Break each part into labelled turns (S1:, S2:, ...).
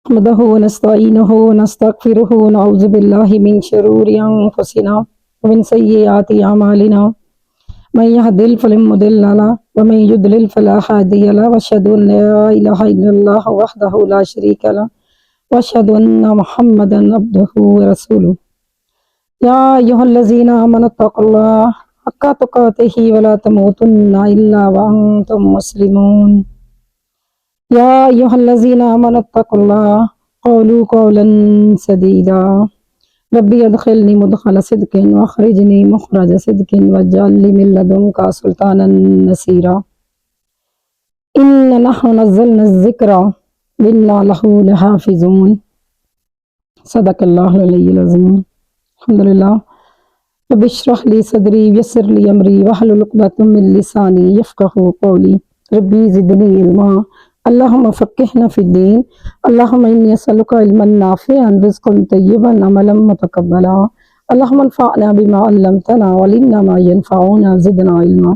S1: نحمده ونستعينه ونستغفره ونعوذ بالله من شرور أنفسنا ومن سيئات أعمالنا من يهد فلا مضل له ومن يضلل فلا هادي له وأشهد أن لا إله إلا الله وحده لا شريك له وأشهد أن محمدا عبده ورسوله يا أيها الذين آمنوا اتقوا الله حق تقاته ولا تموتن إلا وأنتم مسلمون يا أيها الذين آمنوا اتقوا الله قولوا قولا سديدا ربي ادخلني مدخل صدق واخرجني مخرج صدق واجعل لي من لدنك سلطانا نصيرا إن نحن نزلنا الذكر وإنا له لحافظون صدق الله العلي العظيم الحمد لله رب اشرح لي صدري ويسر لي أمري واحلل عقدة من لساني يفقهوا قولي ربي زدني علما اللهم فقهنا في الدين اللهم إني أسألك علما نافعا رزقا طيبا عملا متقبلا اللهم انفعنا بما علمتنا وعلمنا ما ينفعنا زدنا علما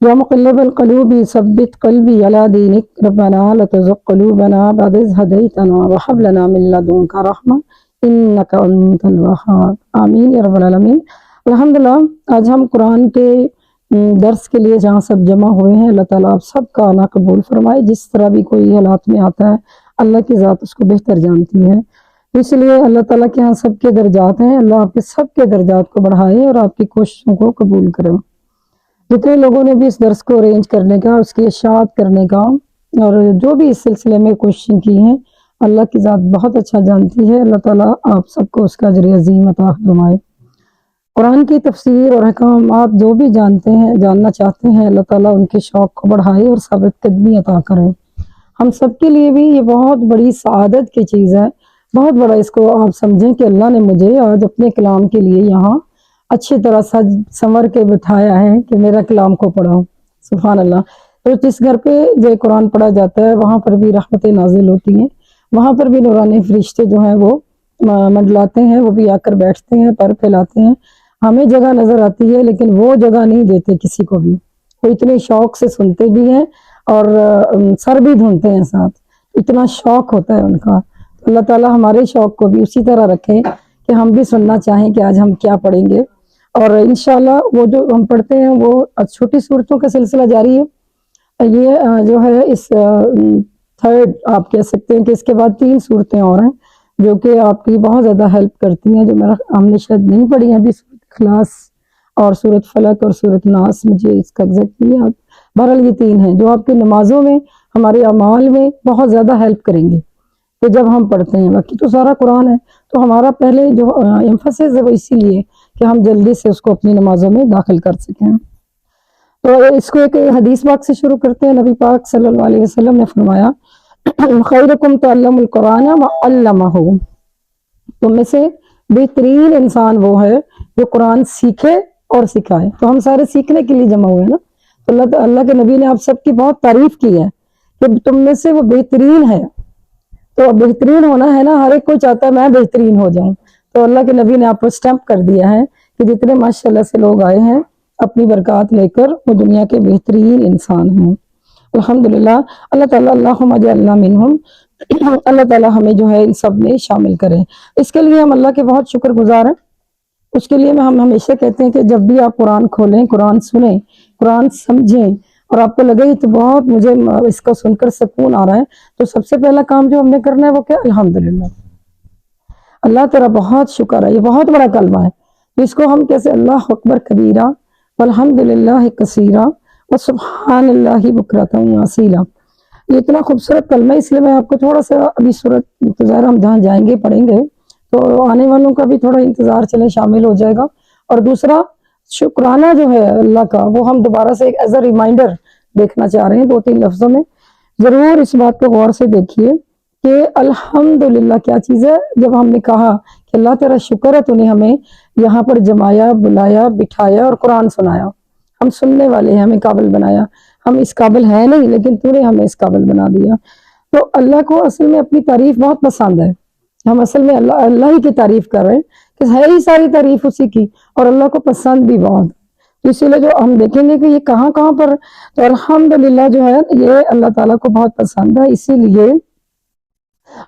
S1: يا مقلب القلوب ثبت قلبي على دينك ربنا لا تزغ قلوبنا بعد إذ هديتنا وهب لنا من لدنك رحمة إنك أنت الوهاب آمین یا رب العالمین۔ الحمدللہ آج ہم قرآن کے درس کے لیے جہاں سب جمع ہوئے ہیں، اللہ تعالیٰ آپ سب کا آنا قبول فرمائے۔ جس طرح بھی کوئی حالات میں آتا ہے اللہ کی ذات اس کو بہتر جانتی ہے، اس لیے اللہ تعالیٰ کے ہاں سب کے درجات ہیں، اللہ آپ کے سب کے درجات کو بڑھائے اور آپ کی کوششوں کو قبول کرے۔ جتنے لوگوں نے بھی اس درس کو ارینج کرنے کا، اس کی اشاعت کرنے کا اور جو بھی اس سلسلے میں کوششیں کی ہیں، اللہ کی ذات بہت اچھا جانتی ہے۔ اللہ تعالیٰ آپ سب کو اس کا اجر عظیم عطا فرمائے۔ قرآن کی تفسیر اور احکامات جو بھی جانتے ہیں، جاننا چاہتے ہیں، اللہ تعالیٰ ان کے شوق کو بڑھائے اور ثابت قدمی عطا کرے۔ ہم سب کے لیے بھی یہ بہت بڑی سعادت کی چیز ہے، بہت بڑا اس کو آپ سمجھیں کہ اللہ نے مجھے آج اپنے کلام کے لیے یہاں اچھی طرح سج سنور کے بٹھایا ہے کہ میرا کلام کو پڑھاؤ۔ سبحان اللہ۔ تو جس گھر پہ جو قرآن پڑھا جاتا ہے وہاں پر بھی رحمتیں نازل ہوتی ہیں، وہاں پر بھی نورانی فرشتے جو ہیں وہ منڈلاتے ہیں، وہ بھی آ کر بیٹھتے ہیں، پر پھیلاتے ہیں۔ ہمیں جگہ نظر آتی ہے لیکن وہ جگہ نہیں دیتے کسی کو بھی، وہ اتنے شوق سے سنتے بھی ہیں اور سر بھی دھونتے ہیں ساتھ، اتنا شوق ہوتا ہے ان کا۔ اللہ تعالیٰ ہمارے شوق کو بھی اسی طرح رکھے کہ ہم بھی سننا چاہیں کہ آج ہم کیا پڑھیں گے، اور انشاءاللہ وہ جو ہم پڑھتے ہیں وہ چھوٹی صورتوں کا سلسلہ جاری ہے۔ یہ جو ہے اس تھرڈ آپ کہہ سکتے ہیں کہ اس کے بعد 3 صورتیں اور ہیں جو کہ آپ کی بہت زیادہ ہیلپ کرتی ہیں، جو ہم نے شاید نہیں پڑھی ہیں ابھی، سورۃ اخلاص اور سورۃ فلق اور سورۃ ناس، مجھے اس کا ایگزیکٹ نہیں یاد۔ بہرحال یہ 3 ہیں جو آپ کی نمازوں میں، ہمارے اعمال میں بہت زیادہ ہیلپ کریں گے کہ جب ہم پڑھتے ہیں۔ باقی تو سارا قرآن ہے، تو ہمارا پہلے جو ایمفسس ہے وہ اسی لیے کہ ہم جلدی سے اس کو اپنی نمازوں میں داخل کر سکیں۔ تو اس کو ایک حدیث پاک سے شروع کرتے ہیں۔ نبی پاک صلی اللہ علیہ وسلم نے فرمایا خیرکم تعلم القرآن وعلمہ، تم میں سے بہترین انسان وہ ہے جو قرآن سیکھے اور سکھائے۔ تو ہم سارے سیکھنے کے لیے جمع ہوئے ہیں نا، تو اللہ کے نبی نے آپ سب کی بہت تعریف کی ہے کہ تم میں سے وہ بہترین ہے۔ تو بہترین ہونا ہے نا، ہر ایک کوئی چاہتا ہے میں بہترین ہو جاؤں، تو اللہ کے نبی نے آپ کو سٹیمپ کر دیا ہے کہ جتنے ماشاءاللہ سے لوگ آئے ہیں اپنی برکات لے کر، وہ دنیا کے بہترین انسان ہیں۔ الحمدللہ۔ اللہ تعالیٰ اللہم اجعلنا منہم، اللہ تعالیٰ ہمیں جو ہے ان سب میں شامل کرے۔ اس کے لیے ہم اللہ کے بہت شکر گزار ہیں۔ اس کے لیے ہم ہمیشہ کہتے ہیں کہ جب بھی آپ قرآن کھولیں، قرآن سنیں، قرآن سمجھیں اور آپ کو لگے تو بہت مجھے اس کو سن کر سکون آ رہا ہے، تو سب سے پہلا کام جو ہم نے کرنا ہے وہ کیا؟ الحمدللہ، اللہ تیرا بہت شکر ہے۔ یہ بہت بڑا کلمہ ہے، اس کو ہم کیسے اللہ اکبر کبیرہ والحمدللہ کثیرہ وسبحان اللہ بکرۃ واصیلا، یہ اتنا خوبصورت کلمہ ہے۔ اس لیے میں آپ کو تھوڑا سا ابھی سورۃ ظاہر ہم جہاں جائیں گے پڑھیں گے تو آنے والوں کا بھی تھوڑا انتظار چلے شامل ہو جائے گا، اور دوسرا شکرانہ جو ہے اللہ کا وہ ہم دوبارہ سے ایز اے ریمائنڈر دیکھنا چاہ رہے ہیں 2-3 لفظوں میں۔ ضرور اس بات کو غور سے دیکھیے کہ الحمدللہ کیا چیز ہے۔ جب ہم نے کہا کہ اللہ تیرا شکر ہے تو نے ہمیں یہاں پر جمایا، بلایا، بٹھایا اور قرآن سنایا، ہم سننے والے ہیں، ہمیں قابل بنایا۔ ہم اس قابل ہیں نہیں لیکن تو نے ہمیں اس قابل بنا دیا۔ تو اللہ کو اصل میں اپنی تعریف بہت پسند ہے، ہم اصل میں اللہ ہی کی تعریف کر رہے ہیں کہ ہے ہی ساری تعریف اسی کی، اور اللہ کو پسند بھی بہت۔ تو اسی لیے جو ہم دیکھیں گے کہ یہ کہاں کہاں پر، تو الحمدللہ جو ہے یہ اللہ تعالیٰ کو بہت پسند ہے۔ اسی لیے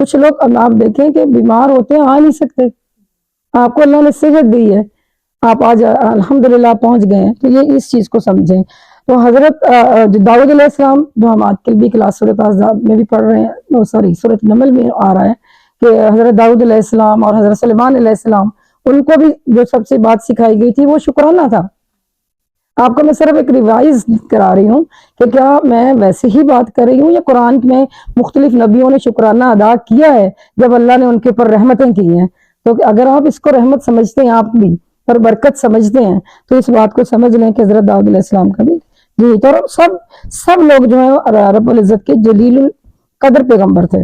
S1: کچھ لوگ آپ دیکھیں کہ بیمار ہوتے ہیں، آ نہیں سکتے، آپ کو اللہ نے صحت دی ہے، آپ آج الحمدللہ پہنچ گئے ہیں، تو یہ اس چیز کو سمجھیں۔ تو حضرت داؤد علیہ السلام، جو ہم آج کل بھی کلاس سورۃ احزاب میں بھی پڑھ رہے ہیں، سوری سورۃ نمل میں آ رہا ہے کہ حضرت داؤد علیہ السلام اور حضرت سلیمان علیہ السلام، ان کو بھی جو سب سے بات سکھائی گئی تھی وہ شکرانہ تھا۔ آپ کو میں صرف ایک ریوائز کرا رہی ہوں کہ کیا میں ویسے ہی بات کر رہی ہوں یا قرآن میں مختلف نبیوں نے شکرانہ ادا کیا ہے جب اللہ نے ان کے اوپر رحمتیں کی ہیں؟ تو اگر آپ اس کو رحمت سمجھتے ہیں آپ بھی اور برکت سمجھتے ہیں تو اس بات کو سمجھ لیں کہ حضرت داؤد علیہ السلام کا بھی جی، تو سب لوگ جو ہیں رب العزت کے جلیل القدر پیغمبر تھے۔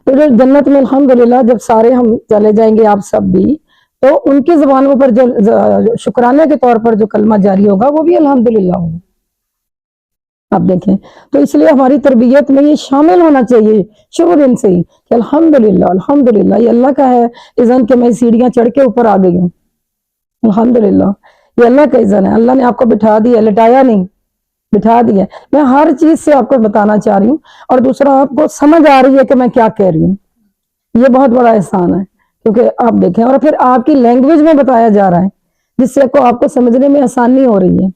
S1: تو جو جنت میں الحمدللہ جب سارے ہم چلے جائیں گے، آپ سب بھی، تو ان کی زبانوں پر جو شکرانے کے طور پر جو کلمہ جاری ہوگا وہ بھی الحمدللہ ہوگا۔ آپ دیکھیں، تو اس لیے ہماری تربیت میں یہ شامل ہونا چاہیے شروع دن سے ہی کہ الحمدللہ الحمدللہ یہ اللہ کا ہے اذن کہ میں سیڑھیاں چڑھ کے اوپر آ گئی ہوں، الحمدللہ یہ اللہ کا اذن ہے، اللہ نے آپ کو بٹھا دیا، لٹایا نہیں، بٹھا دیا۔ میں ہر چیز سے آپ کو بتانا چاہ رہی ہوں، اور دوسرا آپ کو سمجھ آ رہی ہے کہ میں کیا کہہ رہی ہوں، یہ بہت بڑا احسان ہے، کیونکہ آپ دیکھیں، اور پھر آپ کی لینگویج میں بتایا جا رہا ہے جس سے آپ کو سمجھنے میں آسانی ہو رہی ہے،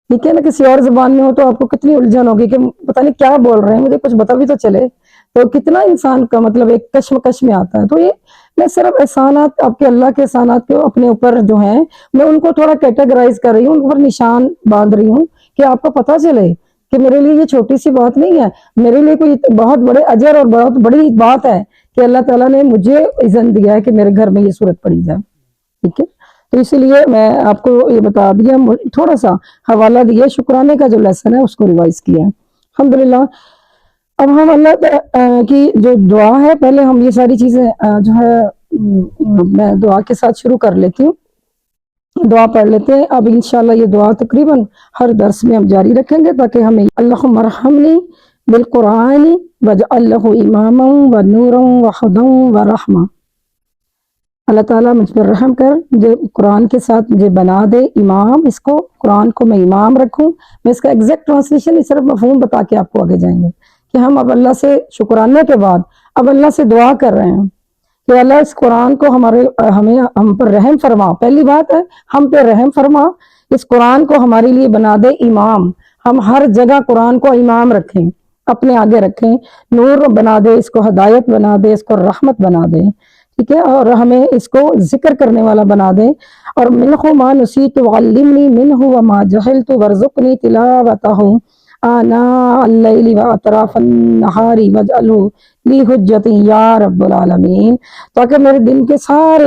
S1: ٹھیک ہے نا؟ کسی اور زبان میں ہو تو آپ کو کتنی الجھن ہوگی کہ پتہ نہیں کیا بول رہے ہیں، مجھے کچھ بتا بھی تو چلے، تو کتنا انسان کا مطلب ایک کشمکش میں آتا ہے۔ تو یہ میں صرف احسانات، آپ کے اللہ کے احسانات کو اپنے اوپر جو ہیں میں ان کو تھوڑا کیٹیگرائز کر رہی ہوں، ان پر نشان باندھ رہی ہوں کہ آپ کو پتہ چلے کہ میرے لیے یہ چھوٹی سی بات نہیں ہے، میرے لیے کوئی بہت بڑے اجر اور بہت بڑی بات ہے کہ اللہ تعالیٰ نے مجھے اذن دیا ہے کہ میرے گھر میں یہ صورت پڑھی جائے، ٹھیک ہے؟ تو اسی لیے میں آپ کو یہ بتا دیا، تھوڑا سا حوالہ دیا، شکرانے کا جو لیسن ہے اس کو ریوائز کیا ہے الحمدللہ۔ اب ہم اللہ کی جو دعا ہے، پہلے ہم یہ ساری چیزیں جو ہے میں دعا کے ساتھ شروع کر لیتی ہوں، دعا پڑھ لیتے ہیں۔ اب انشاءاللہ یہ دعا تقریباً ہر درس میں ہم جاری رکھیں گے تاکہ ہمیں اللہم ارحمنی بالقرآن واجعل لہ اماما ونورا وہدی ورحمہ، اللہ تعالیٰ مجھ پر رحم کر، مجھے قرآن کے ساتھ مجھے بنا دے امام، اس کو قرآن کو میں امام رکھوں۔ میں اس کا ایگزیکٹ ٹرانسلیشن صرف مفہوم بتا کے آپ کو آگے جائیں گے کہ ہم اب اللہ سے شکرانے کے بعد اب اللہ سے دعا کر رہے ہیں کہ اللہ اس قرآن کو ہم پر رحم فرما، پہلی بات ہے ہم پہ رحم فرما، اس قرآن کو ہمارے لیے بنا دے امام، ہم ہر جگہ قرآن کو امام رکھیں، اپنے آگے رکھیں، نور بنا دے، اس کو ہدایت بنا دے، اس کو رحمت بنا دے، ٹھیک ہے؟ اور ہمیں اس کو ذکر کرنے والا بنا دے، اور منہ ما نسیت وعلمنی منہ وما جہلت وارزقنی تلاوتہ آناء اللیل واطراف النہار واجعلہ لی حجۃ یا رب العالمین، تاکہ میرے دن کے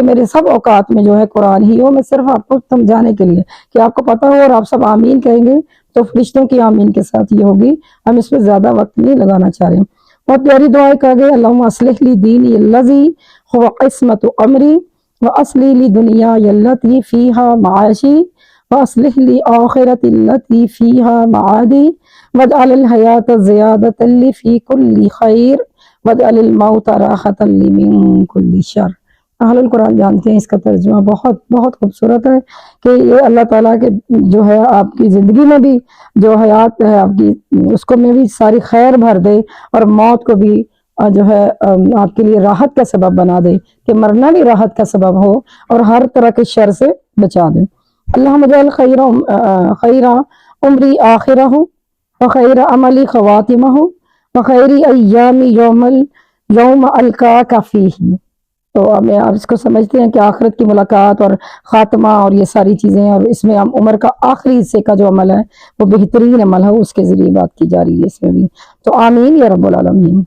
S1: میرے سب اوقات میں جو ہے قرآن ہی ہو۔ میں صرف آپ کو سمجھانے کے لیے کہ آپ کو پتہ ہو اور آپ سب آمین کہیں گے تو فرشتوں کی آمین کے ساتھ یہ ہوگی، ہم اس پہ زیادہ وقت نہیں لگانا چاہ رہے۔ بہت پیاری دعائیں کہا گئی، اللہم اصلح لی دینی الذی هو عصمت امری واصلح لی دنیای التی فیہا معاشی واصلح لی آخرت التی فیہا معادی واجعل الحیاۃ زیادۃ لی فی کل خیر واجعل الموت راحۃ لی من کل شر۔ اہل القرآن جانتے ہیں اس کا ترجمہ بہت بہت خوبصورت ہے کہ یہ اللہ تعالیٰ کے جو ہے آپ کی زندگی میں بھی جو حیات ہے آپ کی، اس کو میں بھی ساری خیر بھر دے، اور موت کو بھی جو ہے آپ کے لیے راحت کا سبب بنا دے کہ مرنا بھی راحت کا سبب ہو، اور ہر طرح کے شر سے بچا دے۔ اللہم اجعل خیر عمری آخرہ وخیر عملی خواتمہ وخیر ایامی یوم القاک فیہ۔ تو اب آپ اس کو سمجھتے ہیں کہ آخرت کی ملاقات اور خاتمہ اور یہ ساری چیزیں، اور اس میں عمر کا آخری حصے کا جو عمل ہے وہ بہترین عمل ہے، اس کے ذریعے بات کی جا رہی ہے اس میں بھی، تو آمین یا رب العالمین۔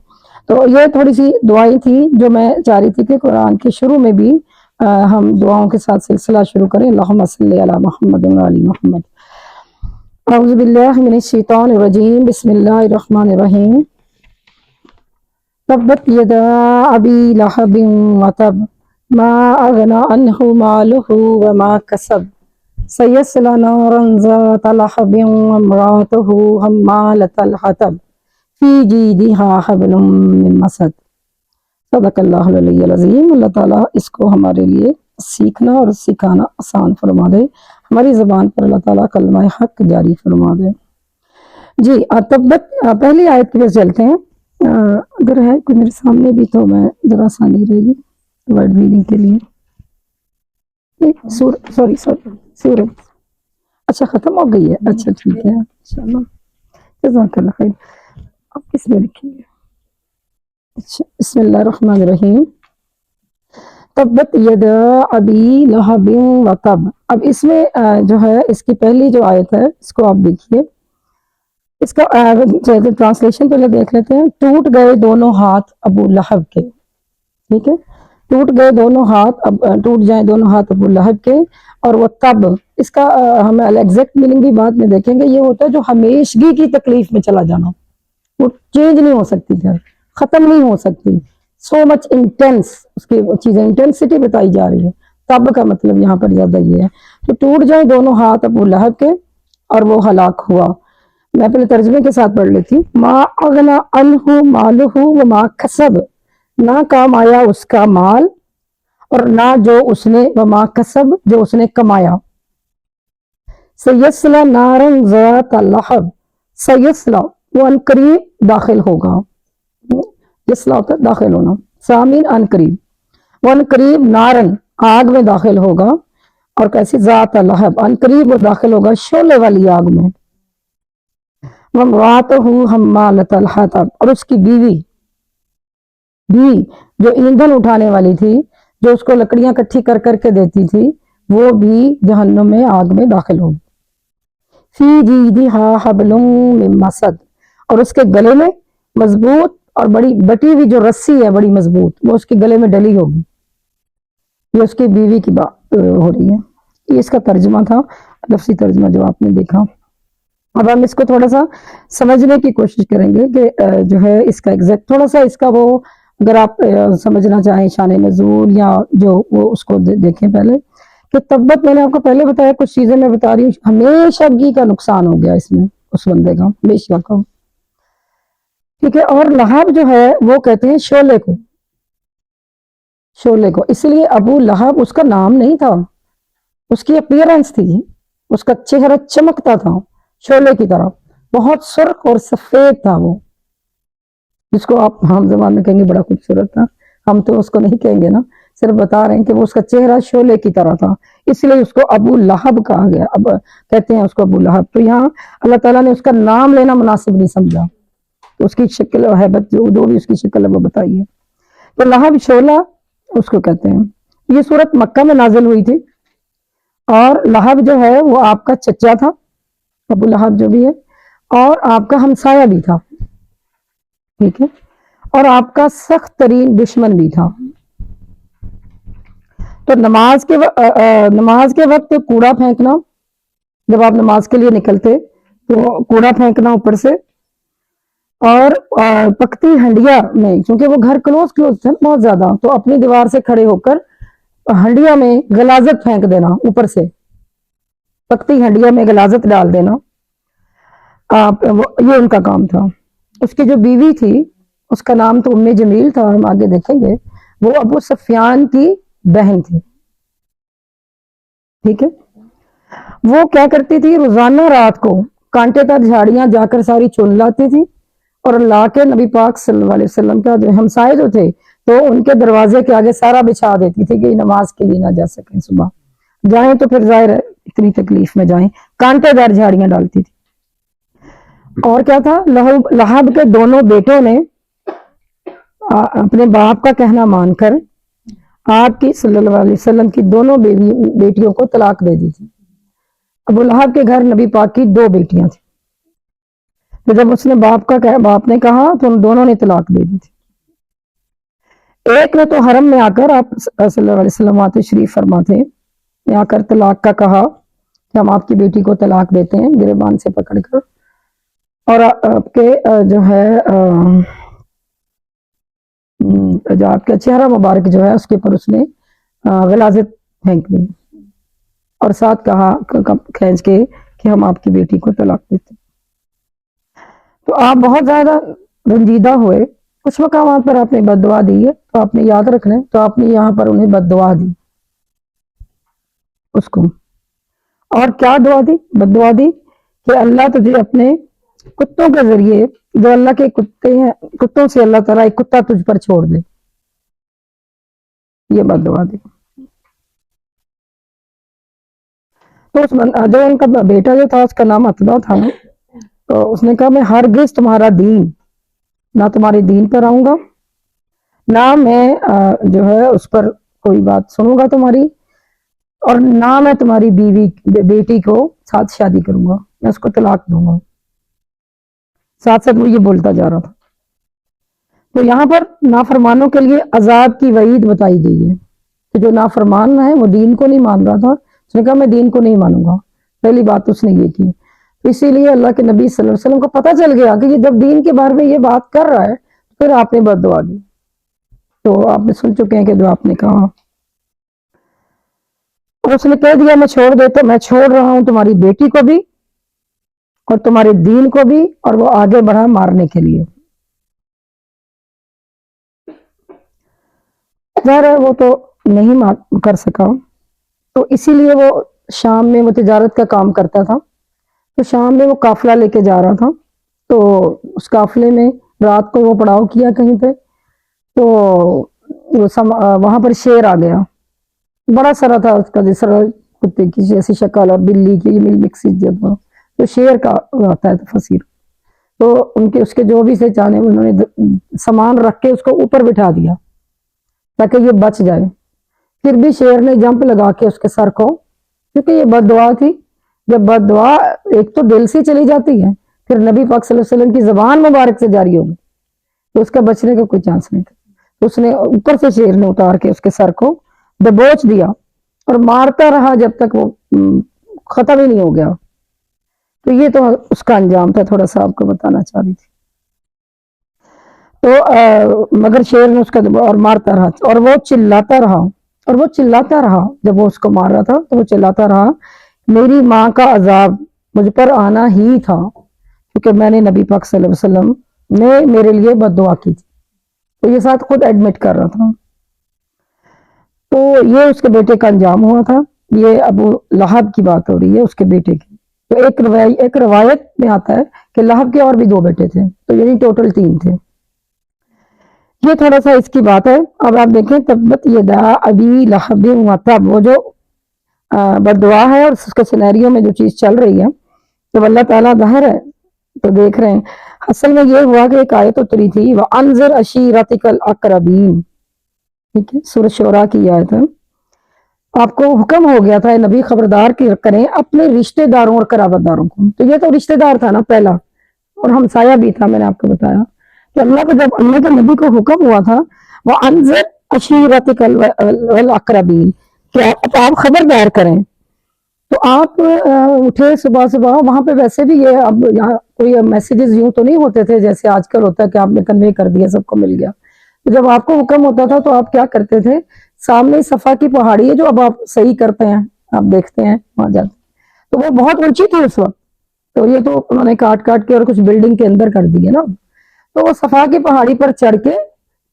S1: تو یہ تھوڑی سی دعائیں تھیں جو میں چاہ رہی تھی کہ قرآن کے شروع میں بھی ہم دعاؤں کے ساتھ سلسلہ شروع کریں۔ اللہم صلی علی محمد و علی محمد۔ اعوذ باللہ من الشیطان الرجیم، بسم اللہ الرحمن الرحیم۔ تبت یدا ابی لہب وتب ما اغنی عنہ مالہ وما کسب سیصلی نارا ذات لہب وامرأتہ حمالۃ الحطب فی جیدہا حبل من مسد۔ صدق اللہ العلی العظیم۔ اللہ تعالیٰ اس کو ہمارے لیے سیکھنا اور سکھانا آسان فرما دے، ہماری زبان پر اللہ تعالیٰ کلمہ حق جاری فرما دے۔ جی تبت، پہلی آیت پہ چلتے ہیں۔ اگر ہے کوئی میرے سامنے بھی تو میں ذرا آسانی رہے گی ورڈ ریڈنگ کے لیے. سورج اچھا ختم ہو گئی ہے. اچھا ٹھیک ہے انشاءاللہ. جزاک اللہ خیر. آپ کس میں لکھیں گے؟ اچھا بسم اللہ الرحمن الرحیم. تبت یدا ابی لہب و تب. اب اس میں جو ہے اس کی پہلی جو آیت ہے اس کو آپ دیکھیے. اس کا ٹرانسلیشن پہلے دیکھ لیتے ہیں. ٹوٹ گئے دونوں ہاتھ ابو لہب کے. ٹھیک ہے. ٹوٹ گئے دونوں ہاتھ ٹوٹ جائیں دونوں ہاتھ ابو لہب کے. اور وہ تب اس کا ہم ایگزیکٹ میننگ بھی بعد میں دیکھیں گے. یہ ہوتا ہے جو ہمیشگی کی تکلیف میں چلا جانا. وہ چینج نہیں ہو سکتی پھر ختم نہیں ہو سکتی. سو مچ انٹینس اس کی چیزیں انٹینسٹی بتائی جا رہی ہے. تب کا مطلب یہاں پر زیادہ یہ ہے. تو ٹوٹ جائیں دونوں ہاتھ ابو لہب کے اور وہ ہلاک ہوا. میں پہلے ترجمے کے ساتھ پڑھ لیتی ہوں. ما اغنا عنہ مالہ وما کسب. نہ کام آیا اس کا مال اور نہ جو اس نے وما کسب جو اس نے کمایا. سیصلی نارا ذات لہب. سیصلی وہ ان قریب داخل ہوگا. یصلی ہوتا ہے داخل ہونا. سامین ان قریب. وہ ان قریب نارن آگ میں داخل ہوگا. اور کیسی ذات لہب ان قریب وہ داخل ہوگا شعلے والی آگ میں. وامرأتہ حمالۃ الحطب. اور اس کی بیوی جو ایندھن اٹھانے والی تھی جو اس کو لکڑیاں کٹھی کر کر کے دیتی تھی وہ بھی جہنم میں آگ میں داخل ہوگی. فی جیدہا حبل من مسد. اور اس کے گلے میں مضبوط اور بڑی بٹی ہوئی جو رسی ہے بڑی مضبوط وہ اس کے گلے میں ڈلی ہوگی. یہ اس کی بیوی کی بات ہو رہی ہے. یہ اس کا ترجمہ تھا لفظی ترجمہ جو آپ نے دیکھا. اب ہم اس کو تھوڑا سا سمجھنے کی کوشش کریں گے کہ جو ہے اس کا ایگزیکٹ تھوڑا سا اس کا وہ اگر آپ سمجھنا چاہیں شان نزول یا جو وہ اس کو دیکھیں پہلے کہ تبت میں نے آپ کو پہلے بتایا کچھ چیزیں میں بتا رہی ہوں. ہمیشگی کا نقصان ہو گیا اس میں اس بندے کا ہمیشہ کا. ٹھیک ہے. اور لہب جو ہے وہ کہتے ہیں شعلے کو. شعلے کو اس لیے ابو لہب اس کا نام نہیں تھا. اس کی اپیرنس تھی. اس کا چہرہ چمکتا تھا شعلے کی طرح. بہت سرخ اور سفید تھا وہ جس کو آپ عام زبان میں کہیں گے بڑا خوبصورت تھا. ہم تو اس کو نہیں کہیں گے نا صرف بتا رہے ہیں کہ وہ اس کا چہرہ شعلے کی طرح تھا. اس لیے اس کو ابو لہب کہا گیا. اب کہتے ہیں اس کو ابو لہب. تو یہاں اللہ تعالیٰ نے اس کا نام لینا مناسب نہیں سمجھا. تو اس کی شکل و حیبت جو بھی اس کی شکل ہے وہ بتائیے. تو لہب شعلہ اس کو کہتے ہیں. یہ سورت مکہ میں نازل ہوئی تھی. اور لہب جو ہے وہ آپ کا چچا تھا ابو لہب جو بھی ہے اور آپ کا ہمسایہ بھی تھا. ٹھیک ہے. اور آپ کا سخت ترین دشمن بھی تھا. تو نماز کے وقت کوڑا پھینکنا جب آپ نماز کے لیے نکلتے تو کوڑا پھینکنا اوپر سے. اور پکتی ہنڈیا میں چونکہ وہ گھر کلوز تھے بہت زیادہ تو اپنی دیوار سے کھڑے ہو کر ہنڈیا میں غلاظت پھینک دینا اوپر سے. پکتی ہنڈیا میں غلاظت ڈال دینا یہ ان کا کام تھا. اس کی جو بیوی تھی اس کا نام تو ام جمیل تھا. ہم آگے دیکھیں گے. وہ ابو سفیان کی بہن تھی. ٹھیک ہے. وہ کیا کرتی تھی روزانہ رات کو کانٹے دار جھاڑیاں جا کر ساری چن لاتی تھی اور لا کے نبی پاک صلی اللہ علیہ وسلم کا جو ہمسائے جو تھے تو ان کے دروازے کے آگے سارا بچھا دیتی تھی کہ نماز کے لیے نہ جا سکیں. صبح جائیں تو پھر ظاہر ہے اتنی تکلیف میں جائیں. کانٹے دار جھاڑیاں ڈالتی تھی. اور کیا تھا لہب کے دونوں بیٹوں نے اپنے باپ کا کہنا مان کر آپ کی صلی اللہ علیہ وسلم کی دونوں بیٹیوں کو طلاق دے دی تھی. ابو لہب کے گھر نبی پاک کی 2 بیٹیاں تھیں. تو جب اس نے باپ نے کہا تو ان دونوں نے طلاق دے دی تھی. ایک نے تو حرم میں آ کر آپ صلی اللہ علیہ وسلم تشریف فرما تھے آ کر طلاق کا کہا کہ ہم آپ کی بیٹی کو طلاق دیتے ہیں گریبان سے پکڑ کر. اور آپ کے جو ہے جو آپ کا چہرہ مبارک جو ہے اس کے اوپر اس نے غلاظت پھینک دی اور ساتھ کہا کھینچ کے کہ ہم آپ کی بیٹی کو طلاق دیتے. تو آپ بہت زیادہ رنجیدہ ہوئے. کچھ مقامات پر آپ نے بد دعا دی ہے تو آپ نے یاد رکھنا ہے. تو آپ نے یہاں پر انہیں بد دعا دی اس کو. اور کیا دعا دی؟ بد دعا دی کہ اللہ تجھے اپنے کتوں کے ذریعے جو اللہ کے کتے ہیں، کتوں سے اللہ تعالیٰ ایک کتا تجھ پر چھوڑ دے، یہ بد دعا دی۔ تو جو ان کا بیٹا جو تھا اس کا نام عتبہ تھا، تو اس نے کہا میں ہرگز تمہارا دین، نہ تمہارے دین پر آؤں گا، نہ میں جو ہے اس پر کوئی بات سنوں گا تمہاری، اور نہ میں تمہاری بیٹی کو ساتھ شادی کروں گا، میں اس کو طلاق دوں گا۔ ساتھ ساتھ وہ یہ بولتا جا رہا تھا۔ تو یہاں پر نافرمانوں کے لیے عذاب کی وعید بتائی گئی ہے کہ جو نافرمان ہے وہ دین کو نہیں مان رہا تھا، اس نے کہا میں دین کو نہیں مانوں گا، پہلی بات اس نے یہ کی۔ تو اسی لیے اللہ کے نبی صلی اللہ علیہ وسلم کو پتہ چل گیا کہ یہ جب دین کے بارے میں یہ بات کر رہا ہے، پھر آپ نے بد دعا دی۔ تو آپ نے سن چکے ہیں کہ جو آپ نے کہا، اور اس نے کہہ دیا میں چھوڑ دیتا، میں چھوڑ رہا ہوں تمہاری بیٹی کو بھی اور تمہارے دین کو بھی، اور وہ آگے بڑھا مارنے کے لیے۔ ظاہر ہے وہ تو نہیں کر سکا، تو اسی لیے وہ شام میں وہ تجارت کا کام کرتا تھا، تو شام میں وہ قافلہ لے کے جا رہا تھا، تو اس قافلے میں رات کو وہ پڑاؤ کیا کہیں پہ، تو وہاں پر شیر آ گیا، بڑا سارا تھا اس کا، جس طرح کتے کی جیسی شکل اور بلی کی مکس جب، تو شیر کا آتا ہے تفسیر۔ تو اس کے جو بھی سے چانے انہوں نے سامان رکھ کے اس کو اوپر بٹھا دیا تاکہ یہ بچ جائے، پھر بھی شیر نے جمپ لگا کے اس کے سر کو، کیونکہ یہ بد دعا تھی، جب بد دعا ایک تو دل سے چلی جاتی ہے، پھر نبی پاک صلی اللہ علیہ وسلم کی زبان مبارک سے جاری ہوگی، تو اس کا بچنے کا کوئی چانس نہیں تھا۔ تو اس نے اوپر سے شیر نے اتار کے اس کے سر کو دبوچ دیا اور مارتا رہا جب تک وہ ختم ہی نہیں ہو گیا۔ تو یہ تو اس کا انجام تھا، تھوڑا سا آپ کو بتانا چاہ رہی تھی۔ تو مگر شیر نے اس کا اور مارتا رہا، اور وہ چلاتا رہا، اور وہ چلاتا رہا، جب وہ اس کو مار رہا تھا تو وہ چلاتا رہا میری ماں کا عذاب مجھ پر آنا ہی تھا، کیونکہ میں نے نبی پاک صلی اللہ علیہ وسلم نے میرے لیے بد دعا کی تھی۔ تو یہ ساتھ خود ایڈمٹ کر رہا تھا۔ تو یہ اس کے بیٹے کا انجام ہوا تھا۔ یہ ابو لہب کی بات ہو رہی ہے، اس کے بیٹے کی۔ تو ایک روایت میں آتا ہے کہ لہب کے اور بھی 2 بیٹے تھے، تو یعنی ٹوٹل 3 تھے۔ یہ تھوڑا سا اس کی بات ہے۔ اب آپ دیکھیں تبت یدا ابی لہب وتب، وہ جو بد دعا ہے اور اس کے سینیریو میں جو چیز چل رہی ہے، جب اللہ تعالیٰ ظاہر ہے تو دیکھ رہے ہیں۔ اصل میں یہ ہوا کہ ایک آیت اتری تھی وَأَنذِرْ عَشِيرَتَكَ الْأَقْرَبِينَ، ٹھیک ہے، سورہ شورا کی آیت ہے۔ آپ کو حکم ہو گیا تھا نبی خبردار کریں اپنے رشتہ داروں اور قرابت داروں کو۔ تو یہ تو رشتہ دار تھا نا پہلا، اور ہمسایہ بھی تھا، میں نے آپ کو بتایا کہ جب اللہ کے نبی کو حکم ہوا تھا وَأَنذِرْ عَشِيرَتَكَ الْأَقْرَبِينَ کہ آپ خبردار کریں، تو آپ اٹھے صبح صبح، وہاں پہ ویسے بھی یہ اب یہاں کوئی میسیجز یوں تو نہیں ہوتے تھے جیسے آج کل ہوتا ہے کہ آپ نے کنوے کر دیا، سب کو مل گیا۔ تو جب آپ کو حکم ہوتا تھا تو آپ کیا کرتے تھے، سامنے صفا کی پہاڑی ہے جو اب آپ صحیح کرتے ہیں، آپ دیکھتے ہیں وہاں جاتے، تو وہ بہت اونچی تھی اس وقت، تو یہ تو انہوں نے کاٹ کے اور کچھ بلڈنگ کے اندر کر دی ہے نا، تو وہ صفا کی پہاڑی پر چڑھ کے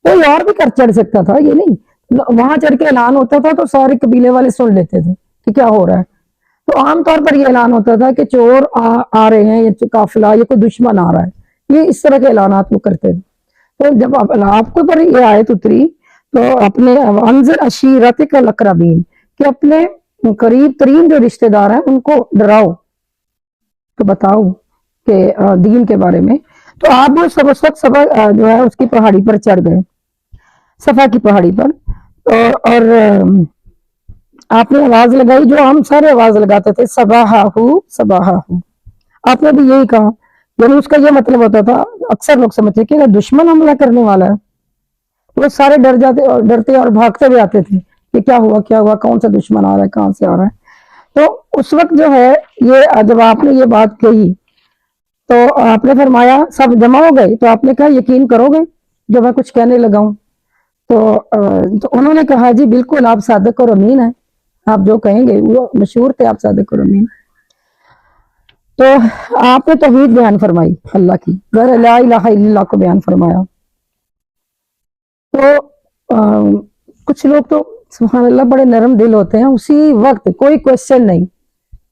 S1: کوئی اور بھی چڑھ سکتا تھا، یہ نہیں، وہاں چڑھ کے اعلان ہوتا تھا تو سارے قبیلے والے سن لیتے تھے کہ کیا ہو رہا ہے۔ تو عام طور پر یہ اعلان ہوتا تھا کہ چور آ رہے ہیں، یا قافلہ، یا کوئی دشمن آ رہا ہے، یہ اس طرح کے اعلانات وہ کرتے تھے۔ تو جب آپ کو پر یہ آیت اتری تو اپنے انذر عشیرتک الاقربین کہ اپنے قریب ترین جو رشتہ دار ہیں ان کو ڈراؤ، تو بتاؤ کہ دین کے بارے میں۔ تو آپ وہ سب اس وقت صفا جو ہے اس کی پہاڑی پر چڑھ گئے، صفا کی پہاڑی پر، اور آپ نے آواز لگائی جو ہم سارے آواز لگاتے تھے، صباحہ صباحہ، آپ نے بھی یہی کہا، یعنی اس کا یہ مطلب ہوتا تھا، اکثر لوگ سمجھتے کہ دشمن حملہ کرنے والا ہے، وہ سارے ڈرتے اور بھاگتے بھی آتے تھے کہ کیا ہوا، کون سا دشمن آ رہا ہے، کہاں سے آ رہا ہے۔ تو اس وقت جو ہے یہ جب آپ نے یہ بات کہی تو آپ نے فرمایا، سب جمع ہو گئے، تو آپ نے کہا یقین کرو گے جو میں کچھ کہنے لگا ہوں؟ تو انہوں نے کہا جی بالکل، آپ صادق اور امین ہیں، آپ جو کہیں گے وہ مشہور تھے، آپ صادق اور امین۔ تو آپ نے توحید بیان فرمائی اللہ کی، لا الہ الا اللہ کو بیان فرمایا۔ تو کچھ لوگ تو سبحان اللہ بڑے نرم دل ہوتے ہیں، اسی وقت کوئی کوشچن نہیں،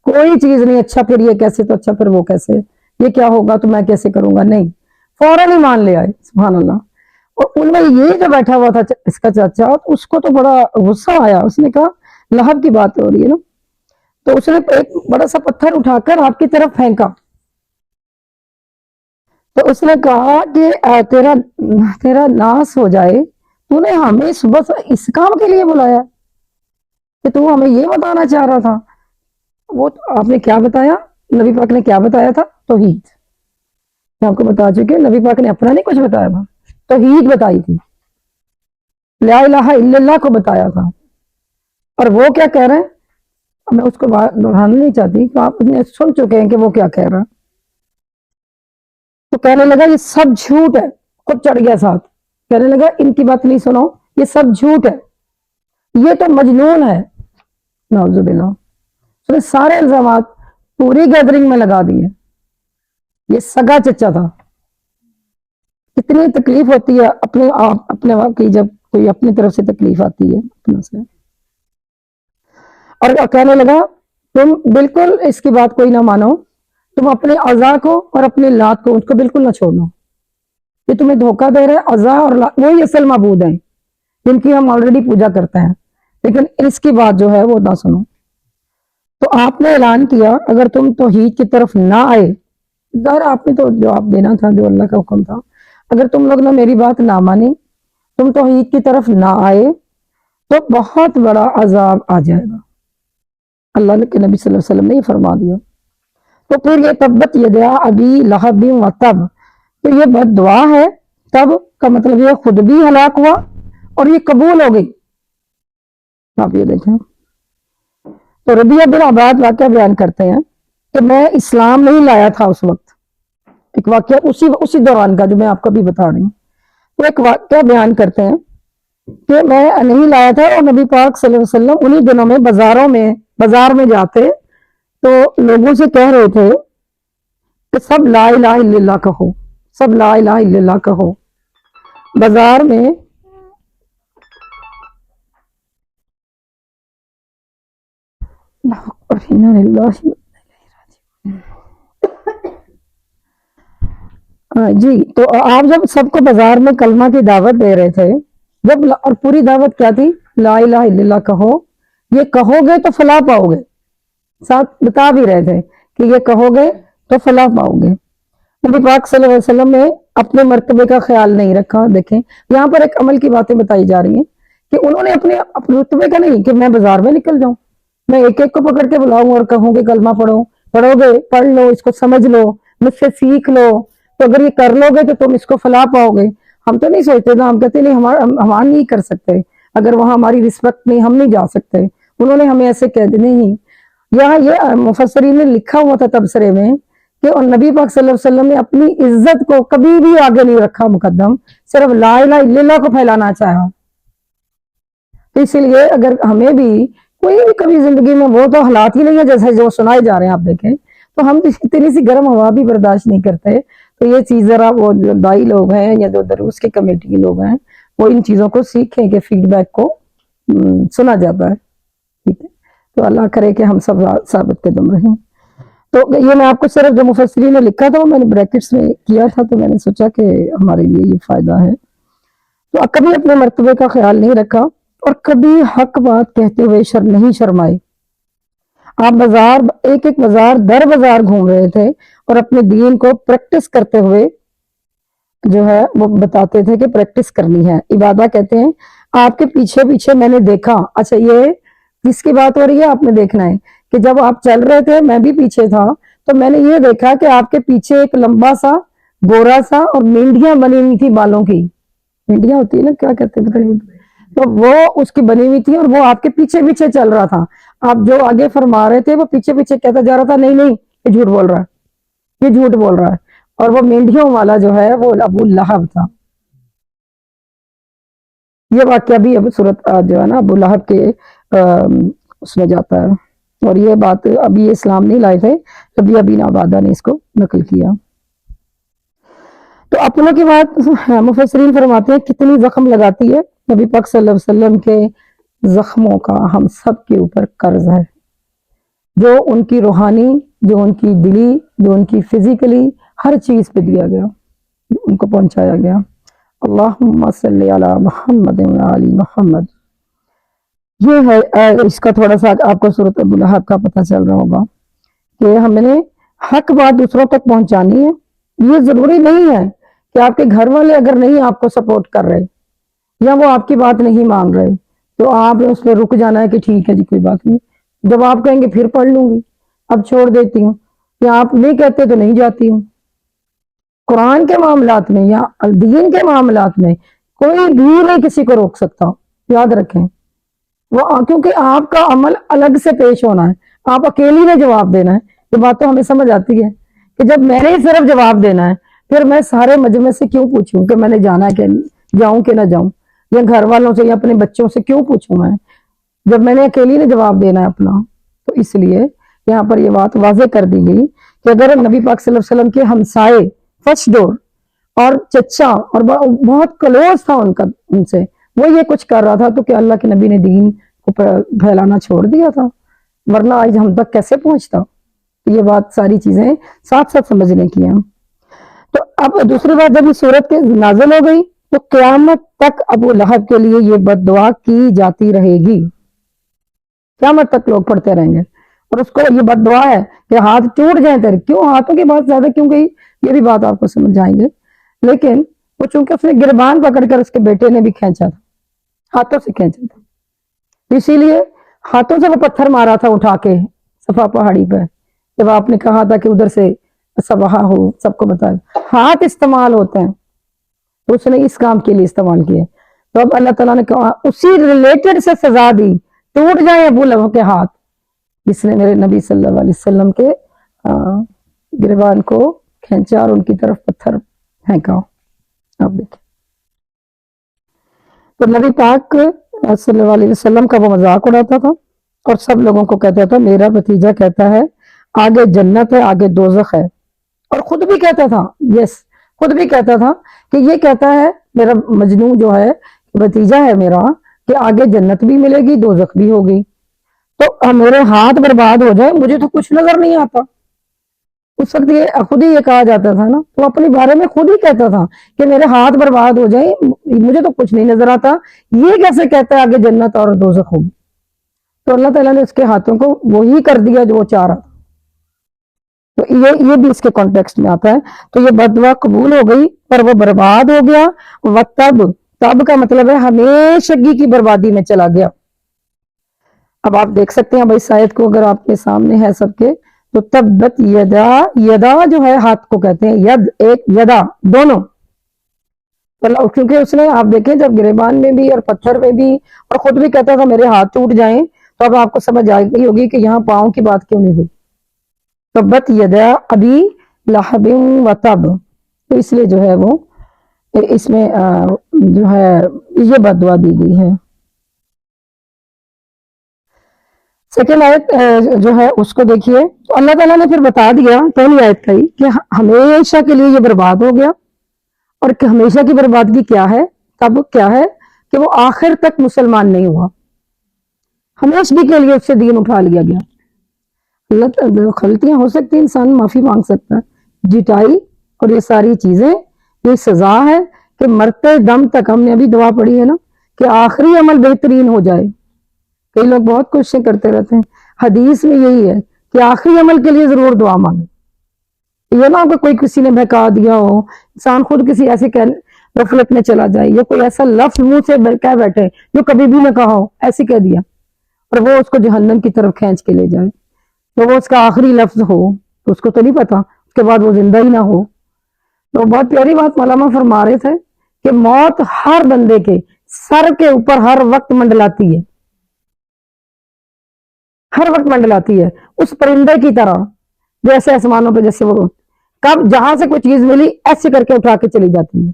S1: کوئی چیز نہیں، اچھا پھر یہ کیسے، تو اچھا پھر وہ کیسے، یہ کیا ہوگا تو میں کیسے کروں گا، نہیں، فوراً ایمان لے آئے، سبحان اللہ۔ اور ان میں یہ جو بیٹھا ہوا تھا اس کا چاچا، اس کو تو بڑا غصہ آیا، اس نے کہا لہب کی بات ہو رہی ہے نا، تو اس نے ایک بڑا سا پتھر اٹھا کر آپ کی طرف پھینکا، تو اس نے کہا کہ تیرا ناس ہو جائے، تو نے ہمیں صبح سے اس کام کے لیے بلایا کہ تو ہمیں یہ بتانا چاہ رہا تھا۔ وہ آپ نے کیا بتایا، نبی پاک نے کیا بتایا تھا؟ توحید۔ میں آپ کو بتا چکے، نبی پاک نے اپنا نہیں کچھ بتایا تھا، توحید بتائی تھی، لا الہ الا اللہ کو بتایا تھا۔ اور وہ کیا کہہ رہے ہیں، میں اس کو دہرانا نہیں چاہتی کہ آپ نے سن چکے ہیں کہ وہ کیا کہہ رہا ہے۔ تو کہنے لگا یہ سب جھوٹ ہے، خود چڑھ گیا ساتھ، کہنے لگا ان کی بات نہیں سنو، یہ سب جھوٹ ہے، یہ تو مجنون ہے، نعوذ باللہ۔ اس نے سارے الزامات پوری گیدرنگ میں لگا دیے، یہ سگا چچا تھا۔ کتنی تکلیف ہوتی ہے اپنے آپ کی، جب کوئی اپنی طرف سے تکلیف آتی ہے اپنا سے۔ اور کہنے لگا تم بالکل اس کی بات کوئی نہ مانو، تم اپنے اعضاء کو اور اپنے لات کو، اس کو بالکل نہ چھوڑنا، یہ تمہیں دھوکہ دے رہے، اعضاء اور لات وہی اصل معبود ہیں جن کی ہم آلریڈی پوجا کرتے ہیں، لیکن اس کی بات جو ہے وہ نہ سنو۔ تو آپ نے اعلان کیا اگر تم توحید کی طرف نہ آئے، ظاہر آپ نے تو جواب دینا تھا جو اللہ کا حکم تھا، اگر تم لوگ نے میری بات نہ مانی، تم توحید کی طرف نہ آئے، تو بہت بڑا عذاب آ جائے گا۔ اللہ کے نبی صلی اللہ علیہ وسلم نے یہ فرما دیا۔ تو پھر یہ تبت یدا ابی لہب و تب، تو یہ بد دعا ہے، تب کا مطلب یہ خود بھی ہلاک ہوا اور یہ قبول ہو گئی۔ آپ یہ دیکھیں، تو ربیعہ بن عباد واقعہ بیان کرتے ہیں کہ میں اسلام نہیں لایا تھا اس وقت، ایک واقعہ اسی دوران کا جو میں آپ کو بھی بتا رہی ہوں، تو ایک واقعہ بیان کرتے ہیں کہ میں نہیں لایا تھا، اور نبی پاک صلی اللہ علیہ وسلم انہی دنوں میں بازار میں جاتے تو لوگوں سے کہہ رہے تھے کہ سب لا الہ الا اللہ کہو، سب لا الہ الا اللہ کہو۔ بازار میں جی، تو آپ جب سب کو بازار میں کلمہ کی دعوت دے رہے تھے، جب اور پوری دعوت کیا تھی، لا الہ الا اللہ کہو، یہ کہو گے تو فلاح پاؤ گے، ساتھ بتا بھی رہے تھے کہ یہ کہو گے تو فلاح پاؤ گے۔ نبی پاک صلی اللہ علیہ وسلم نے اپنے مرتبے کا خیال نہیں رکھا۔ دیکھیں یہاں پر ایک عمل کی باتیں بتائی جا رہی ہیں کہ انہوں نے اپنے رتبے کا نہیں کہ میں بازار میں نکل جاؤں، میں ایک ایک کو پکڑ کے بلاؤں اور کہوں کہ کلمہ پڑھو گے، پڑھ لو، اس کو سمجھ لو، مجھ سے سیکھ لو، تو اگر یہ کر لو گے تو تم اس کو فلاح پاؤ گے۔ ہم تو نہیں سوچتے نا، ہم کہتے نہیں ہم نہیں کر سکتے، اگر وہاں ہماری رسپیکٹ نہیں، ہم نہیں جا سکتے۔ انہوں نے ہمیں ایسے کہہ دیا نہیں، یہاں یہ مفسرین نے لکھا ہوا تھا تبصرے میں کہ اور نبی پاک صلی اللہ علیہ وسلم نے اپنی عزت کو کبھی بھی آگے نہیں رکھا مقدم، صرف لا الہ الا اللہ کو پھیلانا چاہا۔ تو اس لیے اگر ہمیں بھی کوئی بھی کبھی زندگی میں، وہ تو حالات ہی نہیں ہے جیسے جو سنائے جا رہے ہیں، آپ دیکھیں تو ہم اتنی سی گرم ہوا بھی برداشت نہیں کرتے، تو یہ چیز ذرا وہ جو دائی لوگ ہیں یا جو دروس کے کمیٹی کے لوگ ہیں وہ ان چیزوں کو سیکھیں کہ فیڈ بیک کو سنا جاتا ہے، ٹھیک ہے؟ تو اللہ کرے کہ ہم سب ثابت قدم رہیں۔ تو یہ میں آپ کو صرف جو مفسرین نے لکھا تھا وہ میں نے بریکٹس میں کیا تھا، تو میں نے سوچا کہ ہمارے لیے یہ فائدہ ہے۔ تو کبھی اپنے مرتبے کا خیال نہیں رکھا اور کبھی حق بات کہتے ہوئے نہیں شرمائے۔ آپ ایک بازار در بازار گھوم رہے تھے اور اپنے دین کو پریکٹس کرتے ہوئے جو ہے وہ بتاتے تھے کہ پریکٹس کرنی ہے۔ عبادہ کہتے ہیں آپ کے پیچھے پیچھے میں نے دیکھا، اچھا یہ کس کی بات ہو رہی ہے آپ نے دیکھنا ہے کہ جب آپ چل رہے تھے میں بھی پیچھے تھا، تو میں نے یہ دیکھا کہ آپ کے پیچھے ایک لمبا سا گورا سا اور مینڈیاں بنی ہوئی تھی بالوں کی، مینڈیاں ہوتی ہے نا، کیا کہتے ہیں، تو وہ اس کی بنی ہوئی تھی اور وہ آپ کے پیچھے پیچھے چل رہا تھا۔ آپ جو آگے فرما رہے تھے وہ پیچھے پیچھے کہتا جا رہا تھا نہیں یہ جھوٹ بول رہا ہے، یہ جھوٹ بول رہا ہے، اور وہ مینڈیوں والا جو ہے وہ ابو لہب تھا۔ یہ واقعہ بھی اب صورت جو ہے نا ابو لہب کے اس میں جاتا ہے، اور یہ بات ابھی اسلام نہیں لائے تھے، ربیعہ بن عبادہ نے اس کو نقل کیا۔ تو اپنوں کی بات مفسرین فرماتے ہیں کتنی زخم لگاتی ہے، نبی پاک صلی اللہ علیہ وسلم کے زخموں کا ہم سب کے اوپر قرض ہے، جو ان کی روحانی، جو ان کی دلی، جو ان کی فزیکلی، ہر چیز پہ دیا گیا۔ ان کو پہنچایا گیا. اللہم صلی علی محمد و علی محمد. یہ ہے اس کا تھوڑا سا آپ کو سورۃ ابولہب کا پتہ چل رہا ہوگا کہ ہم نے حق بات دوسروں تک پہنچانی ہے. یہ ضروری نہیں ہے کہ آپ کے گھر والے اگر نہیں آپ کو سپورٹ کر رہے یا وہ آپ کی بات نہیں مان رہے تو آپ نے اس پہ رک جانا ہے کہ ٹھیک ہے جی کوئی بات نہیں, جب آپ کہیں گے پھر پڑھ لوں گی, اب چھوڑ دیتی ہوں, یا آپ نہیں کہتے تو نہیں جاتی ہوں. قرآن کے معاملات میں یا دین کے معاملات میں کوئی بھی نہیں کسی کو روک سکتا, یاد رکھیں. وہ کیونکہ آپ کا عمل الگ سے پیش ہونا ہے, آپ اکیلی نے جواب دینا ہے. یہ بات تو ہمیں سمجھ آتی ہے کہ جب میں نے صرف جواب دینا ہے پھر میں سارے مجمع سے کیوں پوچھوں کہ میں نے جانا ہے کہ جاؤں کہ نہ جاؤں, یا گھر والوں سے یا اپنے بچوں سے کیوں پوچھوں میں, جب میں نے اکیلی نے جواب دینا ہے اپنا. تو اس لیے یہاں پر یہ بات واضح کر دی گئی کہ اگر نبی پاک صلی اللہ علیہ وسلم کے ہمسائے فرسٹ ڈور اور چچا اور بہت کلوز تھا ان سے, وہ یہ کچھ کر رہا تھا تو کہ اللہ کے نبی نے دین کو پھیلانا چھوڑ دیا تھا, ورنہ آج ہم تک کیسے پہنچتا. یہ بات ساری چیزیں ساتھ ساتھ سمجھنے کی ہیں. تو اب دوسری بات, جب یہ صورت نازل ہو گئی تو قیامت تک ابو لہب کے لیے یہ بد دعا کی جاتی رہے گی, قیامت تک لوگ پڑھتے رہیں گے. اور اس کو یہ بد دعا ہے کہ ہاتھ ٹوٹ جائیں تیرے. کیوں ہاتھوں کی بات زیادہ کیوں گئی, یہ بھی بات آپ کو سمجھ جائیں گے. لیکن وہ چونکہ اس نے گربان پکڑ کر اس کے بیٹے نے بھی کھینچا تھا, ہاتھوں سے کھینچا تھا, اسی لیے ہاتھوں سے وہ پتھر مارا تھا اٹھا کے صفا پہاڑی پہ, جب آپ نے کہا تھا کہ ادھر سے صباح ہو سب کو بتایا. ہاتھ استعمال ہوتے ہیں تو اس نے اس کام کے لیے استعمال کیے. تو اب اللہ تعالیٰ نے کہا اسی ریلیٹڈ سے سزا دی, ٹوٹ جائیں ابو لہب کے ہاتھ جس نے میرے نبی صلی اللہ علیہ وسلم کے گریبان کو کھینچا اور ان کی طرف پتھر پھینکا. آپ دیکھیں تو نبی پاک صلی اللہ علیہ وسلم کا وہ مذاق اڑاتا تھا اور سب لوگوں کو کہتا تھا میرا بھتیجا کہتا ہے آگے جنت ہے آگے دوزخ ہے, اور خود بھی کہتا تھا, خود بھی کہتا تھا کہ یہ کہتا ہے میرا مجنون جو ہے بھتیجا ہے میرا کہ آگے جنت بھی ملے گی دوزخ بھی ہوگی, تو میرے ہاتھ برباد ہو جائے مجھے تو کچھ نظر نہیں آتا. اس وقت یہ خود ہی یہ کہا جاتا تھا نا, تو اپنے بارے میں خود ہی کہتا تھا کہ میرے ہاتھ برباد ہو جائیں مجھے تو کچھ نہیں نظر آتا, یہ کیسے کہتا ہے آگے جنت اور دوزخ ہوگی. تو اللہ تعالیٰ نے اس کے ہاتھوں کو وہی کر دیا جو وہ چاہ رہا تھا. تو یہ بھی اس کے کانٹیکسٹ میں آتا ہے. تو یہ بد دعا قبول ہو گئی پر وہ برباد ہو گیا. تب کا مطلب ہے ہمیشگی کی بربادی میں چلا گیا. اب آپ دیکھ سکتے ہیں بھائی شاید کو اگر آپ کے سامنے ہے سب کے, تو تبت یدا جو ہے ہاتھ کو کہتے ہیں, ید ایک یدا دونوں, کیونکہ اس نے آپ دیکھیں جب گریبان میں بھی اور پتھر میں بھی اور خود بھی کہتا تھا میرے ہاتھ ٹوٹ جائیں, تو اب آپ کو سمجھ آ گئی ہوگی کہ یہاں پاؤں کی بات کیوں نہیں ہوئی. تبت یدا ابی لہب و تب, تو اس لیے جو ہے وہ اس میں جو ہے یہ بد دعا دی گئی ہے. سیکنڈ آیت جو ہے اس کو دیکھیے, تو اللہ تعالیٰ نے پھر بتا دیا پہلی آیت کا ہی کہ ہمیشہ کے لیے یہ برباد ہو گیا. اور کہ ہمیشہ کی بربادگی کیا ہے, تب کیا ہے کہ وہ آخر تک مسلمان نہیں ہوا, ہمیشہ کے لیے اس سے دین اٹھا لیا گیا. اللہ غلطیاں ہو سکتی ہیں, انسان معافی مانگ سکتا ہے, جٹائی اور یہ ساری چیزیں یہ سزا ہے کہ مرتے دم تک. ہم نے ابھی دعا پڑھی ہے نا کہ آخری عمل بہترین ہو جائے. کئی لوگ بہت کوششیں کرتے رہتے ہیں, حدیث میں یہی ہے کہ آخری عمل کے لیے ضرور دعا مانگے. یہ نہ کہ کوئی کسی نے بہکا دیا ہو, انسان خود کسی ایسے غفلت میں چلا جائے, یا کوئی ایسا لفظ منہ سے کہہ بیٹھے جو کبھی بھی نہ کہا ہو, ایسے کہہ دیا اور وہ اس کو جہنم کی طرف کھینچ کے لے جائے. تو وہ اس کا آخری لفظ ہو تو اس کو تو نہیں پتا, اس کے بعد وہ زندہ ہی نہ ہو. تو بہت پیاری بات مولانا فرما رہے تھے کہ موت ہر بندے کے سر کے اوپر ہر وقت منڈلاتی ہے, ہر وقت منڈلاتی ہے, اس پرندے کی طرح جیسے آسمانوں پہ جیسے وہ کب جہاں سے کوئی چیز ملی ایسے کر کے اٹھا کے چلی جاتی ہے.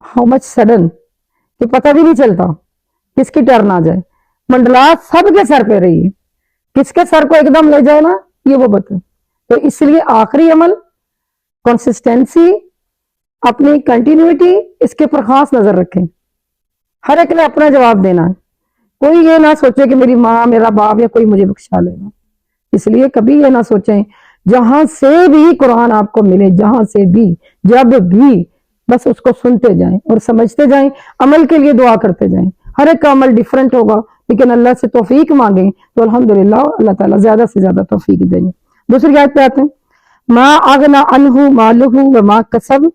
S1: ہاؤ مچ سڈن کہ پتہ بھی نہیں چلتا کس کی ٹرن آ جائے. منڈلات سب کے سر پہ رہی ہے, کس کے سر کو ایک دم لے جائے نا یہ وہ بتا. تو اس لیے آخری عمل کنسسٹینسی, اپنی کنٹینیوٹی, اس کے پر خاص نظر رکھیں. ہر ایک نے اپنا جواب دینا ہے, کوئی یہ نہ سوچے کہ میری ماں میرا باپ یا کوئی مجھے بخشا لے گا. اس لیے کبھی یہ نہ سوچیں جہاں سے بھی قرآن آپ کو ملے، جہاں سے بھی، جب بھی، بس اس کو سنتے جائیں اور سمجھتے جائیں، عمل کے لیے دعا کرتے جائیں۔ ہر ایک کا عمل ڈیفرنٹ ہوگا، لیکن اللہ سے توفیق مانگیں تو الحمدللہ اللہ تعالیٰ زیادہ سے زیادہ توفیق دیں گے۔ دوسری آیت پہ آتے ہیں، ما اغنا عنہ مالہ وما کسب،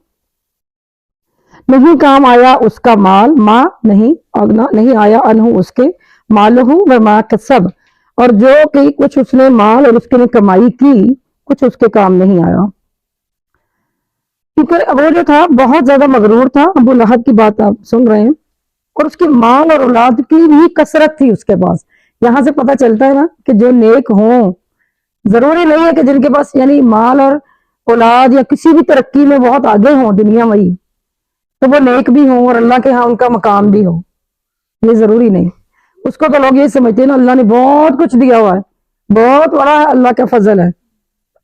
S1: نہیں کام آیا اس کا مال، ما نہیں، اغنا نہیں آیا عنہ اس کے، مالہ وما کسب، اور جو کہ کچھ اس نے مال اور اس کے نے کمائی کی، کچھ اس کے کام نہیں آیا۔ کیونکہ وہ جو تھا بہت زیادہ مغرور تھا، ابو لہب کی بات آپ سن رہے ہیں، اور اس کی مال اور اولاد کی بھی کثرت تھی اس کے پاس۔ یہاں سے پتہ چلتا ہے نا کہ جو نیک ہوں، ضروری نہیں ہے کہ جن کے پاس یعنی مال اور اولاد یا کسی بھی ترقی میں بہت آگے ہوں دنیا میں ہی، تو وہ نیک بھی ہوں اور اللہ کے ہاں ان کا مقام بھی ہو، یہ ضروری نہیں۔ اس کو تو لوگ یہ سمجھتے ہیں نا اللہ نے بہت کچھ دیا ہوا ہے، بہت بڑا ہے اللہ کا فضل ہے۔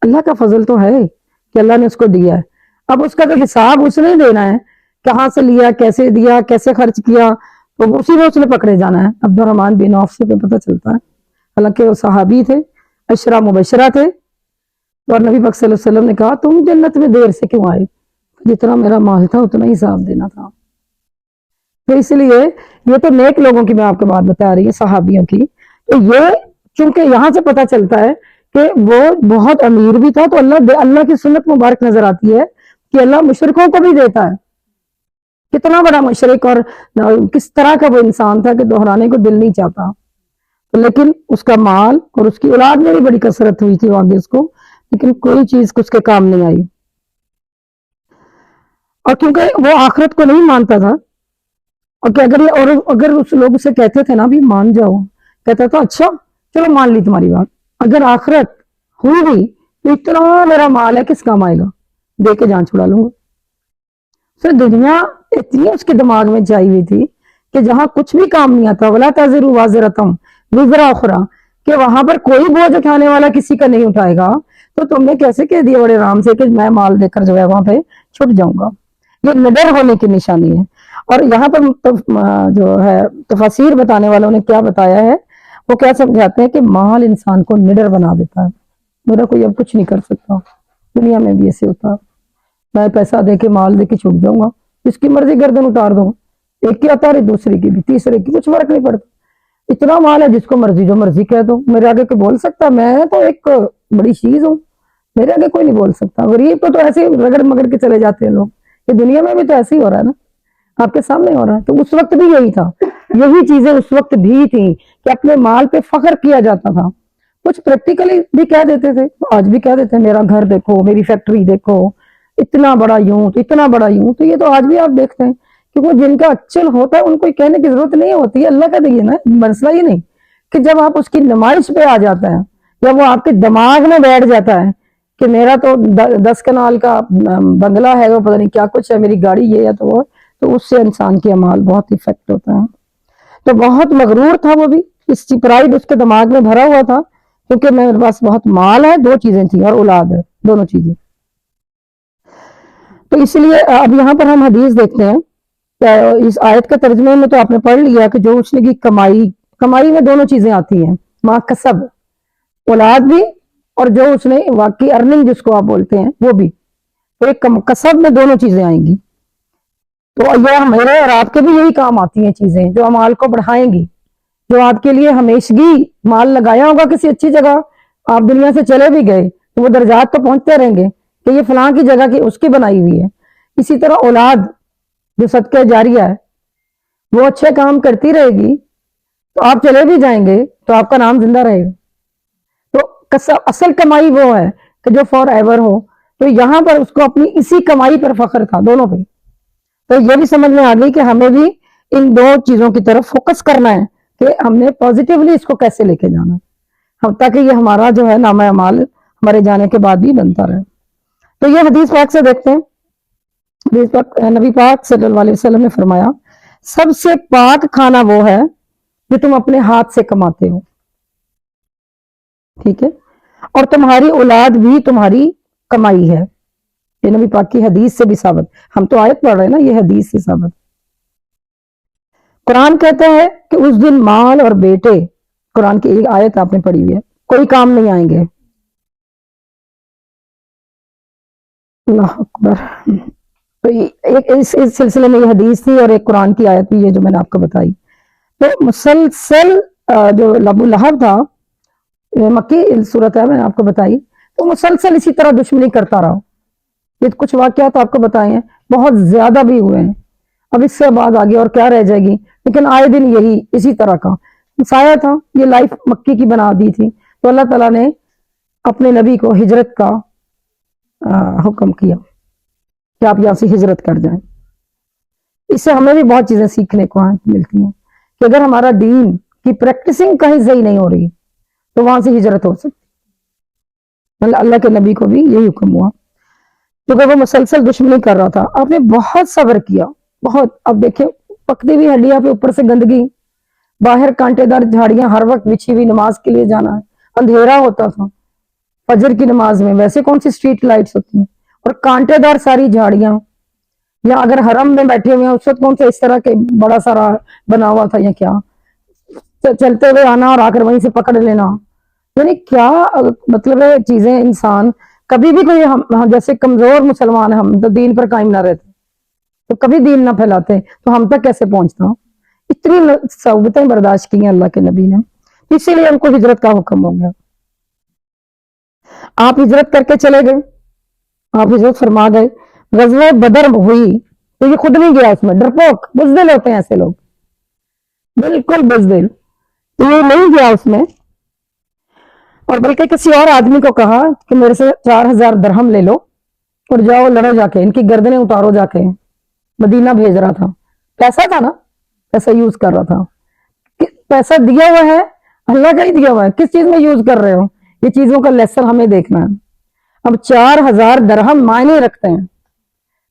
S1: اللہ کا فضل تو ہے کہ اللہ نے اس کو دیا ہے، اب اس کا جو حساب اس نے دینا ہے، کہاں سے لیا، کیسے خرچ کیا، تو اسی میں اس نے پکڑے جانا ہے۔ عبد الرحمن بن عوف سے پتہ چلتا ہے، حالانکہ وہ صحابی تھے، عشرہ مبشرہ تھے، اور نبی پاک صلی اللہ علیہ وسلم نے کہا تم جنت میں دیر سے کیوں آئے؟ جتنا میرا مال تھا اتنا ہی حساب دینا تھا۔ تو اس لیے یہ تو نیک لوگوں کی میں آپ کو بات بتا رہی ہوں، صحابیوں کی، تو یہ چونکہ یہاں سے پتہ چلتا ہے کہ وہ بہت امیر بھی تھا، تو اللہ کی سنت مبارک نظر آتی ہے کہ اللہ مشرکوں کو بھی دیتا ہے۔ کتنا بڑا مشرک اور کس طرح کا وہ انسان تھا کہ دہرانے کو دل نہیں چاہتا، لیکن اس کا مال اور اس کی اولاد میں بھی بڑی کثرت ہوئی تھی آگے اس کو، لیکن کوئی چیز اس کے کام نہیں آئی۔ اور کیونکہ وہ آخرت کو نہیں مانتا تھا، اور کہ اگر اس لوگ اسے کہتے تھے نا بھی مان جاؤ، کہتا تھا اچھا چلو مان لی تمہاری بات، اگر آخرت ہوئی بھی تو اتنا میرا مال ہے کس کام آئے گا، دے کے جان چھڑا لوں گا۔ پھر دنیا اتنی اس کے دماغ میں جائی ہوئی تھی کہ جہاں کچھ بھی کام نہیں آتا، وَلَا تَزِرُ وَازِرَةٌ وِزْرَ أُخْرَىٰ، کہ وہاں پر کوئی بوجھ اٹھانے والا کسی کا نہیں اٹھائے گا، تو تم نے کیسے کہہ دیا بڑے آرام سے کہ میں مال دے کر جو ہے وہاں پہ چھٹ جاؤں گا۔ یہ نڈر ہونے کی نشانی ہے۔ اور یہاں پر جو ہے تفاسیر بتانے والوں نے کیا بتایا ہے، وہ کیا سمجھاتے ہیں کہ مال انسان کو نڈر بنا دیتا ہے، میرا کوئی اب کچھ نہیں کر سکتا۔ دنیا میں بھی ایسے ہوتا ہے، میں پیسہ دے کے مال دے کے چھوٹ جاؤں گا، جس کی مرضی گردن اتار دوں، ایک کی اتارے دوسرے کی بھی، تیسرے کی، کچھ فرق نہیں پڑتا، اتنا مال ہے جس کو مرضی جو مرضی کہہ دو، میرے آگے کوئی بول سکتا؟ میں تو ایک بڑی چیز ہوں، میرے آگے کوئی نہیں بول سکتا۔ غریب کو تو ایسے رگڑ مگڑ کے چلے جاتے ہیں لوگ، یہ دنیا میں بھی تو ایسے ہی ہو رہا ہے نا، آپ کے سامنے ہو رہا ہے۔ تو اس وقت بھی یہی تھا، یہی چیزیں اس وقت بھی تھیں کہ اپنے مال پہ فخر کیا جاتا تھا۔ کچھ پریکٹیکلی بھی کہہ دیتے تھے، آج بھی کہہ دیتے ہیں میرا گھر دیکھو، میری فیکٹری دیکھو، اتنا بڑا یوں تو اتنا بڑا یوں، تو یہ تو آج بھی آپ دیکھتے ہیں، کیونکہ جن کا اچل ہوتا ہے ان کو کہنے کی ضرورت نہیں ہوتی ہے، اللہ کا دیے نا، مسئلہ یہ نہیں کہ جب آپ اس کی نمائش پہ آ جاتا ہے یا وہ آپ کے دماغ میں بیٹھ جاتا ہے کہ میرا تو 10 کنال کا بنگلہ ہے، وہ پتہ نہیں کیا کچھ ہے، میری گاڑی یہ ہے، تو اس سے انسان کے اعمال بہت افیکٹ ہوتا ہے۔ تو بہت مغرور تھا وہ بھی، اس کی پرائڈ اس کے دماغ میں بھرا ہوا تھا، کیونکہ میرے پاس بہت مال ہے، دو چیزیں تھیں، اور اولاد ہے، دونوں چیزیں۔ تو اس لیے اب یہاں پر ہم حدیث دیکھتے ہیں، اس آیت کے ترجمے میں تو آپ نے پڑھ لیا کہ جو اس نے کی کمائی میں دونوں چیزیں آتی ہیں، ما کسب، اولاد بھی، اور جو اس نے واقعی ارننگ جس کو آپ بولتے ہیں وہ بھی، تو ایک کسب میں دونوں چیزیں آئیں گی۔ تو یہ ہمارے اور آپ کے بھی یہی کام آتی ہیں چیزیں جو مال کو بڑھائیں گی، جو آپ کے لیے ہمیشگی مال لگایا ہوگا کسی اچھی جگہ، آپ دنیا سے چلے بھی گئے تو وہ درجات تو پہنچتے رہیں گے کہ یہ فلاں کی جگہ کی اس کی بنائی ہوئی ہے۔ اسی طرح اولاد جو صدقہ جاریہ ہے، وہ اچھے کام کرتی رہے گی تو آپ چلے بھی جائیں گے تو آپ کا نام زندہ رہے گا۔ تو اصل کمائی وہ ہے کہ جو فار ایور ہو، تو یہاں پر اس کو اپنی اسی کمائی پر فخر تھا، دونوں پہ۔ تو یہ بھی سمجھ میں آ گئی کہ ہمیں بھی ان دو چیزوں کی طرف فوکس کرنا ہے کہ ہم نے پازیٹیولی اس کو کیسے لے کے جانا ہے، تاکہ یہ ہمارا جو ہے نامہ اعمال ہمارے جانے کے بعد بھی بنتا رہے۔ تو یہ حدیث پاک سے دیکھتے ہیں، حدیث پاک نبی پاک صلی اللہ علیہ وسلم نے فرمایا سب سے پاک کھانا وہ ہے جو تم اپنے ہاتھ سے کماتے ہو، ٹھیک ہے، اور تمہاری اولاد بھی تمہاری کمائی ہے۔ یہ نبی پاک کی حدیث سے بھی ثابت، ہم تو آیت پڑھ رہے ہیں نا، یہ حدیث سے ثابت۔ قرآن کہتا ہے کہ اس دن مال اور بیٹے، قرآن کی ایک آیت آپ نے پڑھی ہوئی ہے، کوئی کام نہیں آئیں گے۔ اللہ اکبر. تو ایک اس سلسلے میں یہ حدیث تھی اور ایک قرآن کی آیت بھی ہے جو میں نے آپ کو بتائی. تو مسلسل جو ابو لہب تھا، مکی صورت ہے میں نے آپ کو بتائی، تو مسلسل اسی طرح دشمنی کرتا رہا. یہ کچھ واقعات آپ کو بتائے ہیں، بہت زیادہ بھی ہوئے ہیں. اب اس سے بعد آگے اور کیا رہ جائے گی، لیکن آئے دن یہی اسی طرح کا سایہ تھا. یہ لائف مکی کی بنا دی تھی. تو اللہ تعالیٰ نے اپنے نبی کو ہجرت کا حکم کیا کہ آپ یہاں سے ہجرت کر جائیں. اس سے ہمیں بھی بہت چیزیں سیکھنے کو ملتی ہیں کہ اگر ہمارا دین کی پریکٹسنگ کہیں صحیح نہیں ہو رہی تو وہاں سے ہجرت ہو سکتی. اللہ کے نبی کو بھی یہی حکم ہوا کیونکہ وہ مسلسل دشمنی کر رہا تھا. آپ نے بہت صبر کیا، بہت. اب دیکھیں پکتی ہوئی ہڈیاں پہ اوپر سے گندگی، باہر کانٹے دار جھاڑیاں ہر وقت بچھی ہوئی، نماز کے لیے جانا ہے، اندھیرا ہوتا تھا فجر کی نماز میں، ویسے کون سی اسٹریٹ لائٹس ہوتی ہیں، اور کانٹے دار ساری جھاڑیاں. یا اگر حرم میں بیٹھے ہوئے ہیں اس وقت کون سے اس طرح کے بڑا سارا بنا ہوا تھا یا کیا، چلتے ہوئے آنا اور آ کر وہیں سے پکڑ لینا. یعنی کیا مطلب ہے چیزیں. انسان کبھی بھی کوئی ہم جیسے کمزور مسلمان ہیں، ہم تو دین پر قائم نہ رہتے تو کبھی دین نہ پھیلاتے تو ہم تک کیسے پہنچتا. اتنی صعوبتیں برداشت کی ہیں اللہ کے نبی نے، اسی لیے ان کو ہجرت کا حکم ہو گیا. آپ ہجرت کر کے چلے گئے، آپ ہجرت فرما گئے. غزوہ بدر ہوئی تو یہ خود نہیں گیا اس میں، ڈرپوک بزدل ہوتے ہیں ایسے لوگ، بالکل بزدل. تو یہ نہیں گیا اس میں، اور بلکہ کسی اور آدمی کو کہا کہ میرے سے 4000 درہم لے لو اور جاؤ لڑو جا کے، ان کی گردنیں اتارو جا کے. مدینہ بھیج رہا تھا، پیسہ تھا نا، پیسہ یوز کر رہا تھا. پیسہ دیا ہوا ہے، اللہ کا ہی دیا ہوا ہے، کس چیز میں یوز کر رہے ہو، یہ چیزوں کا لیسن ہمیں دیکھنا ہے. اب 4000 درہم معنی رکھتے ہیں.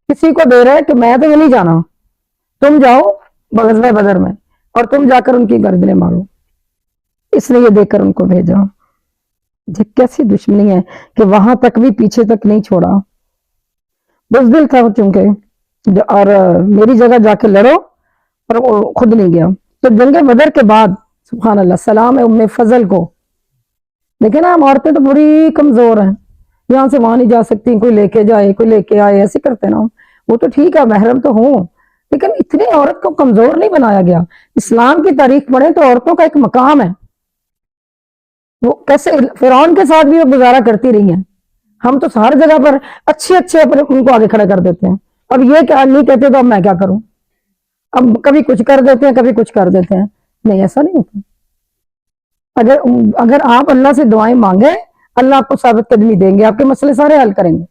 S1: کسی کو دے رہے کہ میں تو یہ نہیں جانا، تم جاؤ غزوہ بدر میں اور تم جا کر ان کی گردنیں مارو. اس نے یہ دیکھ کر ان کو بھیجا. کیسی دشمنی ہے کہ وہاں تک بھی پیچھے تک نہیں چھوڑا. بزدل تھا چونکہ، اور میری جگہ جا کے لڑو، اور وہ خود نہیں گیا. تو جنگ بدر کے بعد سبحان اللہ، سلام ہے ام فضل کو. دیکھیں نا، ہم عورتیں تو بڑی کمزور ہیں، یہاں سے وہاں نہیں جا سکتی، کوئی لے کے جائے کوئی لے کے آئے، ایسے کرتے نا. وہ تو ٹھیک ہے محرم تو ہوں، لیکن اتنی عورت کو کمزور نہیں بنایا گیا. اسلام کی تاریخ پڑھیں تو عورتوں کا ایک مقام ہے. وہ کیسے فرعون کے ساتھ بھی وہ گزارا کرتی رہی ہیں. ہم تو ہر جگہ پر اچھے اپنے ان کو آگے کھڑا کر دیتے ہیں. اب یہ کیا نہیں کہتے تو اب میں کیا کروں، اب کبھی کچھ کر دیتے ہیں کبھی کچھ کر دیتے ہیں. نہیں، ایسا نہیں ہوتا. اگر آپ اللہ سے دعائیں مانگیں، اللہ آپ کو ثابت قدمی دیں گے، آپ کے مسئلے سارے حل کریں گے.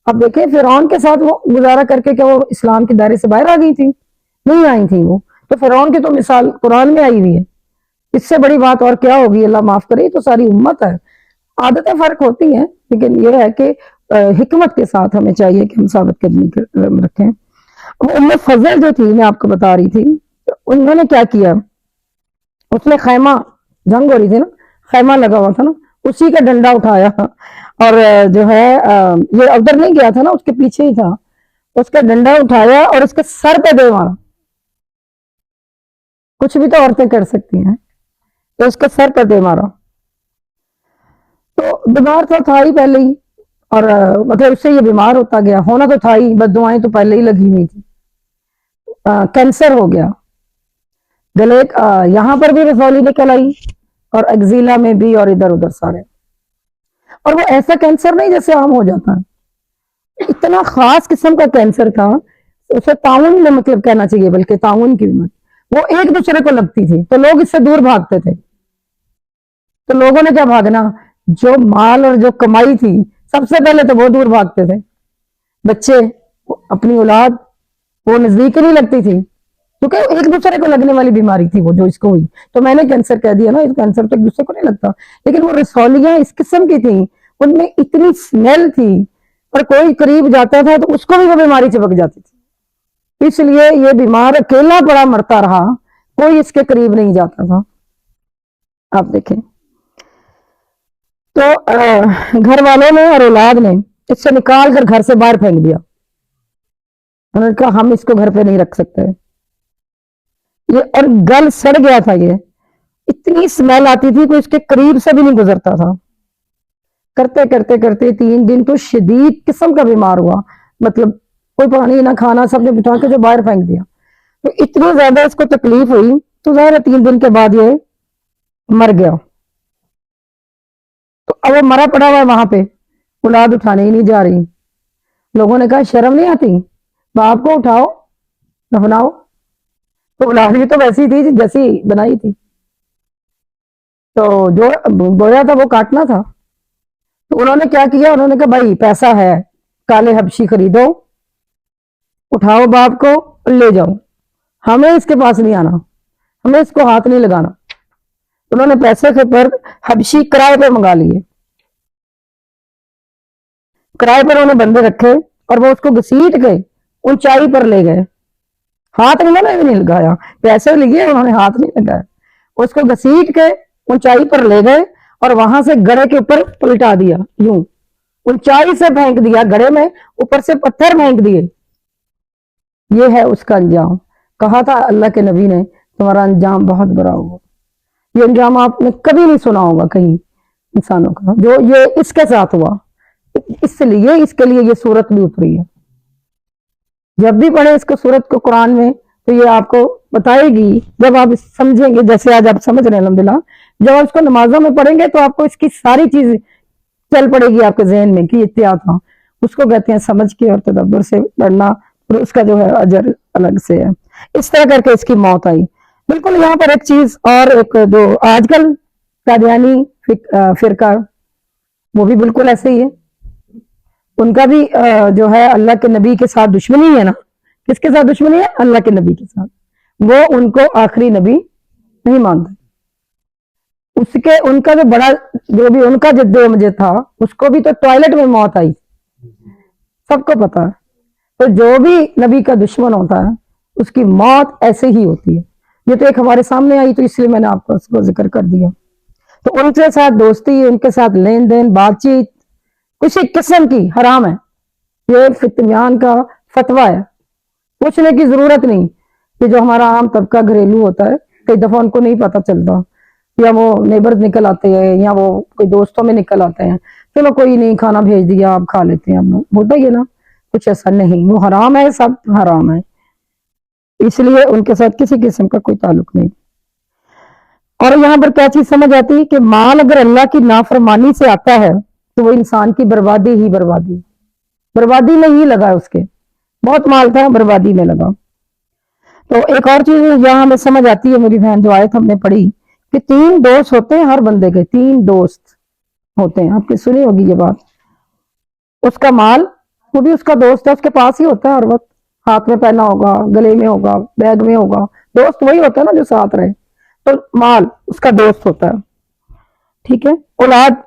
S1: اب دیکھیں فرعون کے ساتھ وہ گزارا کر کے کیا وہ اسلام کے دائرے سے باہر آ گئی تھی؟ نہیں آئی تھی. وہ تو فرعون کی تو مثال قرآن میں آئی ہوئی ہے. اس سے بڑی بات اور کیا ہوگی، اللہ معاف کرے. تو ساری امت ہے، عادتیں فرق ہوتی ہیں، لیکن یہ ہے کہ حکمت کے ساتھ ہمیں چاہیے کہ ہم ثابت قدمی رکھیں. ام فضل جو تھی، میں آپ کو بتا رہی تھی، انہوں نے کیا کیا، اس نے خیمہ، جنگ ہو رہی تھی نا، خیمہ لگا ہوا تھا نا، اسی کا ڈنڈا اٹھایا اور جو ہے یہ ادھر نہیں گیا تھا نا، اس کے پیچھے ہی تھا، اس کا ڈنڈا اٹھایا اور اس کے سر پہ دے مارا. کچھ بھی تو عورتیں کر سکتی ہیں، تو اس کے سر پہ دے مارا. تو بیمار تھا ہی پہلے ہی، اور مطلب اس سے یہ بیمار ہوتا گیا، ہونا تو تھا ہی، بد دعائیں تو پہلے ہی لگی ہوئی تھی. کینسر ہو گیا گلے، یہاں پر بھی رسولی نکل آئی اور ایگزیلا میں بھی، اور ادھر ادھر سارے. اور وہ ایسا کینسر نہیں جیسے عام ہو جاتا ہے، اتنا خاص قسم کا کینسر تھا. اسے تعاون میں مطلب کہنا چاہیے، بلکہ تعاون کی مت. وہ ایک دوسرے کو لگتی تھی تو لوگ اس سے دور بھاگتے تھے. تو لوگوں نے کیا بھاگنا، جو مال اور جو کمائی تھی سب سے پہلے تو وہ دور بھاگتے تھے. بچے، اپنی اولاد، وہ نزدیک نہیں لگتی تھی، کیونکہ ایک دوسرے کو لگنے والی بیماری تھی وہ جو اس کو ہوئی. تو میں نے کینسر کہہ دیا نا، کینسر تو ایک دوسرے کو نہیں لگتا، لیکن وہ رسولیاں اس قسم کی تھیں، ان میں اتنی سمیل تھی، اور کوئی قریب جاتا تھا تو اس کو بھی وہ بیماری چپک جاتی تھی. اس لیے یہ بیمار اکیلا پڑا مرتا رہا، کوئی اس کے قریب نہیں جاتا تھا. آپ دیکھیں تو گھر والوں نے اور اولاد نے اس سے نکال کر گھر سے باہر پھینک دیا. انہوں نے کہا ہم اس کو گھر پہ نہیں رکھ سکتے. یہ اور گل سڑ گیا تھا، یہ اتنی سمیل آتی تھی کوئی اس کے قریب سے بھی نہیں گزرتا تھا. کرتے کرتے کرتے 3 دن تو شدید قسم کا بیمار ہوا، مطلب کوئی پانی نہ کھانا، سب نے بٹھا کے جو باہر پھینک دیا، تو اتنی زیادہ اس کو تکلیف ہوئی، تو ظاہر ہے 3 دن کے بعد یہ مر گیا۔ تو اب وہ مرا پڑا ہوا ہے وہاں پہ، اولاد اٹھانے ہی نہیں جا رہی۔ لوگوں نے کہا شرم نہیں آتی، باپ کو اٹھاؤ دفناؤ، تو اولاد بھی تو ویسی تھی جیسی بنائی تھی، تو جو بویا تھا وہ کاٹنا تھا۔ تو انہوں نے کیا کیا، انہوں نے کہا بھائی پیسہ ہے، کالے حبشی خریدو، اٹھاؤ باپ کو لے جاؤ، ہمیں اس کے پاس نہیں آنا، ہمیں اس کو ہاتھ نہیں لگانا۔ انہوں نے پیسے کے پر حبشی کرائے پہ منگا لیے، کرائے پر انہوں نے بندے رکھے اور وہ اس کو گھسیٹ کے اونچائی پر لے گئے، ہاتھ انہوں نے بھی نہیں لگایا، پیسے لیے انہوں نے ہاتھ نہیں لگایا، اس کو گھسیٹ کے اونچائی پر لے گئے اور وہاں سے گڑھے کے اوپر پلٹا دیا، یوں اونچائی سے پھینک دیا گڑھے میں، اوپر سے پتھر پھینک دیے۔ یہ ہے اس کا انجام۔ کہا تھا اللہ کے نبی نے تمہارا انجام بہت برا ہوگا۔ یہ انجام آپ نے کبھی نہیں سنا ہوگا کہیں انسانوں کا، جو یہ اس کے ساتھ ہوا، اس لیے اس کے لیے یہ صورت بھی اتری ہے۔ جب بھی پڑھیں اس کو صورت کو قرآن میں تو یہ آپ کو بتائے گی، جب آپ سمجھیں گے، جیسے آج آپ سمجھ رہے ہیں الحمدللہ، جب آپ اس کو نمازوں میں پڑھیں گے تو آپ کو اس کی ساری چیز چل پڑے گی آپ کے ذہن میں کہ احتیاط ہاں، اس کو کہتے ہیں سمجھ کے اور تدبر سے پڑھنا، اور اس کا جو ہے اجر الگ سے ہے۔ اس طرح کر کے اس کی موت آئی۔ بالکل یہاں پر ایک چیز اور، ایک جو آج کل قادیانی فرقہ، وہ بھی بالکل ایسے ہی ہے، ان کا بھی جو ہے اللہ کے نبی کے ساتھ دشمنی ہے نا۔ کس کے ساتھ دشمنی ہے؟ اللہ کے نبی کے ساتھ۔ وہ ان کو آخری نبی نہیں مانتے، ان کا جو بڑا، جو بھی ان کا جد و مجد تھا، اس کو بھی تو ٹوائلٹ میں موت آئی، سب کو پتا ہے۔ تو جو بھی نبی کا دشمن ہوتا ہے اس کی موت ایسے ہی ہوتی ہے۔ یہ تو ایک ہمارے سامنے آئی، تو اس لیے میں نے آپ کو اس کو ذکر کر دیا۔ تو ان کے ساتھ دوستی، ان کے ساتھ لین دین، بات چیت کسی قسم کی حرام ہے۔ یہ فتنیان کا فتویٰ ہے، پوچھنے کی ضرورت نہیں، کہ جو ہمارا عام طبقہ گھریلو ہوتا ہے، کئی دفعہ ان کو نہیں پتا چلتا، یا وہ نیبرز نکل آتے ہیں، یا وہ کوئی دوستوں میں نکل آتے ہیں، چلو کوئی نہیں کھانا بھیج دیا آپ کھا لیتے ہیں، ہوتا ہی ہے نا، کچھ ایسا نہیں، وہ حرام ہے، سب حرام ہے، اس لیے ان کے ساتھ کسی قسم کا کوئی تعلق نہیں۔ اور یہاں پر کیا چیز سمجھ آتی ہے کہ مال اگر اللہ کی نافرمانی سے آتا ہے تو وہ انسان کی بربادی ہی بربادی میں ہی لگا ہے، اس کے بہت مال تھا بربادی میں لگا۔ تو ایک اور چیز یہاں ہمیں سمجھ آتی ہے، میری بہن جو آیت ہم نے پڑھی، کہ 3 دوست ہوتے ہیں ہر بندے کے، 3 دوست ہوتے ہیں، آپ نے سنی ہوگی یہ بات۔ اس کا مال وہ بھی اس کا دوست ہے، اس کے پاس ہی ہوتا ہے ہر وقت، ہاتھ میں پہنا ہوگا، گلے میں ہوگا، بیگ میں ہوگا، دوست وہی ہوتا ہے نا جو ساتھ رہے، تو مال اس کا دوست ہوتا ہے، ٹھیک ہے۔ اولاد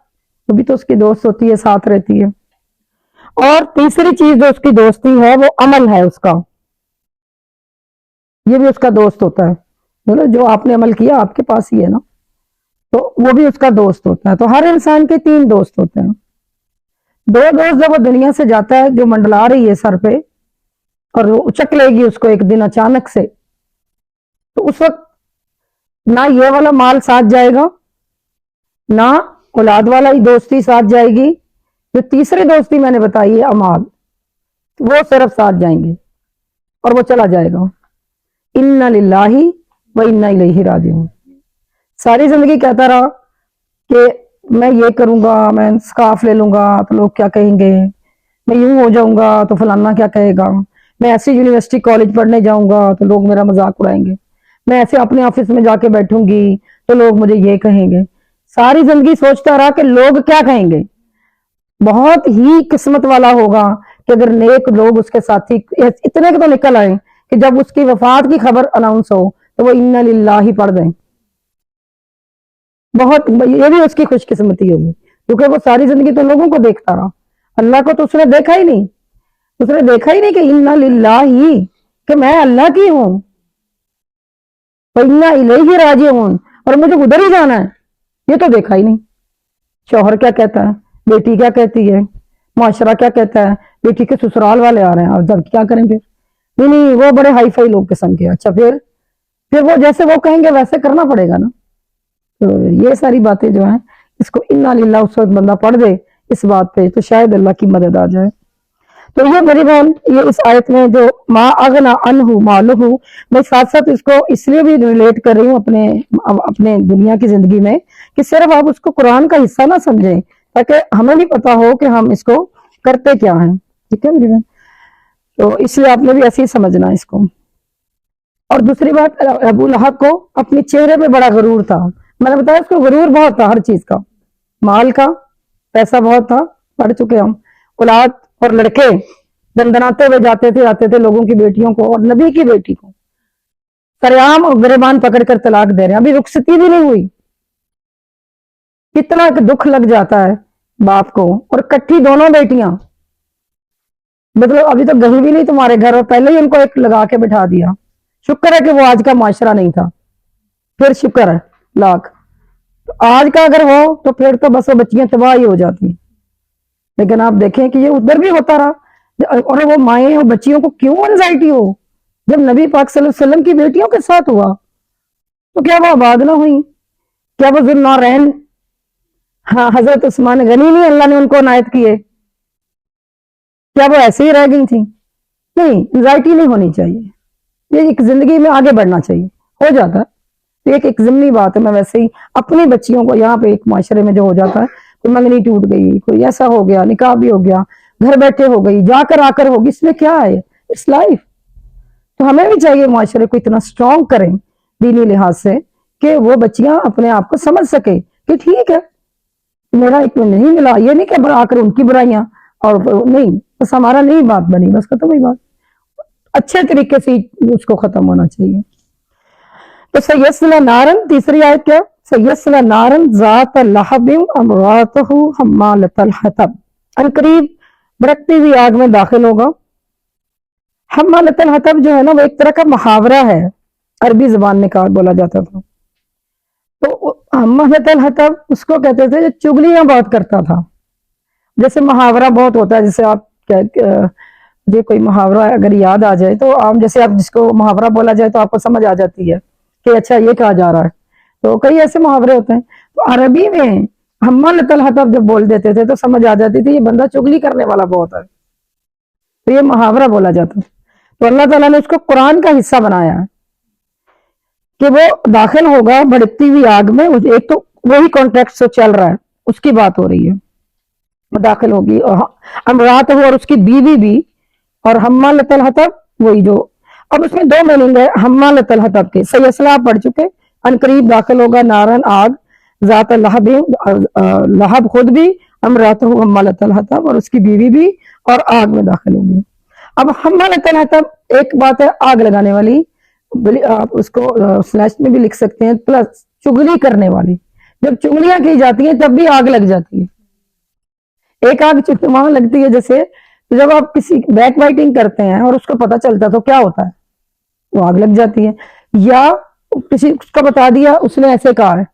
S1: وہ بھی تو اس کی دوست ہوتی ہے، ساتھ رہتی ہے۔ اور تیسری چیز جو اس کی دوستی ہے وہ عمل ہے اس کا، یہ بھی اس کا دوست ہوتا ہے، جو آپ نے عمل کیا آپ کے پاس ہی ہے نا، تو وہ بھی اس کا دوست ہوتا ہے۔ تو ہر انسان کے 3 دوست ہوتے ہیں۔ 2 دوست جب وہ دنیا سے جاتا ہے، جو منڈلا رہی ہے سر پہ، اور وہ اچک لے گی اس کو ایک دن اچانک سے، تو اس وقت نہ یہ والا مال ساتھ جائے گا، نہ اولاد والا ہی دوستی ساتھ جائے گی، جو تیسری دوستی میں نے بتائی ہے اعمال، وہ صرف ساتھ جائیں گے اور وہ چلا جائے گا۔ اِنَّ لِلَّهِ وَإِنَّ إِلَيْهِ راجعون۔ ساری زندگی کہتا رہا کہ میں یہ کروں گا، میں سکارف لے لوں گا تو لوگ کیا کہیں گے، میں یوں ہو جاؤں گا تو فلانا کیا کہے گا، میں ایسی یونیورسٹی کالج پڑھنے جاؤں گا تو لوگ میرا مذاق اڑائیں گے، میں ایسے اپنے آفس میں جا کے بیٹھوں گی تو لوگ مجھے یہ کہیں گے۔ ساری زندگی سوچتا رہا کہ لوگ کیا کہیں گے۔ بہت ہی قسمت والا ہوگا کہ اگر نیک لوگ اس کے ساتھی اتنے تو نکل آئیں کہ جب اس کی وفات کی خبر اناؤنس ہو تو وہ اِنَّ لِلَّهِ پڑھ دیں، بہت یہ بھی اس کی خوش قسمتی ہوگی، کیونکہ وہ ساری زندگی تو لوگوں کو دیکھتا رہا، اللہ کو تو اس نے دیکھا ہی نہیں، اس نے دیکھا ہی نہیں کہ اِنَّ لِلَّهِ، کہ میں اللہ کی ہوں، وَإِنَّ إِلَيْهِ راجعون، اور مجھے ادھر ہی جانا ہے، یہ تو دیکھا ہی نہیں۔ شوہر کیا کہتا ہے، بیٹی کیا کہتی ہے، معاشرہ کیا کہتا ہے، بیٹی کے سسرال والے آ رہے ہیں، اور جب کیا کریں گے، نہیں وہ بڑے ہائی فائی لوگ قسم کے، اچھا پھر وہ جیسے وہ کہیں گے ویسے کرنا پڑے گا نا۔ تو یہ ساری باتیں جو ہیں، اس کو اِنَّ لِلَّهِ اس وقت بندہ پڑھ دے، اس بات پہ تو شاید اللہ کی مدد آ جائے. تو یہ میری بہن یہ اس آیت میں جو ما اغنا عنہ مالہ، میں ساتھ ساتھ اس کو اس لیے بھی ریلیٹ کر رہی ہوں اپنے دنیا کی زندگی میں کہ صرف آپ اس کو قرآن کا حصہ نہ سمجھیں تاکہ ہمیں بھی پتا ہو کہ ہم اس کو کرتے کیا ہیں. ٹھیک ہے میری بہن، تو اس لیے آپ نے بھی ایسے ہی سمجھنا اس کو. اور دوسری بات، ابو لہب کو اپنے چہرے پہ بڑا غرور تھا. میں نے بتایا اس کو غرور بہت تھا، ہر چیز کا، مال کا، پیسہ بہت تھا، پڑھ چکے ہم، اولاد اور لڑکے دندناتے ہوئے جاتے تھے آتے تھے لوگوں کی بیٹیوں کو، اور نبی کی بیٹی کو سریعام اور گریبان پکڑ کر طلاق دے رہے ہیں، ابھی رخصتی بھی نہیں ہوئی. کتنا دکھ لگ جاتا ہے باپ کو. اور کٹھی دونوں بیٹیاں، مطلب ابھی تو گئی بھی نہیں تمہارے گھر اور پہلے ہی ان کو ایک لگا کے بٹھا دیا. شکر ہے کہ وہ آج کا معاشرہ نہیں تھا، پھر شکر ہے لاکھ. آج کا اگر ہو تو پھر تو بس وہ بچیاں تباہ ہی ہو جاتی. لیکن آپ دیکھیں کہ یہ ادھر بھی ہوتا رہا، اور وہ مائیں اور بچیوں کو کیوں انزائٹی ہو جب نبی پاک صلی اللہ علیہ وسلم کی بیٹیوں کے ساتھ ہوا تو کیا وہ آباد نہ ہوئی؟ کیا وہ ذوالنورین حضرت عثمان غنی نہیں اللہ نے ان کو عنایت کیے؟ کیا وہ ایسے ہی رہ گئی تھیں؟ نہیں، انزائٹی نہیں ہونی چاہیے. یہ ایک زندگی میں آگے بڑھنا چاہیے، ہو جاتا ہے ایک ضمنی بات ہے. میں ویسے ہی اپنی بچیوں کو یہاں پہ ایک معاشرے میں جو ہو جاتا ہے، کوئی منگنی ٹوٹ گئی، کوئی ایسا ہو گیا، نکاح بھی ہو گیا، گھر بیٹھے ہو گئی، جا کر آ کر ہوگی، اس میں کیا ہے؟ It's life. تو ہمیں بھی چاہیے معاشرے کو اتنا سٹرونگ کریں دینی لحاظ سے کہ وہ بچیاں اپنے آپ کو سمجھ سکے کہ ٹھیک ہے میرا ایک نہیں ملا، یہ نہیں کہ آ کر ان کی برائیاں، اور نہیں بس ہمارا نہیں بات بنی، بس ختم ہوئی بات. اچھے طریقے سے اس کو ختم ہونا چاہیے. تو سیصلی نارن، تیسری آیت کیا؟ سیصلی نارن ذات لہب امرأتہ حمالۃ الحطب، ان قریب بھڑکتی ہوئی آگ میں داخل ہوگا. حمالۃ الحطب جو ہے نا وہ ایک طرح کا محاورہ ہے، عربی زبان میں کہا بولا جاتا تھا. تو حمالۃ الحطب اس کو کہتے تھے جو چگلیاں بہت کرتا تھا. جیسے محاورہ بہت ہوتا ہے، جیسے آپ مجھے کوئی محاورہ اگر یاد آ جائے تو عام جیسے آپ جس کو محاورہ بولا جائے تو آپ کو سمجھ آ جاتی ہے کہ اچھا یہ کہا جا رہا ہے. تو کئی ایسے محاورے ہوتے ہیں. تو عربی میں حمالۃ الحطب جب بول دیتے تھے تو سمجھ آ جاتی تھی یہ بندہ چگلی کرنے والا بہت ہے، تو یہ محاورہ بولا جاتا. تو اللہ تعالیٰ نے اس کو قرآن کا حصہ بنایا ہے کہ وہ داخل ہوگا بھڑکتی ہوئی آگ میں. ایک تو وہی کانٹیکٹ سے چل رہا ہے، اس کی بات ہو رہی ہے، وہ داخل ہوگی. امرات ہو اور اس کی بیوی بھی، اور حمالۃ الحطب وہی جو. اب اس میں دو میننگ ہے حمالۃ الحطب کے. سیصلہ آپ پڑھ چکے، ان قریب داخل ہوگا نارن آگ، ذات لہب لہب خود بھی، امرات ہو حمالۃ الحطب اور اس کی بیوی بھی، اور آگ میں داخل ہوگی. اب حمالۃ الحطب ایک بات ہے آگ لگانے والی، آپ اس کو سلیش میں بھی لکھ سکتے ہیں، پلس چگلی کرنے والی. جب چگلیاں کی جاتی ہیں تب بھی آگ لگ جاتی ہے. ایک آگ وہاں لگتی ہے جیسے جب آپ کسی بیک بائٹنگ کرتے ہیں اور اس کو پتا چلتا تو کیا ہوتا ہے، وہ آگ لگ جاتی ہے. یا کسی اس کو بتا دیا اس نے ایسے کہا ہے،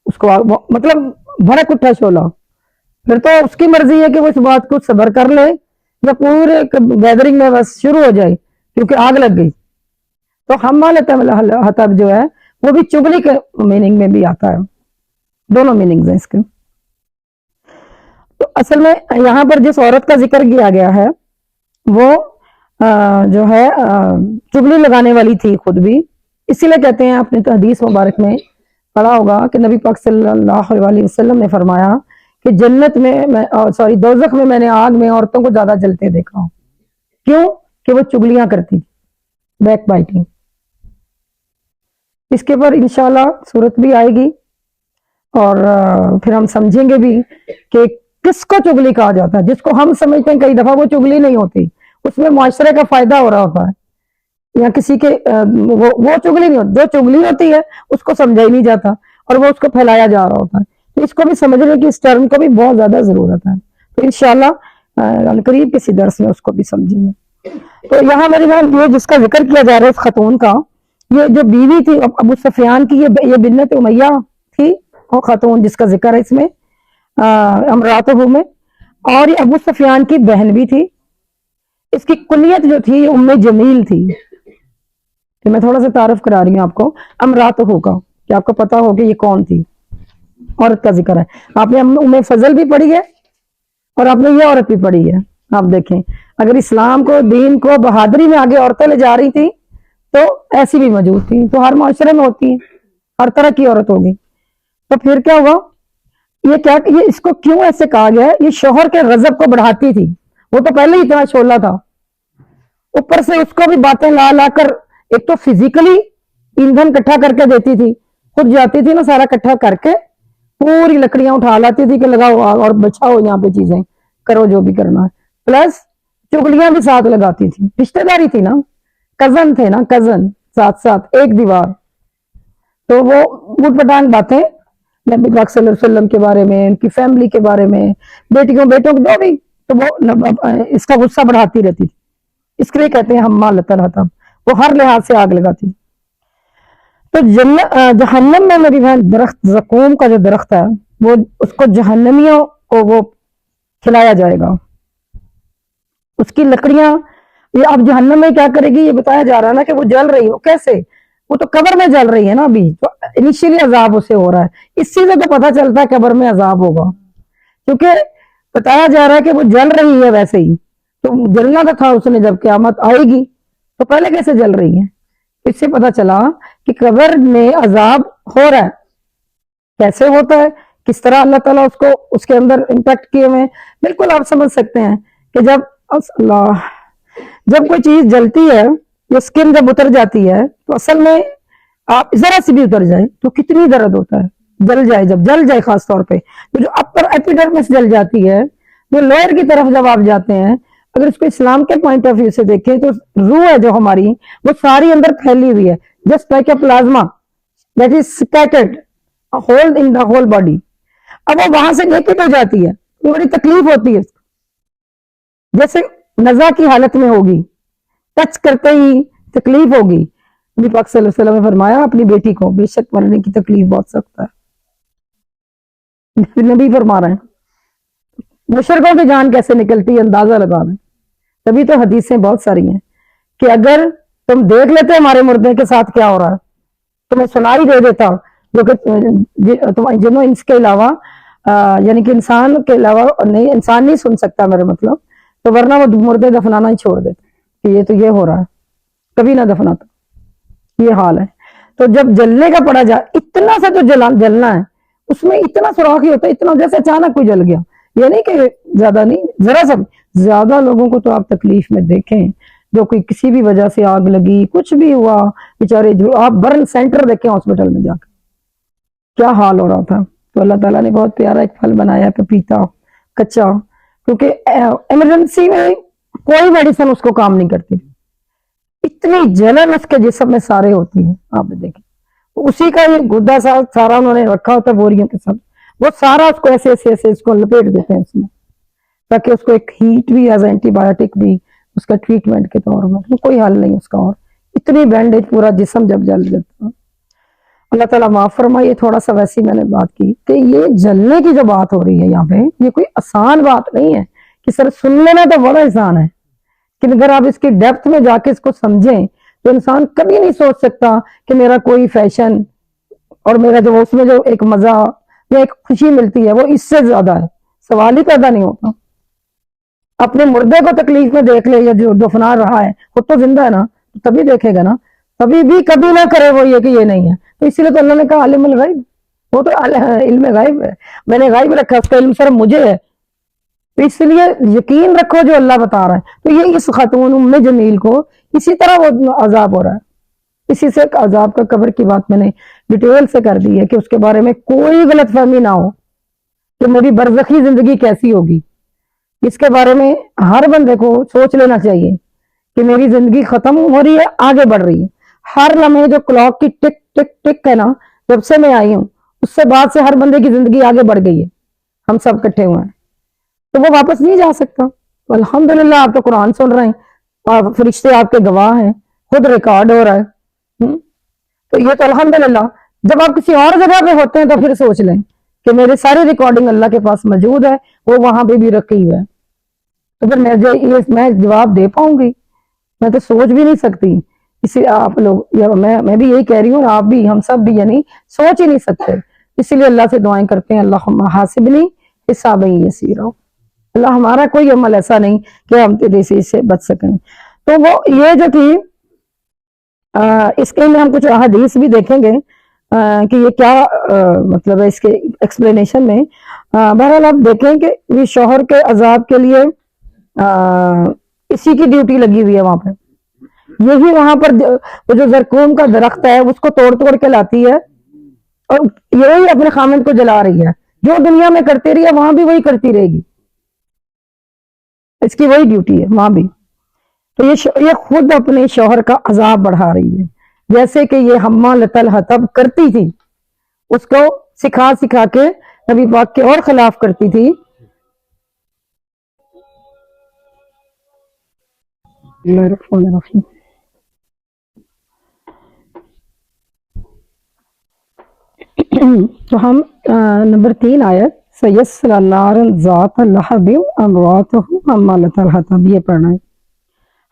S1: اس کو مطلب بھڑک اٹھا شعلہ، پھر تو اس کی مرضی ہے کہ وہ اس بات کو صبر کر لے یا پورے گیدرنگ میں بس شروع ہو جائے کیونکہ آگ لگ گئی. تو حمالۃ الحطب جو ہے وہ بھی چگلی کے میننگ میں بھی آتا ہے. دونوں میننگز ہیں اس کے. تو اصل میں یہاں پر جس عورت کا ذکر کیا گیا ہے وہ جو ہے چگلی لگانے والی تھی خود بھی. اسی لیے کہتے ہیں آپ نے تو حدیث مبارک میں پڑھا ہوگا کہ نبی پاک صلی اللہ علیہ وسلم نے فرمایا کہ جنت میں دوزخ میں نے آگ میں عورتوں کو زیادہ جلتے دیکھا ہوں. کیوں؟ کہ وہ چگلیاں کرتی، بیک بائٹنگ. اس کے پر انشاءاللہ صورت بھی آئے گی اور پھر ہم سمجھیں گے بھی کہ کس کو چگلی کہا جاتا ہے. جس کو ہم سمجھتے ہیں کئی دفعہ وہ چگلی نہیں ہوتی، اس میں معاشرے کا فائدہ ہو رہا ہوتا ہے، یا کسی کے وہ چگلی نہیں ہوتی. جو چگلی ہوتی ہے اس کو سمجھا ہی نہیں جاتا اور وہ اس کو پھیلایا جا رہا ہوتا ہے. تو اس کو بھی سمجھنے کی اس ٹرم کو بھی بہت زیادہ ضرورت ہے. تو انشاءاللہ قریب کسی درس میں اس کو بھی سمجھیں گے. تو یہاں میری بہن یہ جس کا ذکر کیا جا رہا ہے اس خاتون کا، یہ جو بیوی تھی ابو سفیان کی، یہ بنت امیہ تھی، اور خاتون جس کا ذکر ہے اس میں امراتہ میں، اور یہ ابو سفیان کی بہن بھی تھی. اس کی کنیت جو تھی ام جمیل تھی. کہ میں تھوڑا سا تعارف کرا رہی ہوں آپ کو امراتہ کا، کہ آپ کو پتا ہو کہ یہ کون تھی. عورت کا ذکر ہے. آپ نے ام فضل بھی پڑھی ہے اور آپ نے یہ عورت بھی پڑھی ہے، آپ دیکھیں اگر اسلام کو دین کو بہادری میں آگے عورتیں لے جا رہی تھی تو ایسی بھی موجود تھی، تو ہر معاشرے میں ہوتی ہے، ہر طرح کی عورت ہوگی۔ تو پھر کیا ہوا، یہ اس کو کیوں ایسے کہا گیا ہے، یہ شوہر کے غضب کو بڑھاتی تھی، وہ تو پہلے ہی اتنا شعلہ تھا، اوپر سے اس کو بھی باتیں لا لا کر، ایک تو فزیکلی ایندھن کٹھا کر کے دیتی تھی، خود جاتی تھی نا سارا کٹھا کر کے پوری لکڑیاں اٹھا لاتی تھی کہ لگاؤ اور بچاؤ یہاں پہ چیزیں کرو جو بھی کرنا ہے، پلس چگلیاں بھی ساتھ لگاتی تھی، رشتہ داری تھی نا، کزن تھے نا، کزن ساتھ ساتھ ایک دیوار، تو وہ اٹ پٹانگ باتیں نبی پاک صلی اللہ علیہ وسلم کے بارے میں، ان کی فیملی کے بارے میں، بیٹیوں بیٹوں کو جو بھی، تو وہ اس کا غصہ بڑھاتی رہتی تھی، اس کے لیے کہتے ہیں حمالۃ الحطب، وہ ہر لحاظ سے آگ لگاتی۔ تو جہنم میں میری بہن درخت زقوم کا جو درخت ہے وہ اس کو جہنمیوں کو وہ کھلایا جائے گا، اس کی لکڑیاں، یہ اب جہنم میں کیا کرے گی، یہ بتایا جا رہا ہے نا کہ وہ جل رہی ہو، کیسے، وہ تو قبر میں جل رہی ہے نا ابھی، تو انیشیلی عذاب اسے ہو رہا ہے، اس چیز سے تو پتہ چلتا ہے قبر میں عذاب ہوگا، کیونکہ بتایا جا رہا ہے کہ وہ جل رہی ہے ویسے ہی، تو جلنا تو تھا اس نے جب قیامت آئے گی، تو پہلے کیسے جل رہی ہے، اس سے پتہ چلا کہ قبر میں عذاب ہو رہا ہے، کیسے ہوتا ہے، کس طرح اللہ تعالیٰ اس کو اس کے اندر امپیکٹ کیے ہوئے، بالکل آپ سمجھ سکتے ہیں کہ جب کوئی چیز جلتی ہے، یہ سکن جب اتر جاتی ہے تو اصل میں آپ ذرا سی بھی اتر جائے تو کتنی درد ہوتا ہے، جب جل جائے خاص طور پہ، تو جو اپر ایپیڈرمس جل جاتی ہے، جو لوئر کی طرف جب آپ جاتے ہیں، اگر اس کو اسلام کے پوائنٹ آف ویو سے دیکھیں تو روح ہے جو ہماری وہ ساری اندر پھیلی ہوئی ہے، just like a plasma that is scattered whole in the whole body, اب وہ وہاں سے نیکٹ ہو جاتی ہے تو بڑی تکلیف ہوتی ہے، جیسے نزا کی حالت میں ہوگی، ٹچ کرتے ہی تکلیف ہوگی، نبی پاک صلی اللہ علیہ وسلم نے فرمایا اپنی بیٹی کو بے شک مرنے کی تکلیف بہت سخت ہے، نبی فرما رہے ہیں، مشرکوں کی جان کیسے نکلتی ہے اندازہ لگا لیں، تبھی تو حدیثیں بہت ساری ہیں کہ اگر تم دیکھ لیتے ہمارے مردے کے ساتھ کیا ہو رہا ہے، تمہیں سنائی دے دیتا، جو کہ جنوں انس کے علاوہ یعنی کہ انسان کے علاوہ نہیں، انسان نہیں سن سکتا میرے مطلب، تو ورنہ وہ مردے دفنانا ہی چھوڑ دیتے کہ یہ تو یہ ہو رہا ہے، کبھی نہ دفناتا، یہ حال ہے۔ تو جب جلنے کا پڑا جائے، اتنا سا جو جلنا ہے اس میں اتنا سوراخ ہی ہوتا ہے، اتنا جیسے اچانک کوئی جل گیا، یہ نہیں کہ زیادہ نہیں، ذرا سا زیادہ لوگوں کو تو آپ تکلیف میں دیکھیں، جو کوئی کسی بھی وجہ سے آگ لگی، کچھ بھی ہوا، بیچارے جو آپ برن سینٹر دیکھیں ہاسپٹل میں جا کے کیا حال ہو رہا تھا۔ تو اللہ تعالیٰ نے بہت پیارا ایک پھل بنایا پپیتا کچا، کیونکہ ایمرجنسی میں کوئی میڈیسن اس کو کام نہیں کرتی، اتنی جلن اس کے جسم میں سارے ہوتی ہیں، آپ دیکھیں اسی کا یہ گدا سارا انہوں نے رکھا ہوتا ہے بوریوں کے ساتھ، وہ سارا اس کو ایسے ایسے ایسے اس کو لپیٹ دیتے ہیں اس میں، تاکہ اس کو ایک ہیٹ بھی ایز اینٹی بایوٹک بھی اس کا ٹریٹمنٹ کے طور میں، کوئی حل نہیں اس کا، اور اتنی بینڈیج پورا جسم جب جل جاتا، اللہ تعالیٰ معاف فرمائے، تھوڑا سا ویسی میں نے بات کی کہ یہ جلنے کی جو بات ہو رہی ہے یہاں پہ، یہ کوئی آسان بات نہیں ہے کہ سر سن لینا تو بڑا آسان ہے، کہ اگر آپ اس کی ڈیپتھ میں جا کے اس کو سمجھیں تو انسان کبھی نہیں سوچ سکتا کہ میرا کوئی فیشن اور میرا جو اس میں جو ایک مزہ یا ایک خوشی ملتی ہے وہ اس سے زیادہ ہے، سوال ہی پیدا نہیں ہوتا۔ اپنے مردے کو تکلیف میں دیکھ لے، یا جو دفنا رہا ہے خود تو زندہ ہے نا، تبھی دیکھے گا نا، تبھی بھی کبھی نہ کرے وہ یہ کہ یہ نہیں ہے، تو اسی لیے تو اللہ نے کہا عالم الغیب، وہ تو علم غیب ہے، میں نے غیب رکھا، اس کا علم صرف مجھے ہے، تو اس لیے یقین رکھو جو اللہ بتا رہا ہے۔ تو یہ اس خاتون ام جمیل کو اسی طرح وہ عذاب ہو رہا ہے، اسی سے عذاب کا قبر کی بات میں نے ڈیٹیل سے کر دی ہے کہ اس کے بارے میں کوئی غلط فہمی نہ ہو کہ میری برزخی زندگی کیسی ہوگی، اس کے بارے میں ہر بندے کو سوچ لینا چاہیے کہ میری زندگی ختم ہو رہی ہے، آگے بڑھ رہی ہے، ہر لمحے جو کلاک کی ٹک ٹک ٹک ہے نا، جب سے میں آئی ہوں اس سے بعد سے ہر بندے کی زندگی آگے بڑھ گئی ہے، ہم سب کٹھے ہوئے ہیں، تو وہ واپس نہیں جا سکتا۔ تو الحمدللہ آپ تو قرآن سن رہے ہیں اور فرشتے آپ کے گواہ ہیں، خود ریکارڈ ہو رہا ہے، تو یہ تو الحمدللہ۔ جب آپ کسی اور جگہ پہ ہوتے ہیں تو پھر سوچ لیں کہ میری ساری ریکارڈنگ اللہ کے پاس موجود ہے، وہ وہاں پہ بھی رکھی ہوئی ہے، تو پھر میں جواب دے پاؤں گی؟ میں تو سوچ بھی نہیں سکتی، اسی آپ لوگ یا میں بھی یہی کہہ رہی ہوں، آپ بھی، ہم سب بھی یعنی سوچ ہی نہیں سکتے، اسی لیے اللہ سے دعائیں کرتے ہیں اللہم حاسبنی حسابا یسیرا۔ اللہ ہمارا کوئی عمل ایسا نہیں کہ ہم تدریسی سے بچ سکیں. تو وہ یہ جو تھی اس کے میں ہم کچھ احادیث بھی دیکھیں گے کہ یہ کیا مطلب ہے اس کے ایکسپلینیشن میں. بہرحال آپ دیکھیں کہ یہ شوہر کے عذاب کے لیے اسی کی ڈیوٹی لگی ہوئی ہے وہاں پہ. یہی وہاں پر وہ جو زرکوم کا درخت ہے اس کو توڑ توڑ کے لاتی ہے اور یہی اپنے خامند کو جلا رہی ہے. جو دنیا میں کرتی رہی ہے وہاں بھی وہی کرتی رہے گی, اس کی وہی ڈیوٹی ہے وہاں بھی. تو یہ خود اپنے شوہر کا عذاب بڑھا رہی ہے, جیسے کہ یہ حمالۃ الحطب کرتی تھی, اس کو سکھا سکھا کے نبی پاک کے اور خلاف کرتی تھی. اللہ الرحمن الرحیم. تو ہم نمبر 3 آیت سیصلی نارا ذات لہب امرأتہ حمالۃ الحطب یہ پڑھنا ہے.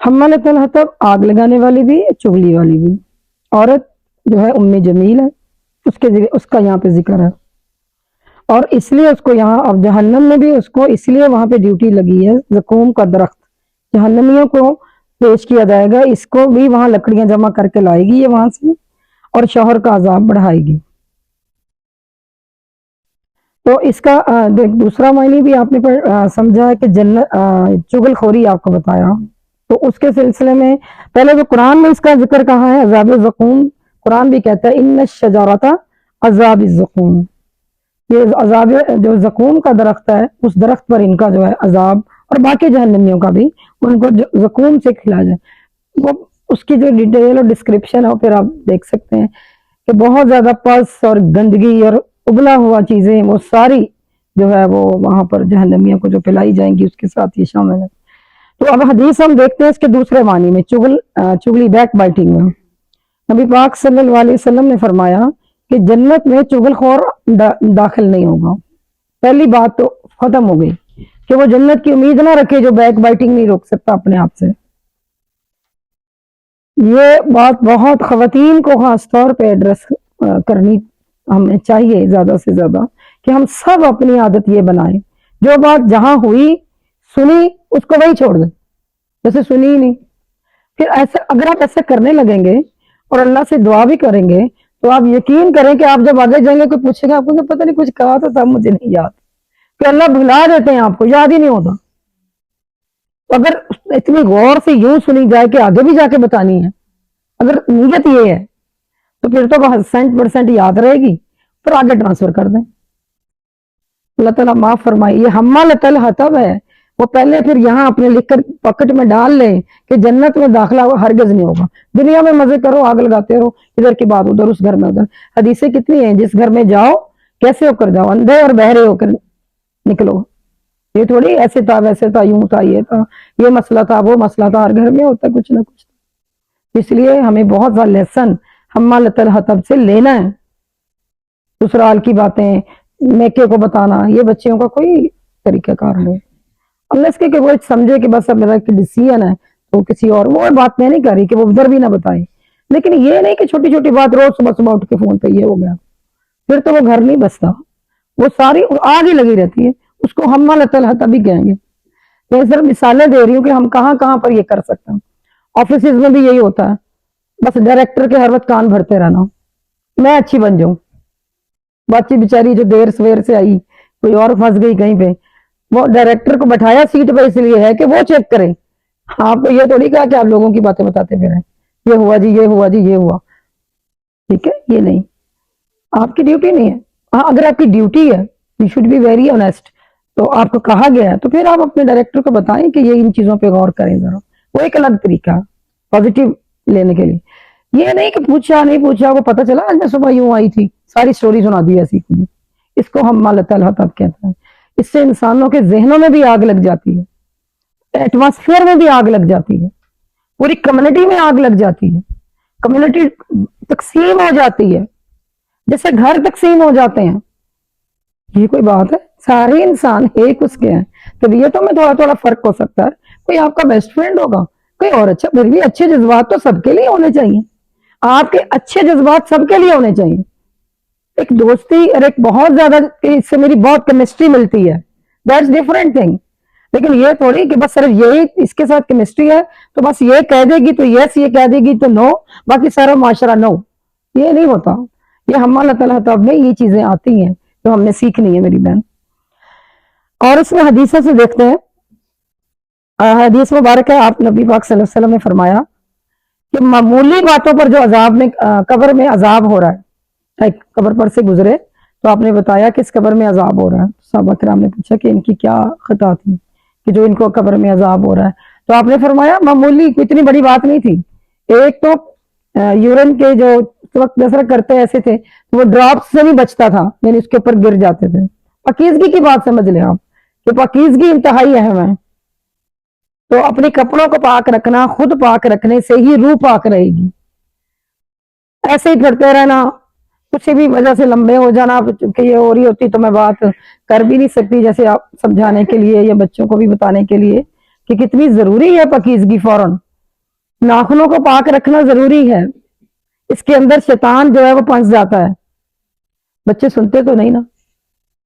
S1: حمالۃ الحطب آگ لگانے والی بھی, چغلی والی بھی. عورت جو ہے ام جمیل ہے, اس کا یہاں پہ ذکر ہے, اور اس لیے اس کو یہاں اب جہنم میں بھی اس کو اس لیے وہاں پہ ڈیوٹی لگی ہے. زقوم کا درخت جہنمیوں کو پیش کیا جائے گا, اس کو بھی وہاں لکڑیاں جمع کر کے لائے گی یہ وہاں سے, اور شوہر کا عذاب بڑھائے گی. تو اس کا دوسرا معنی بھی آپ نے سمجھا ہے کہ جنت چغل خوری آپ کو بتایا. تو اس کے سلسلے میں پہلے جو قرآن میں اس کا ذکر کہاں ہے, عذاب الزقوم. قرآن بھی کہتا ہے ان الشجرۃ عذاب الزقوم, یہ عذاب جو زقوم کا درخت ہے اس درخت پر ان کا جو ہے عذاب, اور باقی جہنمیوں کا بھی ان کو زقوم سے کھلایا جائے. وہ اس کی جو ڈیٹیل اور ڈسکرپشن ہے پھر آپ دیکھ سکتے ہیں کہ بہت زیادہ پس اور گندگی اور ابلا ہوا چیزیں وہ ساری جو ہے وہ وہاں پر جہنمیوں کو جو پلائی جائیں گی اس کے ساتھ یہ شامل ہے. تو اب حدیث ہم دیکھتے ہیں اس کے دوسرے معنی میں, چغلی بیک بائٹنگ میں. نبی پاک صلی اللہ علیہ وسلم نے فرمایا کہ جنت میں چغل خور داخل نہیں ہوگا. پہلی بات تو ختم ہو گئی کہ وہ جنت کی امید نہ رکھے جو بیک بائٹنگ نہیں روک سکتا اپنے آپ سے. یہ بات بہت خواتین کو خاص طور پہ ایڈریس کرنی ہمیں چاہیے زیادہ سے زیادہ, کہ ہم سب اپنی عادت یہ بنائیں جو بات جہاں ہوئی سنی اس کو وہی چھوڑ دیں, جیسے سنی ہی نہیں. پھر ایسے اگر آپ ایسے کرنے لگیں گے اور اللہ سے دعا بھی کریں گے تو آپ یقین کریں کہ آپ جب آگے جائیں گے کوئی پوچھے گا آپ کو پتہ نہیں کچھ کہا تو تب مجھے نہیں یاد, کہ اللہ بھلا دیتے ہیں آپ کو, یاد ہی نہیں ہوتا. اگر اتنی غور سے یوں سنی جائے کہ آگے بھی جا کے بتانی ہے, اگر نیت یہ ہے تو پھر تو 100% یاد رہے گی, پھر آگے ٹرانسفر کر دیں. اللہ تعالیٰ معاف فرمائے. یہ حمالۃ الحطب ہے, وہ پہلے پھر یہاں اپنے لکھ کر پاکٹ میں ڈال لیں کہ جنت میں داخلہ ہرگز نہیں ہوگا. دنیا میں مزے کرو, آگ لگاتے رہو, ادھر کی بات ادھر, اس گھر میں ادھر. حدیثیں کتنی ہیں, جس گھر میں جاؤ کیسے ہو کر جاؤ, اندھے اور بہرے ہو کر نکلو. یہ تھوڑی ایسے تھا ویسے تھا یوں تھا یہ تھا, یہ مسئلہ تھا وہ مسئلہ تھا, ہر گھر میں ہوتا کچھ نہ کچھ. اس لیے ہمیں بہت سا لیسن حمالۃ الحطب سے لینا ہے. سسرال کی باتیں میکے کو بتانا یہ بچیوں کا کوئی طریقہ کار نہیں. اللہ اس کے کہ وہ سمجھے کہ بس اب میرا ڈیسیژن ہے تو کسی اور, وہ بات میں نہیں کر رہی کہ وہ ادھر بھی نہ بتائے, لیکن یہ نہیں کہ چھوٹی چھوٹی بات روز صبح صبح اٹھ کے فون پہ یہ ہو گیا, پھر تو وہ گھر نہیں بستا, وہ ساری آگ ہی لگی رہتی ہے. اس کو حمالۃ الحطب بھی کہیں گے. میں صرف مثالیں دے رہی ہوں کہ ہم کہاں کہاں پر یہ کر سکتے ہیں. آفیسز میں بھی یہی ہوتا ہے, بس ڈائریکٹر کے ہر وقت کان بھرتے رہنا, میں اچھی بن جاؤں. بچی بیچاری جو دیر سویر سے آئی, کوئی اور پھنس گئی کہیں پہ, وہ ڈائریکٹر کو بٹھایا سیٹ پہ اس لیے ہے کہ وہ چیک کرے. آپ کو یہ تھوڑی کہا کہ آپ لوگوں کی باتیں بتاتے پھریں, یہ ہوا جی یہ ہوا جی یہ ہوا. ٹھیک ہے, یہ نہیں, آپ کی ڈیوٹی نہیں ہے. ہاں اگر آپ کی ڈیوٹی ہے you should be very honest, تو آپ کو کہا گیا ہے تو پھر آپ اپنے ڈائریکٹر کو بتائیں کہ یہ ان چیزوں پہ غور کریں ذرا. وہ ایک الگ طریقہ پازیٹیو لینے کے لیے. یہ نہیں کہ پوچھا نہیں پوچھا, وہ پتہ چلا آج میں صبح یوں آئی تھی, ساری سٹوری سنا دی ایسی. اس کو حمالۃ الحطب کہتا ہے. اس سے انسانوں کے ذہنوں میں بھی آگ لگ جاتی ہے, ایٹماسفیئر میں بھی آگ لگ جاتی ہے, پوری کمیونٹی میں آگ لگ جاتی ہے, کمیونٹی تقسیم ہو جاتی ہے جیسے گھر تقسیم ہو جاتے ہیں. یہ کوئی بات ہے, سارے انسان ایک اس کے ہیں. طبیعتوں میں تھوڑا تھوڑا فرق ہو سکتا ہے, کوئی آپ کا بیسٹ فرینڈ ہوگا, کوئی اور اچھا. پھر بھی اچھے جذبات تو سب کے لیے ہونے چاہیے, آپ کے اچھے جذبات سب کے لیے ہونے چاہیے. ایک دوستی اور ایک بہت زیادہ اس سے میری بہت کیمسٹری ملتی ہے, دیٹس ڈفرنٹ تھنگ. لیکن یہ تھوڑی کہ بس صرف یہی اس کے ساتھ کیمسٹری ہے تو بس یہ کہہ دے گی تو یس، یہ کہہ دے گی تو نو، باقی سارا معاشرہ نو. یہ نہیں ہوتا. یہ ہم اللہ تعالیٰ تعالیٰ میں یہ چیزیں آتی ہیں جو ہم نے سیکھنی ہے میری بہن. اور اس میں حدیثوں سے دیکھتے ہیں. حدیث مبارک ہے، آپ نبی پاک صلی اللہ علیہ وسلم نے فرمایا کہ معمولی باتوں پر جو عذاب میں قبر میں عذاب ہو رہا ہے، قبر پر سے گزرے تو آپ نے بتایا کہ اس قبر میں عذاب ہو رہا ہے. صحابہ کرام نے پوچھا کہ ان کی کیا خطا تھی کہ جو ان کو قبر میں عذاب ہو رہا ہے. تو آپ نے فرمایا معمولی، اتنی بڑی بات نہیں تھی. ایک تو یورین کے جو وقت نظر کرتے ایسے تھے وہ ڈراپس سے نہیں بچتا تھا، یعنی اس کے اوپر گر جاتے تھے. پاکیزگی کی بات سمجھ لیں آپ کہ پاکیزگی انتہائی اہم ہے. تو اپنے کپڑوں کو پاک رکھنا، خود پاک رکھنے سے ہی روح پاک رہے گی. ایسے ہی پھرتے رہنا، کسی بھی وجہ سے لمبے ہو جانا، کہ یہ ہو رہی ہوتی تو میں بات کر بھی نہیں سکتی، جیسے آپ سمجھانے کے لیے یا بچوں کو بھی بتانے کے لیے کہ کتنی ضروری ہے پاکیزگی. فوراً ناخنوں کو پاک رکھنا ضروری ہے. اس کے اندر شیطان جو ہے وہ پھنس جاتا ہے. بچے سنتے تو نہیں نا،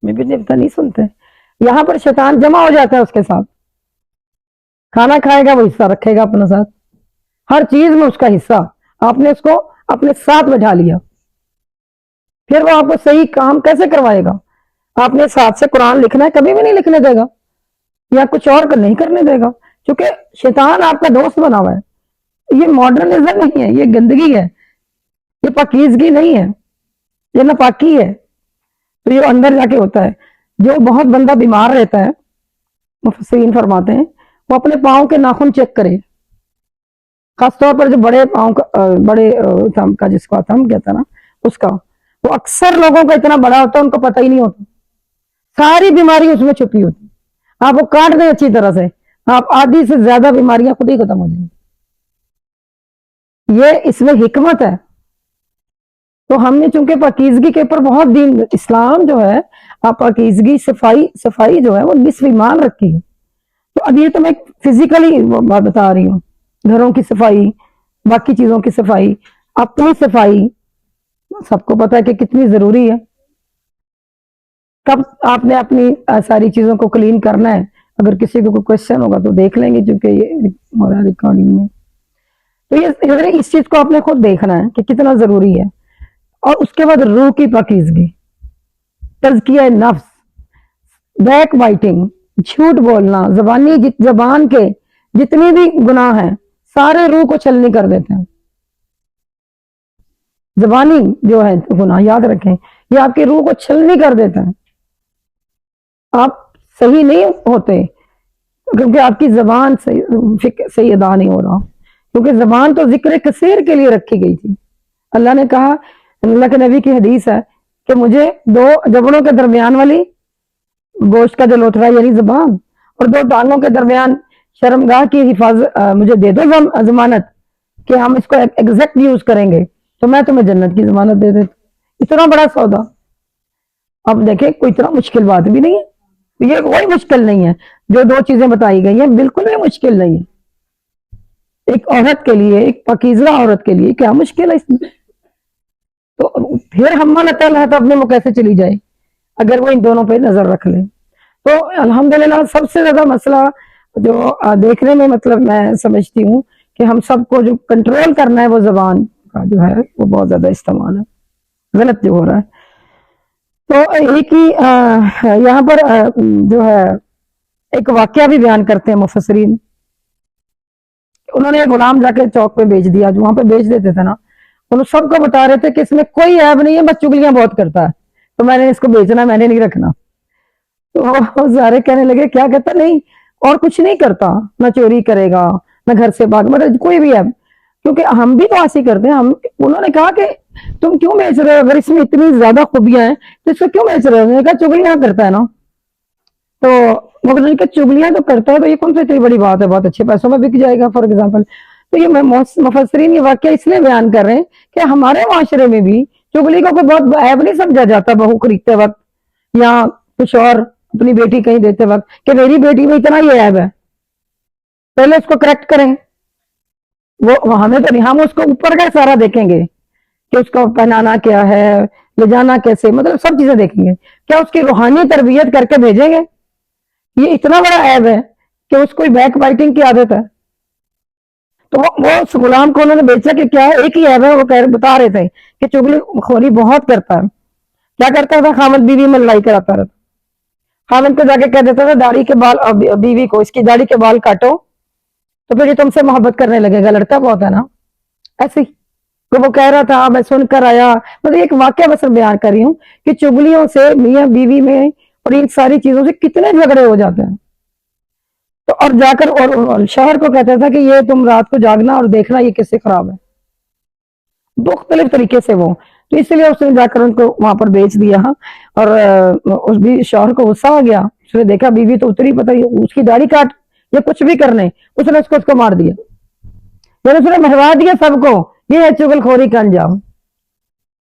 S1: میں بھی نہیں سنتے. یہاں پر شیطان جمع ہو جاتا ہے اس کے ساتھ. کھانا کھائے گا وہ حصہ رکھے گا اپنے ساتھ، ہر چیز میں اس کا حصہ. آپ نے اس کو اپنے ساتھ بٹھا لیا، پھر وہ آپ کو صحیح کام کیسے کروائے گا؟ آپ نے ساتھ سے قرآن لکھنا ہے، کبھی بھی نہیں لکھنے دے گا یا کچھ اور نہیں کرنے دے گا، کیونکہ شیطان آپ کا دوست بنا ہوا ہے. یہ ماڈرنزم نہیں ہے، یہ گندگی ہے، یہ پاکیزگی نہیں ہے، یہ ناپاکی ہے. تو یہ اندر جا کے ہوتا ہے. جو بہت بندہ بیمار رہتا ہے، مفسرین فرماتے ہیں وہ اپنے پاؤں کے ناخن چیک کرے، خاص طور پر جو بڑے پاؤں کا، بڑے تھم کا جس کو تھم کہتا ہے نا، اس کا وہ اکثر لوگوں کا اتنا بڑا ہوتا ہے ان کو پتہ ہی نہیں ہوتا. ساری بیماری اس میں چھپی ہوتی. آپ وہ کاٹ دیں اچھی طرح سے، آپ آدھی سے زیادہ بیماریاں خود ہی ختم ہو جائیں. یہ اس میں حکمت ہے. تو ہم نے چونکہ پاکیزگی کے اوپر بہت دین، اسلام جو ہے آپ پاکیزگی، صفائی جو ہے وہ نصف ایمان رکھی ہے. تو اب یہ تو میں فزیکلی بات بتا رہی ہوں، گھروں کی صفائی، باقی چیزوں کی صفائی، اپنی صفائی سب کو پتا ہے کہ کتنی ضروری ہے. کب آپ نے اپنی ساری چیزوں کو کلین کرنا ہے. اگر کسی کو کوئی کوشچن ہوگا تو دیکھ لیں گے، چونکہ یہ ہمارا ریکارڈنگ میں. تو یہ اس چیز کو آپ نے خود دیکھنا ہے کہ کتنا ضروری ہے. اور اس کے بعد روح کی پاکیزگی، تزکیہ نفس، بیک بائٹنگ، جھوٹ بولنا، زبان کے جتنے بھی گناہ ہیں سارے روح کو چھلنی کر دیتے ہیں. زبانی جو ہے گناہ یاد رکھیں، یہ آپ کی روح کو چھلنی کر دیتا ہے. آپ صحیح نہیں ہوتے کیونکہ آپ کی زبان صحیح ادا نہیں ہو رہا، کیونکہ زبان تو ذکر کثیر کے لیے رکھی گئی تھی. اللہ نے کہا، اللہ کے نبی کی حدیث ہے کہ مجھے دو جبڑوں کے درمیان والی گوشت کا جو لوتھڑا یعنی زبان، اور دو ٹانگوں کے درمیان شرمگاہ کی حفاظت مجھے دے دو ضمانت کہ ہم اس کو ایگزیکٹ یوز کریں گے تو میں تمہیں جنت کی ضمانت دے دیتا. اتنا بڑا سودا. اب دیکھیں کوئی اتنا مشکل بات بھی نہیں ہے، یہ کوئی مشکل نہیں ہے. جو دو چیزیں بتائی گئی ہیں بالکل بھی مشکل نہیں ہے. ایک عورت کے لیے، ایک پاکیزہ عورت کے لیے کیا مشکل ہے اس میں؟ تو پھر ہم اللہ تو اپنے وہ کیسے چلی جائے اگر وہ ان دونوں پہ نظر رکھ لیں. تو الحمدللہ سب سے زیادہ مسئلہ جو دیکھنے میں مطلب میں سمجھتی ہوں کہ ہم سب کو جو کنٹرول کرنا ہے وہ زبان کا جو ہے وہ بہت زیادہ استعمال ہے، غلط جو ہو رہا ہے. تو ایک ہی یہاں پر جو ہے ایک واقعہ بھی بیان کرتے ہیں مفسرین. انہوں نے غلام جا کے چوک پہ بیچ دیا، جو وہاں پہ بیچ دیتے تھے نا، انہوں سب کو بتا رہے تھے کہ اس میں کوئی عیب نہیں ہے، بس چگلیاں بہت کرتا ہے، تو میں نے اس کو بیچنا، میں نے نہیں رکھنا. تو سارے کہنے لگے کیا کہتا؟ نہیں، اور کچھ نہیں کرتا، نہ چوری کرے گا، نہ گھر سے بھاگ، مطلب کوئی بھی عیب، کیونکہ ہم بھی تو ایسے کرتے ہیں. انہوں نے کہا کہ تم کیوں بیچ رہے ہو؟ اگر اس میں اتنی زیادہ خوبیاں ہیں تو اس کو کیوں بیچ رہے ہو؟ نے کہا چگلیاں کرتا ہے نا. تو مگر کہ چگلیاں تو کرتا ہے تو یہ کون سی اتنی بڑی بات ہے، بہت اچھے پیسوں میں بک جائے گا فار ایگزامپل. تو یہ مفسرین یہ واقعہ اس لیے بیان کر رہے ہیں کہ ہمارے معاشرے میں بھی چگلی کو کوئی بہت عیب نہیں سمجھا جاتا. بہو خریدتے وقت یا کچھ اور اپنی بیٹی کہیں دیتے وقت کہ میری بیٹی میں اتنا یہ عیب ہے، پہلے اس کو کریکٹ کریں. وہ ہمیں تو نہیں، ہم اس کو اوپر کا سارا دیکھیں گے کہ اس کو پہنانا کیا ہے، لے جانا کیسے، مطلب سب چیزیں دیکھیں گے. کیا اس کی روحانی تربیت کر کے بھیجیں گے یہ اتنا بڑا عیب ہے کہ اس کو بیک بائٹنگ کی عادت ہے. تو وہ اس غلام کو انہوں نے بیچا کہ کیا ایک ہی عیب ہے. وہ بتا رہے تھے کہ چگلی خوری بہت کرتا ہے. کیا کرتا تھا؟ خامد بیوی میں لڑائی کراتا رہتا. خامد کو جا کے کہہ دیتا تھا داڑھی کے بال، بیوی کو اس کی داڑھی کے بال کاٹو تو پھر یہ تم سے محبت کرنے لگے گا، لڑکا بہت ہے نا. ایسے ہی وہ کہہ رہا تھا، میں سن کر آیا. مطلب ایک واقعہ بس بیان کر رہی ہوں کہ چگلیوں سے میاں بیوی میں اور ان ساری چیزوں سے کتنے جھگڑے ہو جاتے ہیں. تو اور جا کر اور شوہر کو کہتا تھا کہ یہ تم رات کو جاگنا اور دیکھنا یہ کس سے خراب ہے، مختلف طریقے سے وہ. تو اس لیے اس نے جا کر ان کو وہاں پر بیچ دیا. اور اس بھی شوہر کو غصہ آ گیا. اس نے دیکھا بیوی تو اتری، پتہ اس کی داڑھی کاٹ یا کچھ بھی کرنے، اس نے اس کو مار دیا. پھر اس نے مروا دیا سب کو. یہ ہے چغل خوری کا انجام.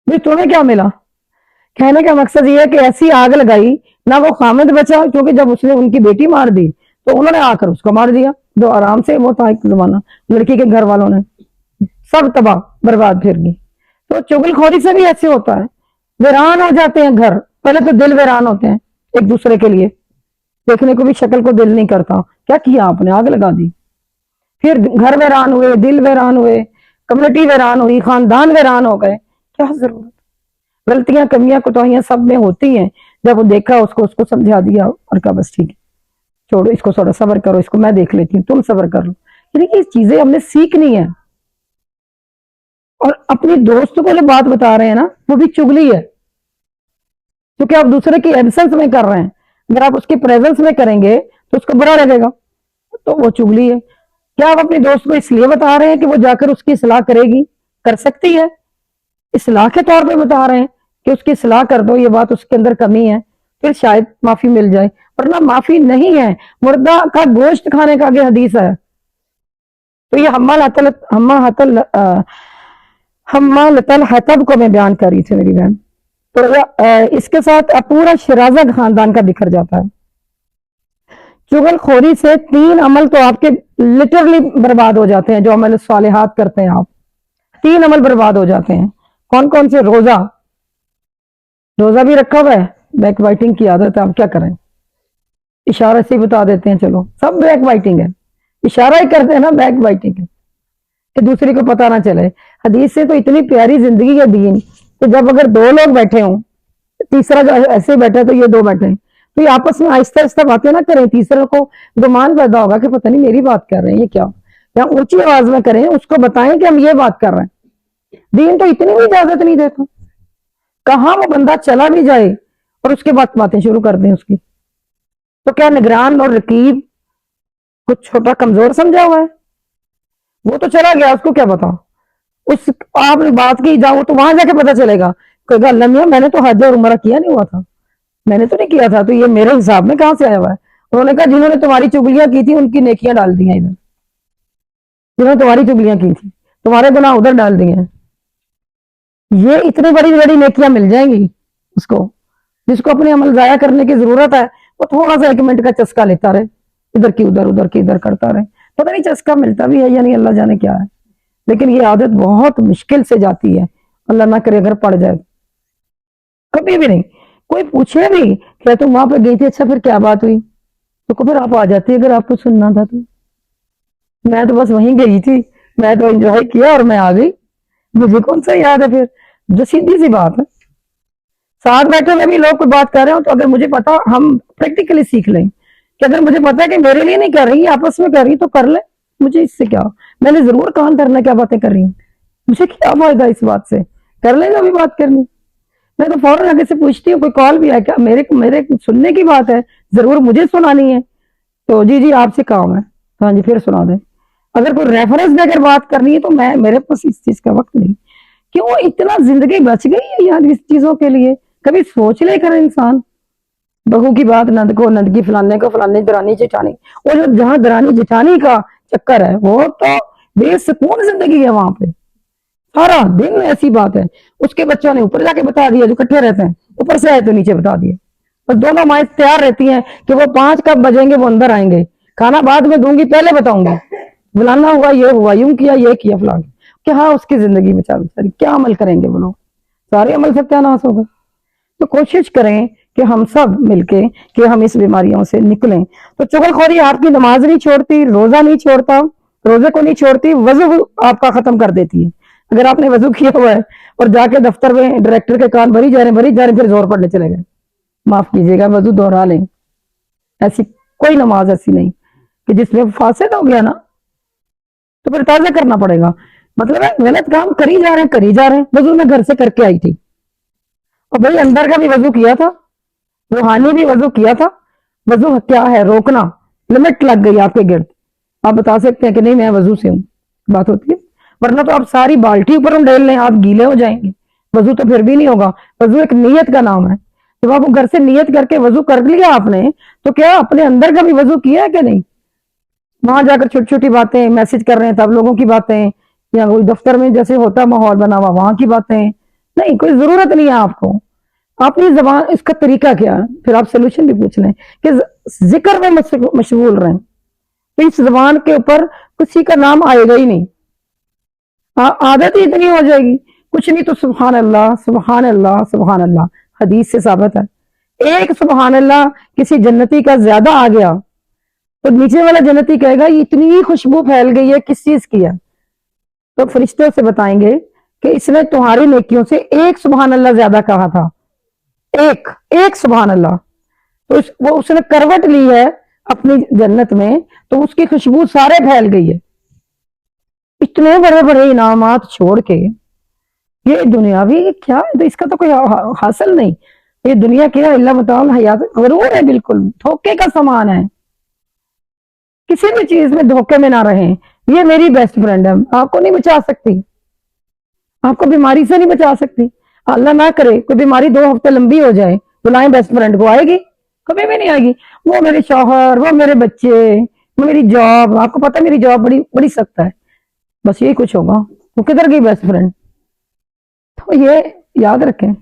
S1: بھی تمہیں کیا ملا؟ کہنے کا مقصد یہ ہے کہ ایسی آگ لگائی نہ وہ خامد بچا، کیونکہ جب اس نے ان کی بیٹی مار دی تو انہوں نے آ کر اس کو مار دیا. جو آرام سے وہ تھا ایک زمانہ، لڑکی کے گھر والوں نے سب تباہ برباد پھر گئی. تو چغل خوری سے بھی ایسے ہوتا ہے، ویران ہو جاتے ہیں گھر. پہلے تو دل ویران ہوتے ہیں ایک دوسرے کے لیے، دیکھنے کو بھی شکل کو دل نہیں کرتا. کیا کیا آپ نے؟ آگ لگا دی. پھر گھر ویران ہوئے، دل ویران ہوئے، کمیونٹی ویران ہوئی، خاندان ویران ہو گئے. کیا ضرورت؟ غلطیاں کمیاں کوتاہیاں سب میں ہوتی ہیں. جب وہ دیکھا اس کو سمجھا دیا اور کہا بس ٹھیک ہے چھوڑو اس کو، تھوڑا صبر کرو، اس کو میں دیکھ لیتی ہوں، تم صبر کر لو. یعنی کہ یہ چیزیں ہم نے سیکھنی ہے. اور اپنی دوست کو جو بات بتا رہے ہیں نا، وہ بھی چگلی ہے، کیونکہ آپ دوسرے کی ایبسنس میں کر رہے ہیں. اگر آپ اس کی پریزنس میں کریں گے تو اس کو برا لگے گا، تو وہ چگلی ہے. کیا آپ اپنی دوست کو اس لیے بتا رہے ہیں کہ وہ جا کر اس کی اصلاح کرے گی؟ کر سکتی ہے. اصلاح کے طور پہ بتا رہے ہیں کہ اس کی اصلاح کر دو، یہ بات اس کے اندر کمی ہے، پھر شاید معافی مل جائے. ورنہ معافی نہیں ہے. مردہ کا گوشت کھانے کا آگے حدیث ہے. تو یہ حمالۃ الحطب کو میں بیان کر رہی تھی میری بہن. تو اس کے ساتھ پورا شرازہ خاندان کا بکھر جاتا ہے. چغل خوری سے 3 عمل تو آپ کے لٹرلی برباد ہو جاتے ہیں. جو عمل صالحات کرتے ہیں آپ، 3 عمل برباد ہو جاتے ہیں. کون کون سے؟ روزہ بھی رکھا ہوا ہے. بیک بائٹنگ کی عادت ہے، آپ کیا کریں؟ اشارے سے بتا دیتے ہیں چلو سب بیک بائٹنگ ہے. اشارہ ہی کرتے ہیں نا، بیک بائٹنگ ہے کہ دوسری کو پتا نہ چلے. حدیث سے تو اتنی پیاری زندگی ہے دین کہ جب اگر 2 لوگ بیٹھے ہوں، تیسرا جو ایسے بیٹھے تو یہ 2 بیٹھے ہیں، تو یہ آپس میں آہستہ آہستہ باتیں نہ کریں. تیسرے کو گمان پیدا ہوگا کہ پتہ نہیں میری بات کر رہے ہیں یہ کیا. یا اونچی آواز میں کریں، اس کو بتائیں کہ ہم یہ بات کر رہے ہیں. دین تو اتنی بھی اجازت نہیں دیتا. کہاں وہ بندہ چلا بھی جائے اور اس کے بعد باتیں شروع کر دیں اس کی. تو کیا نگران اور رقیب کچھ چھوٹا کمزور سمجھا ہوا ہے؟ وہ تو چلا گیا، اس کو کیا بتا. اس آپ نے بات کی جاؤ تو وہاں جا کے پتا چلے گا کہ اللہ میاں میں نے تو حج اور عمرہ کیا نہیں ہوا تھا، میں نے تو نہیں کیا تھا، تو یہ میرے حساب میں کہاں سے آیا ہوا ہے. انہوں نے کہا جنہوں نے تمہاری چگلیاں کی تھی ان کی نیکیاں ڈال دی ہیں ادھر. جنہوں نے تمہاری چگلیاں کی تھی تمہارے گناہ ادھر ڈال دیے ہیں. یہ اتنی بڑی بڑی نیکیاں مل جائیں گی اس کو. جس کو اپنے عمل ضائع کرنے کی ضرورت ہے وہ تھوڑا سا 1 منٹ کا چسکا لیتا رہے، ادھر کی ادھر، ادھر کی ادھر کرتا رہے. پتہ نہیں چسکا ملتا بھی ہے یا نہیں، اللہ جانے کیا ہے. لیکن یہ عادت بہت مشکل سے جاتی ہے. اللہ نہ کرے اگر پڑ جائے. کبھی بھی نہیں. کوئی پوچھے بھی کہ تم وہاں پہ گئی تھی، اچھا پھر کیا بات ہوئی، تو پھر آپ آ جاتی اگر آپ کو سننا تھا تو. میں تو بس وہیں گئی تھی، میں تو انجوائے کیا اور میں آ گئی، مجھے کون سا یاد ہے. پھر جو سیدھی سی بات ہے. ساتھ بیٹھے میں بھی لوگ کوئی بات کر رہے ہوں تو اگر مجھے پتا، ہم پریکٹیکلی سیکھ لیں کہ اگر مجھے پتا ہے کہ میرے لیے نہیں کر رہی، آپس میں کر رہی تو کر لیں. مجھے اس سے کیا، میں نے ضرور کان کرنا کیا باتیں کر رہی ہوں، مجھے کیا فائدہ اس بات سے. کر لیں جو بھی بات کرنی. میں تو فوراً آگے سے پوچھتی ہوں کوئی کال بھی ہے کیا، میرے سننے کی بات ہے، ضرور مجھے سنانی ہے تو جی آپ سے کام ہے، ہاں جی پھر سنا دیں. اگر کوئی ریفرنس دے کر بات کرنی ہے تو میرے پاس اس چیز کا وقت نہیں. کیوں اتنا زندگی بچ گئی ہے یار اس چیزوں کے لیے. کبھی سوچ لے کر انسان. بہو کی بات نند کو، نند کی فلانے کو، فلانے درانی جٹانی. اور جہاں درانی جٹانی کا چکر ہے وہ تو بے سکون زندگی ہے وہاں پہ. سارا دن ایسی بات ہے. اس کے بچوں نے اوپر جا کے بتا دیا، جو کٹھے رہتے ہیں اوپر سے آئے تو نیچے بتا دیے. اور دونوں مائیں تیار رہتی ہیں کہ وہ 5 کب بجیں گے وہ اندر آئیں گے. کھانا بعد میں دوں گی، پہلے بتاؤں گی، بلانا ہوا یہ ہوا، یوں کیا یہ کیا فلاں. کہ ہاں اس کی زندگی میں چل کیا عمل کریں گے وہ لوگ. سارے عمل ستیہ ناش ہوگا. تو کوشش کریں کہ ہم سب مل کے کہ ہم اس بیماریوں سے نکلیں. تو چغل خوری آپ کی نماز نہیں چھوڑتی, روزہ نہیں چھوڑتا, روزے کو نہیں چھوڑتی, وضو آپ کا ختم کر دیتی ہے. اگر آپ نے وضو کیا ہوا ہے اور جا کے دفتر میں ڈائریکٹر کے کان بھری جا رہے پھر زور پڑنے چلے گئے, معاف کیجیے گا, وضو دوہرا لیں. ایسی کوئی نماز ایسی نہیں کہ جس میں فاسد ہو گیا نا تو پھر تازہ کرنا پڑے گا. مطلب ہے غلط کام کری جا رہے ہیں. وضو میں گھر سے کر کے آئی تھی, اور بھائی اندر کا بھی وضو کیا تھا, روحانی بھی وضو کیا تھا. وضو کیا ہے؟ روکنا. لمٹ لگ گئی آپ کے گرد, آپ بتا سکتے ہیں کہ نہیں میں وضو سے ہوں, بات ہوتی ہے. ورنہ تو آپ ساری بالٹی اوپر ڈال لیں, آپ گیلے ہو جائیں گے. وضو تو پھر بھی نہیں ہوگا. وضو ایک نیت کا نام ہے. جب آپ گھر سے نیت کر کے وضو کر لیا آپ نے, تو کیا اپنے اندر کا بھی وضو کیا ہے کہ نہیں؟ وہاں جا کر چھوٹی چھوٹی باتیں میسج کر رہے ہیں تب لوگوں کی باتیں, یا کوئی دفتر میں جیسے ہوتا ماحول بنا ہوا وہاں کی باتیں, نہیں, کوئی ضرورت نہیں ہے آپ کو. اپنی زبان, اس کا طریقہ کیا ہے؟ پھر آپ سولوشن بھی پوچھ لیں کہ ذکر میں مشغول رہیں, تو اس زبان کے اوپر کسی کا نام آئے گا ہی نہیں. عادت ہی اتنی ہو جائے گی, کچھ نہیں تو سبحان اللہ سبحان اللہ سبحان اللہ. حدیث سے ثابت ہے, ایک سبحان اللہ کسی جنتی کا زیادہ آ گیا تو نیچے والا جنتی کہے گا یہ اتنی خوشبو پھیل گئی ہے, کس چیز کی ہے؟ تو فرشتوں سے بتائیں گے کہ اس نے تمہاری نیکیوں سے ایک سبحان اللہ زیادہ کہا تھا, ایک سبحان اللہ. تو وہ اس نے کروٹ لی ہے اپنی جنت میں, تو اس کی خوشبو سارے پھیل گئی ہے. اتنے بڑے بڑے انعامات چھوڑ کے یہ دنیاوی کیا, اس کا تو کوئی حاصل نہیں. یہ دنیا کیا اللہ متاع الحیات غرور ہے, بالکل دھوکے کا سامان ہے. کسی بھی چیز میں دھوکے میں نہ رہیں. یہ میری بیسٹ فرینڈ ہے, آپ کو نہیں بچا سکتی, آپ کو بیماری سے نہیں بچا سکتی. اللہ نہ کرے کوئی بیماری 2 ہفتے لمبی ہو جائے, بلائیں بیسٹ فرینڈ کو, آئے گی؟ کبھی بھی نہیں آئے گی. وہ میرے شوہر, وہ میرے بچے, میری جاب, آپ کو پتا میری جاب بڑی سخت ہے, بس یہی کچھ ہوگا. وہ کدھر گئی بیسٹ فرینڈ؟ تو یہ یاد رکھیں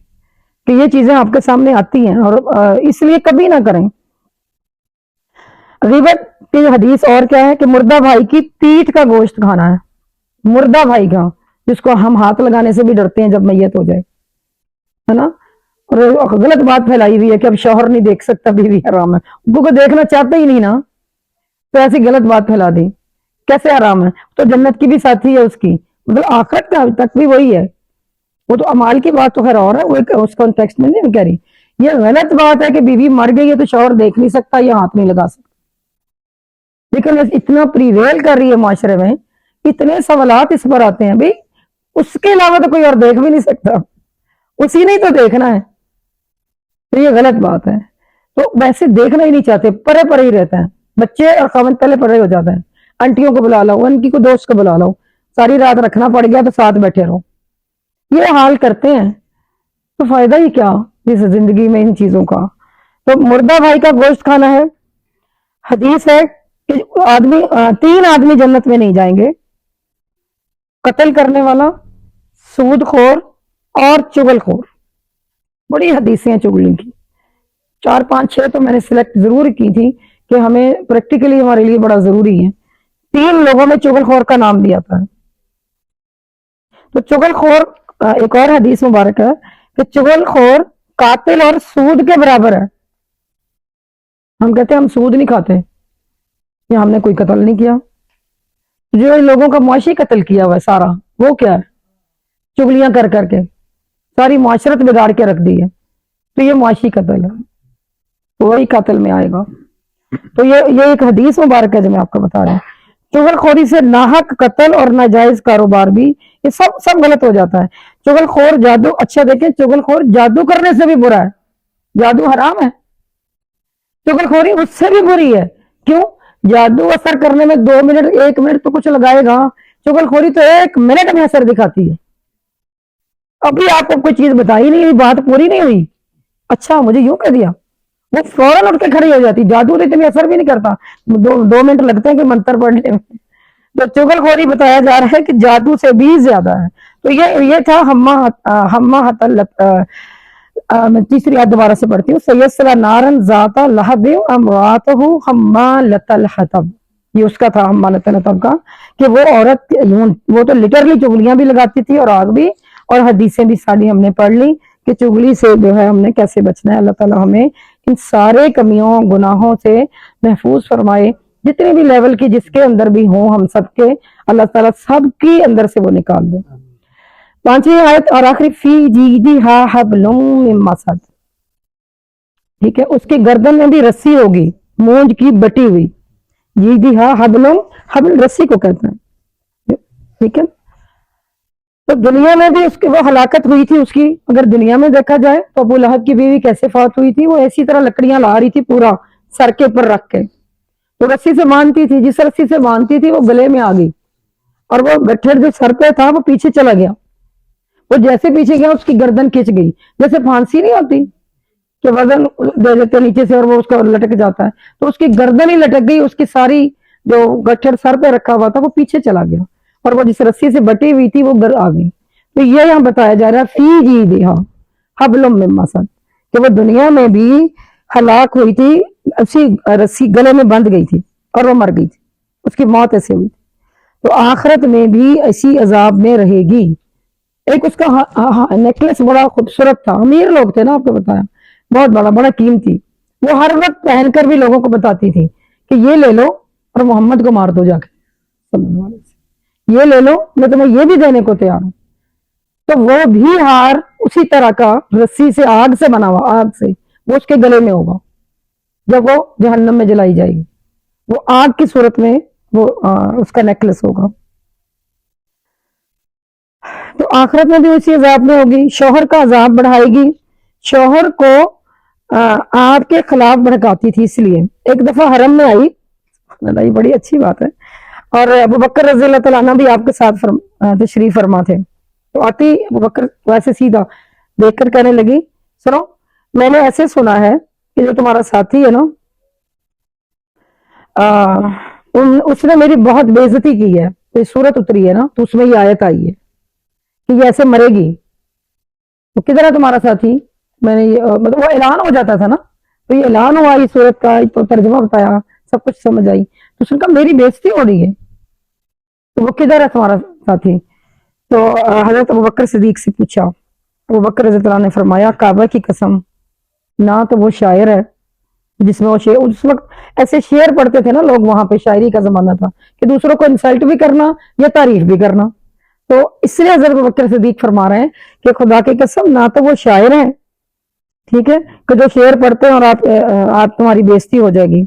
S1: کہ یہ چیزیں آپ کے سامنے آتی ہیں, اور اس لیے کبھی نہ کریں. غیبت کی حدیث اور کیا ہے کہ مردہ بھائی کی پیٹھ کا گوشت کھانا ہے. مردہ بھائی کا, جس کو ہم ہاتھ لگانے سے بھی ڈرتے ہیں جب میت ہو جائے, ہے نا. اور غلط بات پھیلائی ہوئی ہے کہ اب شوہر نہیں دیکھ سکتا, بیوی حرام ہے. وہ کو دیکھنا چاہتے ہی نہیں نا, تو ایسی غلط بات پھیلا دی. کیسے حرام ہے؟ تو جنت کی بھی ساتھی ہے اس کی, مطلب آخرت کا تک بھی وہی ہے. وہ تو امال کی بات تو خیر اور ہے, وہ اس کانٹیکسٹ میں نہیں کہہ رہی. یہ غلط بات ہے کہ بیوی مر گئی ہے تو شوہر دیکھ نہیں سکتا یا ہاتھ نہیں لگا سکتا. لیکن اتنا پریویل کر رہی ہے معاشرے میں, اتنے سوالات اس پر آتے ہیں, بھائی اس کے علاوہ تو کوئی اور دیکھ بھی نہیں سکتا, اسی نے تو دیکھنا ہے. تو یہ غلط بات ہے. تو ویسے دیکھنا ہی نہیں چاہتے, پرے پرے ہی رہتا ہے. بچے اور خاوند پہلے پرے ہو جاتے ہیں. انٹیوں کو بلا لو, ان کی کو دوست کو بلا لو, ساری رات رکھنا پڑ گیا تو ساتھ بیٹھے رہو. یہ حال کرتے ہیں تو فائدہ ہی کیا اس زندگی میں ان چیزوں کا. تو مردہ بھائی کا گوشت کھانا ہے. حدیث ہے کہ 3 آدمی جنت میں نہیں جائیں گے: قتل کرنے والا, سود خور اور چغل خور. بڑی حدیثیں ہیں چغلی کی, 4 5 6 تو میں نے سلیکٹ ضرور کی تھی کہ ہمیں پریکٹیکلی ہمارے لیے بڑا ضروری ہے. 3 لوگوں میں چغل خور کا نام بھی آتا ہے. تو چغل خور, ایک اور حدیث مبارک ہے کہ چغل خور قاتل اور سود کے برابر ہے. ہم کہتے ہیں ہم سود نہیں کھاتے, یا ہم نے کوئی قتل نہیں کیا. جو لوگوں کا معاشی قتل کیا ہوا ہے سارا, وہ کیا ہے؟ چغلیاں کر کر کے ساری معاشرت بگاڑ کے رکھ دی ہے, تو یہ معاشی قتل ہے, وہی قتل میں آئے گا. تو یہ ایک حدیث مبارک ہے جو میں آپ کو بتا رہا ہوں. چغل خوری سے ناحق قتل اور ناجائز کاروبار بھی, یہ سب غلط ہو جاتا ہے. چغل خور جادو, اچھا دیکھیں, چغل خور جادو کرنے سے بھی برا ہے. جادو حرام ہے, چغل خوری اس سے بھی بری ہے. کیوں؟ جادو اثر کرنے میں 2 منٹ 1 منٹ تو کچھ لگائے گا, چغل خوری تو 1 منٹ میں اثر دکھاتی ہے. ابھی آپ کو کوئی چیز بتائی نہیں, بات پوری نہیں ہوئی, اچھا مجھے یوں کہہ دیا, وہ فوراً اٹھ کے کھڑی ہو جاتی. جادو تو اتنی اثر بھی نہیں کرتا, 2 منٹ لگتے ہیں کہ منتر پڑھنے میں. تو چغل خوری بتایا جا رہا ہے کہ جادو سے بھی زیادہ ہے. تو یہ تھا میں تیسری آیت دوبارہ سے پڑھتی ہوں. سیصلی نارا ذات لہب وامرأتہ حمالۃ الحطب. یہ اس کا تھا حمالۃ الحطب کا, کہ وہ عورت, وہ تو لٹرلی چغلیاں بھی لگاتی تھی اور آگ بھی, اور حدیثیں بھی ساری ہم نے پڑھ لی کہ چغلی سے جو ہے ہم نے کیسے بچنا ہے. اللہ تعالیٰ ہمیں ان سارے کمیوں گناہوں سے محفوظ فرمائے, جتنے بھی لیول کی جس کے اندر بھی ہوں ہم سب کے, اللہ تعالیٰ سب کی اندر سے وہ نکال دے. 5ویں آیت اور آخری, فی جیدہا حبل من مسد, ٹھیک ہے, اس کی گردن میں بھی رسی ہوگی مونج کی بٹی ہوئی. جیدہا حبل, حبل رسی کو کہتے ہیں, ٹھیک ہے. تو دنیا میں بھی اس کی وہ ہلاکت ہوئی تھی اس کی, اگر دنیا میں دیکھا جائے تو ابو لہب کی بیوی کیسے فوت ہوئی تھی, وہ ایسی طرح لکڑیاں لا رہی تھی پورا سر کے پر رکھ کے, وہ رسی سے باندھتی تھی, جس رسی سے باندھتی تھی وہ گلے میں آ گئی, اور وہ گٹھڑ جو سر پہ تھا وہ پیچھے چلا گیا. وہ جیسے پیچھے گیا اس کی گردن کھنچ گئی, جیسے پھانسی نہیں ہوتی کہ وزن دے دیتے نیچے سے اور وہ اس کا لٹک جاتا ہے, تو اس کی گردن ہی لٹک گئی, اس کی ساری جو گٹھڑ سر پہ رکھا ہوا تھا وہ پیچھے چلا گیا, اور وہ جس رسی سے بٹی ہوئی تھی وہ گر آ گئی. تو یہ یہاں بتایا جا رہا ہے فی جیدہا حبل من مسد, کہ وہ دنیا میں بھی ہلاک ہوئی تھی, اسی رسی گلے میں بندھ گئی تھی اور وہ مر گئی تھی, اس کی موت ایسے ہوئی تھی. تو آخرت میں بھی ایسی عذاب میں رہے گی. ایک اس کا نیکلس بڑا خوبصورت تھا, امیر لوگ تھے نا, آپ کو بتایا, بہت بڑا بڑا قیمتی, وہ ہر وقت پہن کر بھی لوگوں کو بتاتی تھی کہ یہ لے لو اور محمد کو مار دو جا کے, صلی اللہ علیہ وسلم, یہ لے لو میں تمہیں یہ بھی دینے کو تیار ہوں. تو وہ بھی ہار اسی طرح کا رسی سے, آگ سے بنا ہوا, آگ سے, وہ اس کے گلے میں ہوگا جب وہ جہنم میں جلائی جائے گی, وہ آگ کی صورت میں وہ اس کا نیکلس ہوگا. تو آخرت میں بھی اسی عذاب میں ہوگی. شوہر کا عذاب بڑھائے گی, شوہر کو آپ کے خلاف بھڑکاتی تھی. اس لیے ایک دفعہ حرم میں آئی, یہ بڑی اچھی بات ہے, اور ابو بکر رضی اللہ تعالیٰ عنہ بھی آپ کے ساتھ تشریف فرما تھے. تو آتی ابو بکر ویسے سیدھا دیکھ کر کہنے لگی, سنو, میں نے ایسے سنا ہے کہ جو تمہارا ساتھی ہے نا, اس نے میری بہت بے عزتی کی ہے. یہ سورت اتری ہے نا, تو اس میں یہ آیت آئی ہے کہ یہ ایسے مرے گی. تو کدھر ہے تمہارا ساتھی؟ میں نے مطلب وہ اعلان ہو جاتا تھا نا, تو یہ اعلان ہوا اس سورت کا, تو ترجمہ بتایا, سب کچھ سمجھ آئی. تو اس نے کہا میری بے عزتی ہو رہی ہے, تو وہ کدھر ہے تمہارا ساتھی؟ تو حضرت ابو بکر صدیق سے پوچھا. ابو بکر رضی اللہ عنہ نے فرمایا, کعبہ کی قسم, نہ تو وہ شاعر ہے, جس میں وہ شعر, اس وقت ایسے شعر پڑھتے تھے نا لوگ, وہاں پہ شاعری کا زمانہ تھا کہ دوسروں کو انسلٹ بھی کرنا یا تعریف بھی کرنا. تو اس لیے حضرت ابو بکر صدیق فرما رہے ہیں کہ خدا کی قسم, نہ تو وہ شاعر ہیں, ٹھیک ہے, کہ جو شعر پڑھتے ہیں اور آپ تمہاری بے عزتی ہو جائے گی,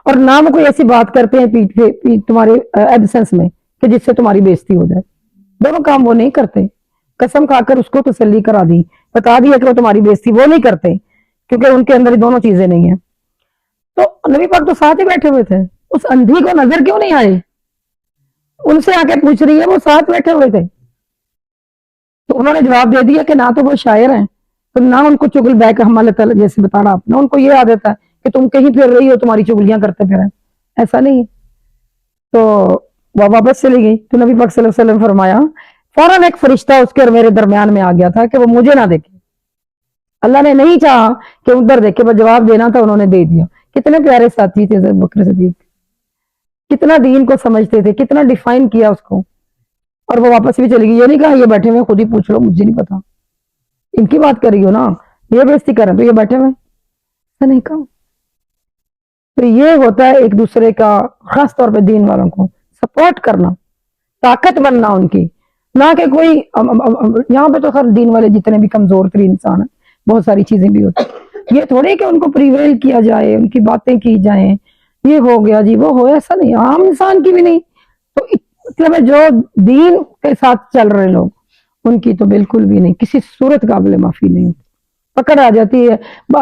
S1: اور نہ وہ کوئی ایسی بات کرتے ہیں پیٹ تمہارے ایبسنس میں کہ جس سے تمہاری بے عزتی ہو جائے. دونوں کام وہ نہیں کرتے. قسم کھا کر اس کو تسلی کرا دی, بتا دیا کہ وہ تمہاری بے عزتی وہ نہیں کرتے, کیونکہ ان کے اندر دونوں چیزیں نہیں ہیں. تو نبی پاک تو ساتھ ہی بیٹھے ہوئے تھے, اس اندھی کو نظر کیوں نہیں آئے؟ ان سے آ کے پوچھ رہی ہے, وہ ساتھ بیٹھے ہوئے تھے. تو انہوں نے جواب دے دیا کہ نہ تو وہ شاعر ہیں, تو نہ ان کو چغل بیک حمل تعالیٰ جیسے بتانا آپ نے, ان کو یہ عادت ہے کہ تم کہیں پھر رہی ہو, تمہاری چغلیاں کرتے پھر, ایسا نہیں. تو وہ واپس چلی گئی. تو نبی پاک صلی اللہ علیہ وسلم فرمایا, فوراً ایک فرشتہ اس کے اور میرے درمیان میں آ گیا تھا کہ وہ مجھے نہ دیکھے. اللہ نے نہیں چاہا کہ ادھر دیکھے, بس جواب دینا تھا, انہوں نے دے دیا. کتنے پیارے ساتھی تھے ابو بکر صدیق, کتنا دین کو سمجھتے تھے, کتنا ڈیفائن کیا اس کو. اور وہ واپس بھی چلی گئی, یہ نہیں کہا یہ بیٹھے ہوئے, خود ہی پوچھ لو, مجھے نہیں پتا, ان کی بات کر رہی ہو نا, یہ بےعزتی کر رہے ہیں تو یہ بیٹھے ہوئے, ایسا نہیں کہا. تو یہ ہوتا ہے ایک دوسرے کا, خاص طور پہ دین والوں کو سپورٹ کرنا, طاقت بننا ان کی, نہ کہ کوئی یہاں پہ تو خیر دین والے جتنے بھی کمزور ترین انسان ہیں, بہت ساری چیزیں بھی ہوتی, یہ تھوڑی کہ ان کو پریویل کیا جائے, ان کی باتیں کی جائیں, یہ ہو گیا جی وہ ہو, ایسا نہیں, عام انسان کی بھی نہیں. تو مطلب جو دین کے ساتھ چل رہے لوگ, ان کی تو بالکل بھی نہیں, کسی صورت قابل معافی نہیں ہوتی, پکڑ آ جاتی ہے.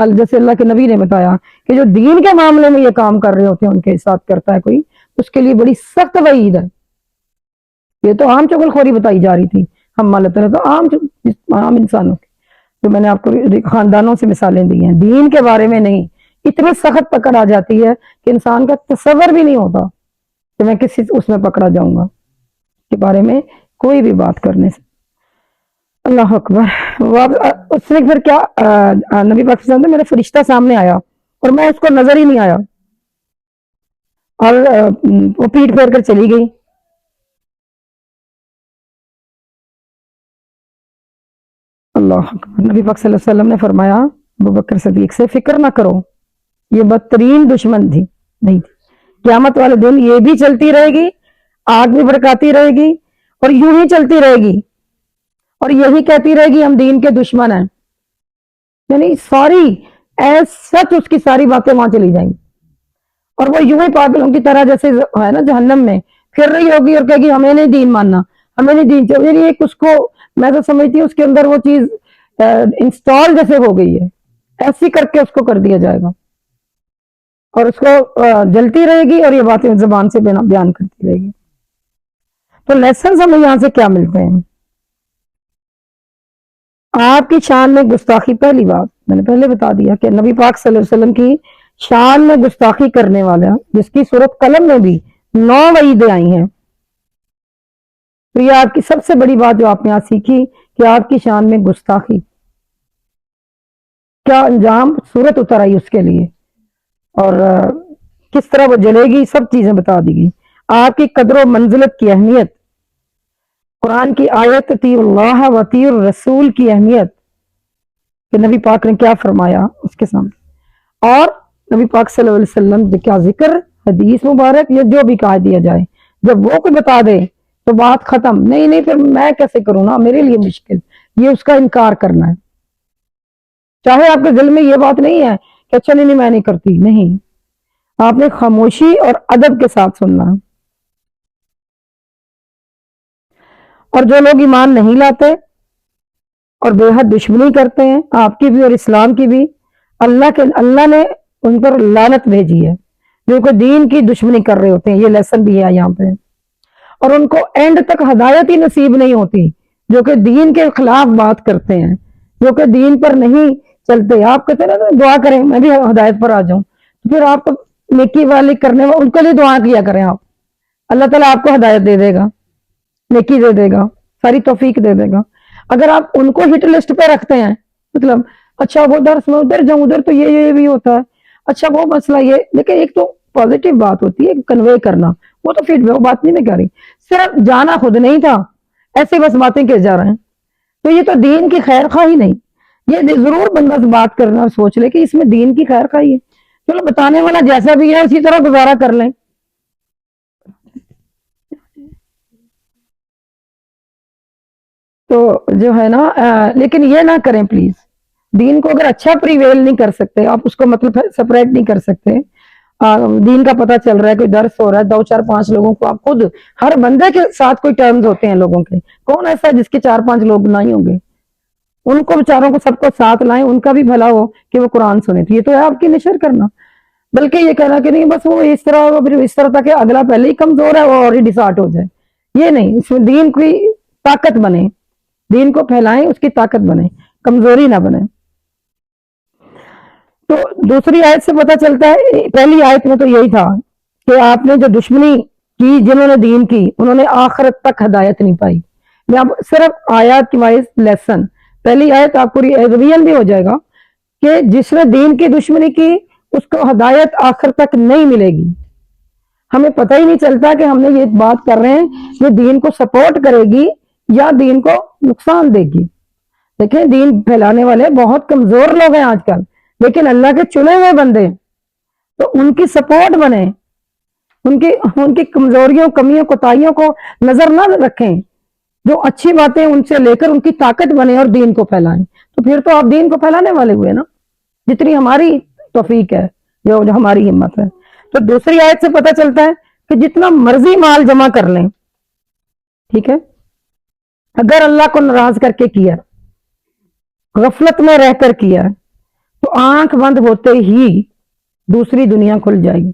S1: جیسے اللہ کے نبی نے بتایا کہ جو دین کے معاملے میں یہ کام کر رہے ہوتے ہیں, ان کے ساتھ کرتا ہے کوئی, اس کے لیے بڑی سخت وعید ہے. یہ تو عام چغل خوری بتائی جا رہی تھی, ہم مالت رہے تو عام انسانوں کی, جو میں نے آپ کو خاندانوں سے مثالیں دی ہیں, دین کے بارے میں نہیں. اتنی سخت پکڑ آ جاتی ہے کہ انسان کا تصور بھی نہیں ہوتا کہ میں کسی اس میں پکڑا جاؤں گا کے بارے میں کوئی بھی بات کرنے سے. اللہ اکبر. اس نے پھر کیا, نبی پاک صلی اللہ علیہ وسلم, میرا فرشتہ سامنے آیا اور میں اس کو نظر ہی نہیں آیا, اور وہ پیٹ پھیر کر چلی گئی. اللہ اکبر۔ نبی پاک صلی اللہ علیہ وسلم نے فرمایا ابو بکر صدیق سے، فکر نہ کرو، یہ بدترین دشمن تھی نہیں تھی، قیامت والے دن یہ بھی چلتی رہے گی، آگ بھی بھڑکاتی رہے گی اور یوں ہی چلتی رہے گی اور یہی کہتی رہے گی ہم دین کے دشمن ہیں، یعنی ساری سچ اس کی ساری باتیں وہاں چلی جائیں گی اور وہ یوں ہی پاگلوں کی طرح جیسے ہے نا جہنم میں پھر رہی ہوگی اور کہے گی ہمیں نہیں دین ماننا، ہمیں نہیں دین چاہیے، یعنی ایک اس کو میں تو سمجھتی ہوں اس کے اندر وہ چیز انسٹال جیسے ہو گئی ہے، ایسی کر کے اس کو کر دیا جائے گا اور اس کو جلتی رہے گی اور یہ باتیں زبان سے بیان کرتی رہے گی۔ تو لیسنز ہمیں یہاں سے کیا ملتے ہیں؟ آپ کی شان میں گستاخی، پہلی بات میں نے پہلے بتا دیا کہ نبی پاک صلی اللہ علیہ وسلم کی شان میں گستاخی کرنے والا جس کی صورت قلم میں بھی 9 وعیدیں آئی ہیں، تو یہ آپ کی سب سے بڑی بات جو آپ نے یہاں سیکھی کہ آپ کی شان میں گستاخی کیا انجام صورت اتر آئی اس کے لیے اور کس طرح وہ جلے گی، سب چیزیں بتا دی گئی۔ آپ کی قدر و منزلت کی اہمیت، قرآن کی آیت اطیعوا اللہ و اطیعوا الرسول کی اہمیت کہ نبی پاک نے کیا فرمایا اس کے سامنے، اور نبی پاک صلی اللہ علیہ وسلم کیا ذکر، حدیث مبارک یا جو بھی کہا دیا جائے، جب وہ کوئی بتا دے تو بات ختم، نہیں پھر میں کیسے کروں نا، میرے لیے مشکل، یہ اس کا انکار کرنا ہے، چاہے آپ کے دل میں یہ بات نہیں ہے کہ اچھا نہیں میں نہیں کرتی، نہیں، آپ نے خاموشی اور ادب کے ساتھ سننا ہے۔ اور جو لوگ ایمان نہیں لاتے اور بے حد دشمنی کرتے ہیں آپ کی بھی اور اسلام کی بھی، اللہ نے ان پر لعنت بھیجی ہے، جو کہ دین کی دشمنی کر رہے ہوتے ہیں، یہ لیسن بھی ہے یہاں پہ، اور ان کو اینڈ تک ہدایت ہی نصیب نہیں ہوتی، جو کہ دین کے خلاف بات کرتے ہیں، جو کہ دین پر نہیں چلتے۔ آپ کہتے ہیں نا دعا کریں میں بھی ہدایت پر آ جاؤں، تو پھر آپ نیکی والی کرنے والے ان کے لیے دعا کیا کریں، آپ اللہ تعالیٰ آپ کو ہدایت دے دے گا، نیکی دے دے گا، ساری توفیق دے دے گا۔ اگر آپ ان کو ہٹ لسٹ پہ رکھتے ہیں، مطلب اچھا وہ درس میں ادھر جاؤں، ادھر تو یہ بھی ہوتا ہے، اچھا وہ مسئلہ یہ، لیکن ایک تو پازیٹیو بات ہوتی ہے کنوے کرنا، وہ تو فیڈ وہ بات نہیں میں کہہ رہی، صرف جانا خود نہیں تھا، ایسے بس باتیں کہ جا رہے ہیں، تو یہ تو دین کی خیر خواہی نہیں، یہ ضرور بندہ سے بات کرنا سوچ لے کہ اس میں دین کی خیر خواہی ہے، چلو بتانے والا جیسا بھی ہے اسی طرح گزارا کر لیں۔ تو جو ہے نا لیکن یہ نہ کریں پلیز، دین کو اگر اچھا پریویل نہیں کر سکتے آپ، اس کو مطلب سپریٹ نہیں کر سکتے، دین کا پتہ چل رہا ہے کوئی درس ہو رہا ہے 2 4 5 لوگوں کو، آپ خود ہر بندے کے ساتھ کوئی ٹرمز ہوتے ہیں لوگوں کے، کون ایسا ہے جس کے 4 5 لوگ نہیں ہوں گے، ان کو بیچاروں کو سب کو ساتھ لائیں، ان کا بھی بھلا ہو کہ وہ قرآن سنیں، تو یہ تو ہے آپ کی نشر کرنا، بلکہ یہ کہنا کہ نہیں بس وہ اس طرح تک کہ اگلا پہلے ہی کمزور ہے وہ اور ہی ڈسارٹ ہو جائے، یہ نہیں، اس میں دین کی طاقت بنے، دین کو پھیلائیں، اس کی طاقت بنے، کمزوری نہ بنے۔ تو دوسری آیت سے پتہ چلتا ہے، پہلی آیت میں تو یہی تھا کہ آپ نے جو دشمنی کی جنہوں نے دین کی انہوں نے آخرت تک ہدایت نہیں پائی، میں اب صرف آیات کی وائز لیسن، پہلی آیت آپ کو ریویژن بھی ہو جائے گا کہ جس نے دین کی دشمنی کی اس کو ہدایت آخر تک نہیں ملے گی، ہمیں پتہ ہی نہیں چلتا کہ ہم نے یہ بات کر رہے ہیں یہ دین کو سپورٹ کرے گی یا دین کو نقصان دے گی۔ دیکھیں دین پھیلانے والے بہت کمزور لوگ ہیں آج کل، لیکن اللہ کے چنے ہوئے بندے، تو ان کی سپورٹ بنے، ان کی کمزوریوں کمیوں کوتاہیوں کو نظر نہ رکھیں، جو اچھی باتیں ان سے لے کر ان کی طاقت بنے اور دین کو پھیلائیں، تو پھر تو آپ دین کو پھیلانے والے ہوئے نا، جتنی ہماری توفیق ہے جو ہماری ہمت ہے۔ تو دوسری آیت سے پتہ چلتا ہے کہ جتنا مرضی مال جمع کر لیں، ٹھیک ہے، اگر اللہ کو ناراض کر کے کیا، غفلت میں رہ کر کیا، تو آنکھ بند ہوتے ہی دوسری دنیا کھل جائے گی۔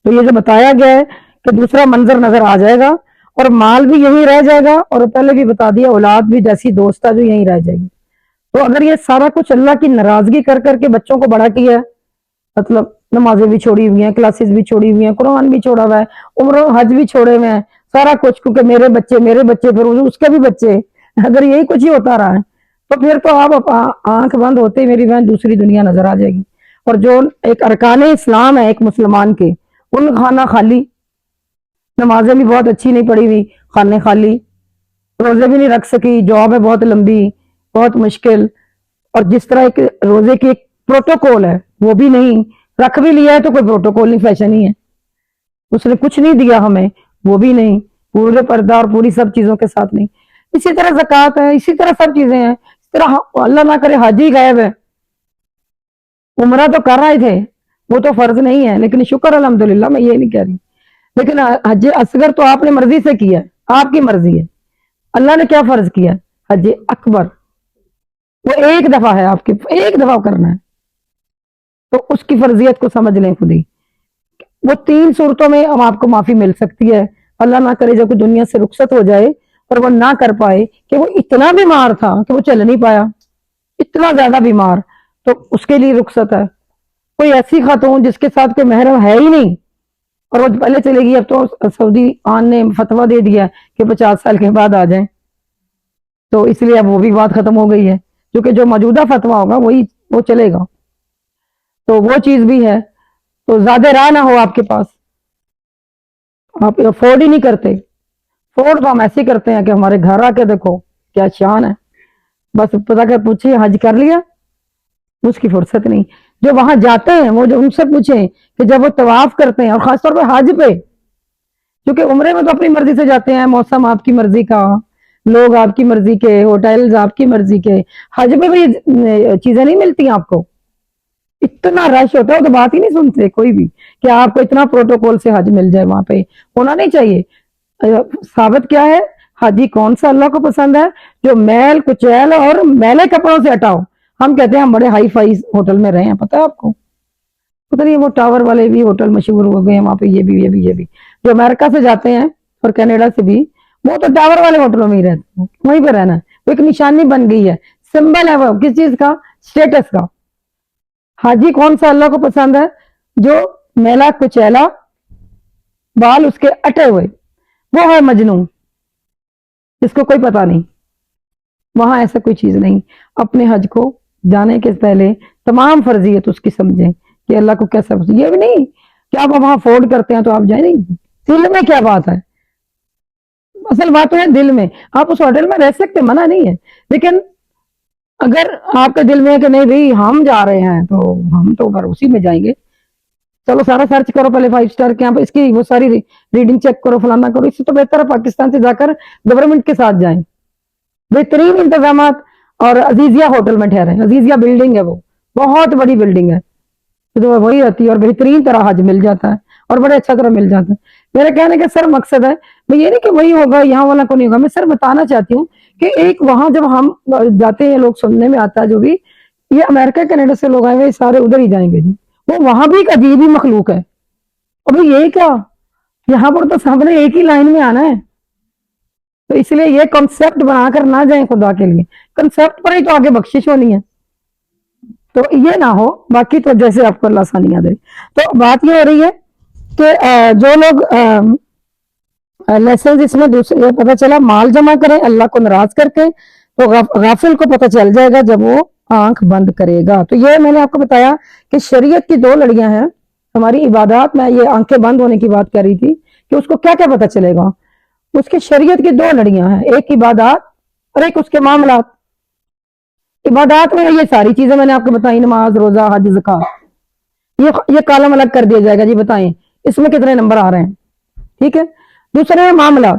S1: تو یہ جو بتایا گیا ہے کہ دوسرا منظر نظر آ جائے گا اور مال بھی یہیں رہ جائے گا، اور پہلے بھی بتا دیا اولاد بھی جیسی دوست ہے جو یہیں رہ جائے گی۔ تو اگر یہ سارا کچھ اللہ کی ناراضگی کر کر کے بچوں کو بڑا کیا ہے، مطلب نمازیں بھی چھوڑی ہوئی ہیں، کلاسز بھی چھوڑی ہوئی ہیں، قرآن بھی چھوڑا ہوا ہے، عمر و حج بھی چھوڑے ہوئے ہیں، سارا کچھ، کیونکہ میرے بچے پھر اس کے بھی بچے، اگر یہی کچھ ہی ہوتا رہا ہے تو پھر تو آپ آنکھ بند ہوتے ہی میری بہن دوسری دنیا نظر آ جائے گی۔ اور جو ایک ارکان اسلام ہے ایک مسلمان کے، ان خانہ خالی، نمازیں بھی بہت اچھی نہیں پڑھی ہوئی، خانے خالی، روزے بھی نہیں رکھ سکی، جاب ہے بہت لمبی، بہت مشکل. اور جس طرح ایک روزے کی ایک پروٹوکول ہے وہ بھی نہیں رکھ بھی لیا ہے تو کوئی پروٹوکول نہیں, فیشن ہی ہے. اس نے کچھ نہیں دیا ہمیں, وہ بھی نہیں, پورے پردہ اور پوری سب چیزوں کے ساتھ نہیں. اسی طرح زکوٰۃ ہے, اسی طرح سب چیزیں ہیں. اس طرح اللہ نہ کرے حج ہی غائب ہے, عمرہ تو کر رہے تھے, وہ تو فرض نہیں ہے, لیکن شکر الحمدللہ, میں یہ نہیں کہہ رہی, لیکن حج اصغر تو آپ نے مرضی سے کیا ہے, آپ کی مرضی ہے. اللہ نے کیا فرض کیا؟ حج اکبر, وہ ایک دفعہ ہے, آپ کی ایک دفعہ کرنا ہے, تو اس کی فرضیت کو سمجھ لیں خود ہی. وہ 3 صورتوں میں اب آپ کو معافی مل سکتی ہے. اللہ نہ کرے جب کوئی دنیا سے رخصت ہو جائے اور وہ نہ کر پائے, کہ وہ اتنا بیمار تھا کہ وہ چل نہیں پایا, اتنا زیادہ بیمار, تو اس کے لیے رخصت ہے. کوئی ایسی خاتون جس کے ساتھ کوئی محرم ہے ہی نہیں اور وہ پہلے چلے گی, اب تو سعودی آن نے فتویٰ دے دیا کہ 50 سال کے بعد آ جائیں, تو اس لیے اب وہ بھی بات ختم ہو گئی ہے, کیونکہ جو موجودہ فتویٰ ہوگا وہی وہ چلے گا. تو وہ چیز بھی ہے. تو زیادہ راہ نہ ہو آپ کے پاس, آپ افورڈ ہی نہیں کرتے. افورڈ تو ہم ایسے کرتے ہیں کہ ہمارے گھر آ کے دیکھو کیا شان ہے, بس پتا کہ پوچھے حج کر لیا, اس کی فرصت نہیں. جو وہاں جاتے ہیں وہ جو ان سے پوچھیں کہ جب وہ طواف کرتے ہیں, اور خاص طور پہ حج پہ, کیونکہ عمرے میں تو اپنی مرضی سے جاتے ہیں, موسم آپ کی مرضی کا, لوگ آپ کی مرضی کے, ہوٹلز آپ کی مرضی کے. حج میں بھی چیزیں نہیں ملتی آپ کو, اتنا رش ہوتا ہے, تو بات ہی نہیں سنتے کوئی بھی کہ آپ کو اتنا پروٹوکول سے حج مل جائے. وہاں پہ ہونا نہیں چاہیے. ثابت کیا ہے؟ حاجی کون سا اللہ کو پسند ہے؟ جو میل کچیل اور میلے کپڑوں سے ہٹاؤ. ہم کہتے ہیں ہم بڑے ہائی فائی ہوٹل میں رہے ہیں, پتہ ہے آپ کو, پتہ نہیں وہ ٹاور والے بھی ہوٹل مشہور ہو گئے ہیں وہاں پہ, یہ بھی جو امریکہ سے جاتے ہیں اور کینیڈا سے بھی, وہ تو ٹاور والے ہوٹلوں میں ہی رہتے ہیں, وہیں پہ رہنا ہے. وہ ایک نشانی بن گئی ہے, سمبل ہے وہ کس چیز کا, اسٹیٹس کا. حاجی کون سا اللہ کو پسند ہے؟ جو میلا کچیلا, بال اس کے اٹے ہوئے, وہ ہے مجنون, جس کو کوئی پتا نہیں. وہاں ایسا کوئی چیز نہیں. اپنے حج کو جانے کے پہلے تمام فرضیت اس کی سمجھیں کہ اللہ کو کیسا پسند. یہ بھی نہیں کہ آپ وہاں افورڈ کرتے ہیں تو آپ جائیں, نہیں. دل میں کیا بات ہے, اصل بات ہے دل میں. آپ اس ہوٹل میں رہ سکتے, منع نہیں ہے, لیکن اگر آپ کے دل میں ہے کہ نہیں بھائی ہم جا رہے ہیں تو ہم تو اسی میں جائیں گے, چلو سارا سرچ کرو پہلے 5 اسٹار کے, اس کی وہ ساری ریڈنگ چیک کرو, فلانا کرو. اس سے تو بہتر ہے پاکستان سے جا کر گورنمنٹ کے ساتھ جائیں, بہترین انتظامات. اور عزیزیہ ہوٹل میں ٹھہرے, عزیزیہ بلڈنگ ہے, وہ بہت بڑی بلڈنگ ہے, تو وہی رہتی ہے, اور بہترین طرح حج مل جاتا ہے, اور بڑے اچھا طرح مل جاتا ہے. میرے کہنے کا سر مقصد ہے, میں یہ نہیں کہ وہی ہوگا یہاں والا کو نہیں ہوگا, میں سر بتانا چاہتی ہوں کہ ایک وہاں جب ہم جاتے ہیں, لوگ سننے میں آتا ہے, جو بھی یہ امریکہ کینیڈا سے لوگ آئے ہوئے سارے ادھر ہی جائیں گے جی, وہ وہاں بھی ایک عجیب ہی مخلوق ہے. ابھی یہ کیا, یہاں پر تو سب نے ایک ہی لائن میں آنا ہے, تو اس لیے یہ کنسپٹ بنا کر نہ جائیں خدا کے لیے, کنسپٹ پر ہی تو آگے بخشش ہونی ہے, تو یہ نہ ہو. باقی تو جیسے آپ کو اللہ آسانیاں دے. تو بات یہ ہو رہی ہے کہ جو لوگ لیسنز اس میں دوسرے یہ پتہ چلا مال جمع کریں اللہ کو ناراض کر کے, تو غافل کو پتہ چل جائے گا جب وہ آنکھ بند کرے گا. تو یہ میں نے آپ کو بتایا کہ شریعت کی 2 لڑیاں ہیں ہماری عبادات میں. یہ آنکھیں بند ہونے کی بات کر رہی تھی کہ اس کو کیا کیا پتہ چلے گا. اس کی شریعت کی 2 لڑیاں ہیں, ایک عبادات اور ایک اس کے معاملات. عبادات میں یہ ساری چیزیں میں نے آپ کو بتائی, نماز, روزہ, حج, زکوٰۃ. یہ کالم الگ کر دیا جائے گا, جی بتائیں اس میں کتنے نمبر آ رہے ہیں, ٹھیک ہے. دوسرے معاملات,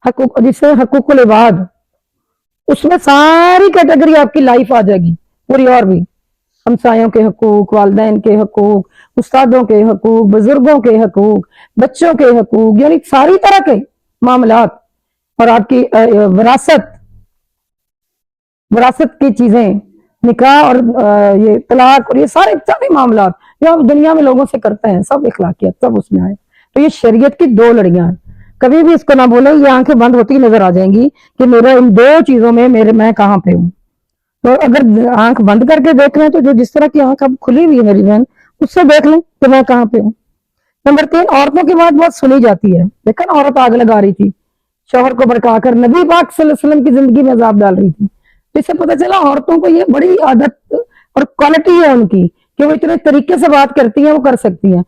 S1: حقوق, جس سے حقوق العباد, اس میں ساری کیٹیگری آپ کی لائف آ جائے گی پوری. اور بھی ہمسایوں کے حقوق, والدین کے حقوق, استادوں کے حقوق, بزرگوں کے حقوق, بچوں کے حقوق, یعنی ساری طرح کے معاملات. اور آپ کی وراثت کی چیزیں, نکاح اور یہ طلاق اور یہ سارے معاملات جو آپ دنیا میں لوگوں سے کرتے ہیں, سب اخلاقیات سب اس میں آئے. تو یہ شریعت کی 2 لڑیاں ہیں. کبھی بھی اس کو نہ بولے, یہ آنکھیں بند ہوتی نظر آ جائیں گی کہ میرا ان 2 چیزوں میں میں کہاں پہ ہوں. تو اگر آنکھ بند کر کے دیکھ لیں تو جو جس طرح کی آنکھ اب کھلی ہوئی ہے میری بہن, اس سے دیکھ لیں کہ میں کہاں پہ ہوں. نمبر 3, عورتوں کی بات بہت سنی جاتی ہے, لیکن عورت آگ لگا رہی تھی, شوہر کو بھڑکا کر نبی پاک صلی اللہ علیہ وسلم کی زندگی میں عذاب ڈال رہی تھی. اس سے پتہ چلا عورتوں کو یہ بڑی عادت اور کوالٹی ہے ان کی کہ وہ اتنے طریقے سے بات کرتی ہیں, وہ کر سکتی ہیں.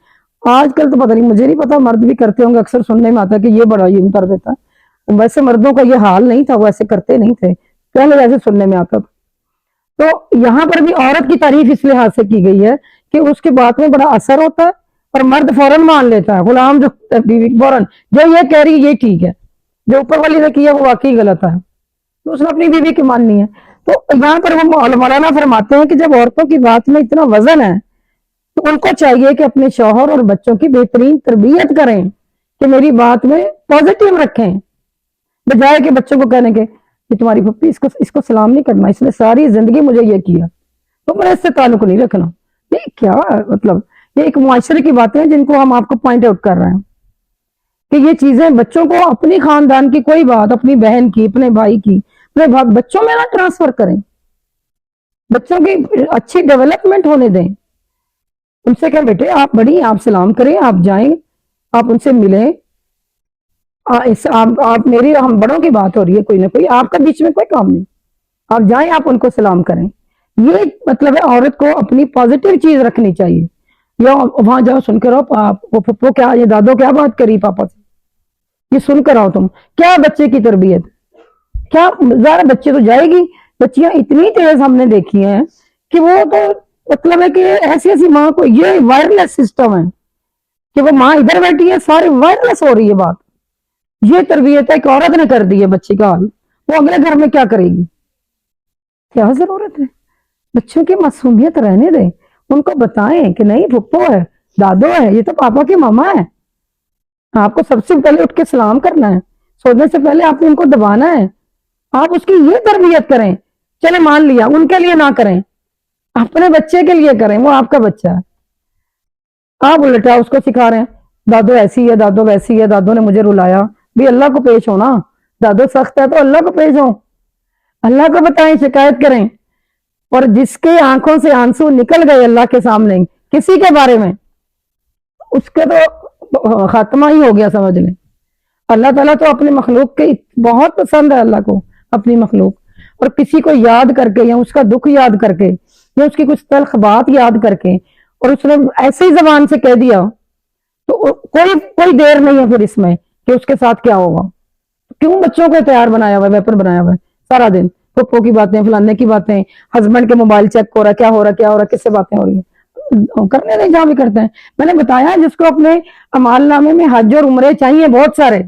S1: آج کل تو پتہ نہیں, مجھے نہیں پتا, مرد بھی کرتے ہوں گے, اکثر سننے میں آتا ہے کہ یہ بڑا یہ کر دیتا ہے. ویسے مردوں کا یہ حال نہیں تھا, وہ ایسے کرتے نہیں تھے. پہلے جیسے سننے میں آتا تھا۔ تو یہاں پر بھی عورت کی تعریف اس لحاظ سے کی گئی ہے کہ اس کی بات میں بڑا اثر ہوتا ہے اور مرد فوراً مان لیتا ہے، غلام جو بیوی فوراً جو یہ کہہ رہی ہے یہ ٹھیک ہے، جو اوپر والی نے کیا وہ واقعی غلط ہے، تو اس نے اپنی بیوی کی ماننی ہے۔ تو یہاں پر وہ مولانا فرماتے ہیں کہ جب عورتوں کی بات میں اتنا وزن ہے تو ان کو چاہیے کہ اپنے شوہر اور بچوں کی بہترین تربیت کریں کہ میری بات میں پازیٹیو رکھیں، بجائے کہ بچوں کو کہنے کے کہ تمہاری پھپھی اس کو سلام نہیں کرنا، اس نے ساری زندگی مجھے یہ کیا، تو میں اس سے تعلق نہیں رکھنا۔ یہ کیا مطلب، یہ ایک معاشرے کی باتیں ہیں جن کو ہم آپ کو پوائنٹ آؤٹ کر رہے ہیں کہ یہ چیزیں بچوں کو اپنی خاندان کی کوئی بات، اپنی بہن کی، اپنے بھائی کی، اپنے بچوں میں نہ ٹرانسفر کریں، بچوں کی اچھی ڈیولپمنٹ ہونے دیں، ان سے کہیں بیٹے آپ بڑی، آپ سلام کریں، آپ جائیں، آپ ان سے ملیں، آپ میری ہم بڑوں کی بات ہو رہی ہے، کوئی نہ کوئی آپ کا بیچ میں کوئی کام نہیں، آپ جائیں، آپ ان کو سلام کریں۔ یہ مطلب ہے عورت کو اپنی پازیٹیو چیز رکھنی چاہیے، یا وہاں جاؤ سن کر آؤ وہ پھپھو کیا، یہ دادو کیا بات کری پاپا سے، یہ سن کر آؤ، تم کیا بچے کی تربیت، کیا ظاہر بچے تو جائے گی، بچیاں اتنی تیز ہم نے دیکھی ہیں کہ وہ تو مطلب ہے کہ ایسی ایسی ماں کو، یہ وائرلیس سسٹم ہے کہ وہ ماں ادھر بیٹھی ہے، ساری وائرلیس ہو رہی ہے بات، یہ تربیت ہے کہ عورت نے کر دی ہے بچی کا حال، وہ اگلے گھر میں کیا کرے گی؟ کیا ضرورت ہے؟ بچوں کی معصومیت رہنے دیں، ان کو بتائیں کہ نہیں پھپھو ہے، دادو ہے، یہ تو پاپا کی ماما ہے، آپ کو سب سے پہلے اٹھ کے سلام کرنا ہے، سونے سے پہلے آپ نے ان کو دبانا ہے، آپ اس کی یہ تربیت کریں۔ چلے مان لیا ان کے لیے نہ کریں، اپنے بچے کے لیے کریں، وہ آپ کا بچہ ہے، آپ الٹا اس کو سکھا رہے ہیں دادو ایسی ہے، دادو ویسی ہے، دادو نے مجھے رلایا، بھی اللہ کو پیش ہونا، دادو سخت ہے تو اللہ کو پیش ہو، اللہ کو بتائیں، شکایت کریں، اور جس کے آنکھوں سے آنسو نکل گئے اللہ کے سامنے کسی کے بارے میں، اس کے تو خاتمہ ہی ہو گیا سمجھ لیں۔ اللہ تعالیٰ تو اپنے مخلوق کے بہت پسند ہے اللہ کو اپنی مخلوق، اور کسی کو یاد کر کے یا اس کا دکھ یاد کر کے یا اس کی کچھ تلخ بات یاد کر کے اور اس نے ایسے ہی زبان سے کہہ دیا تو کوئی دیر نہیں ہے پھر اس میں کہ اس کے ساتھ کیا ہوگا۔ کیوں بچوں کو تیار بنایا ہوا ہے، ویپن بنایا ہوا ہے، سارا دن پھپھو کی باتیں، فلانے کی باتیں، ہسبینڈ کے موبائل چیک ہو رہا ہے، کیا ہو رہا ہے، کس سے باتیں ہو رہی ہیں، کرنے دیں جہاں بھی کرتے ہیں۔ میں نے بتایا جس کو اپنے اعمال نامے میں حج اور عمرے چاہیے بہت سارے،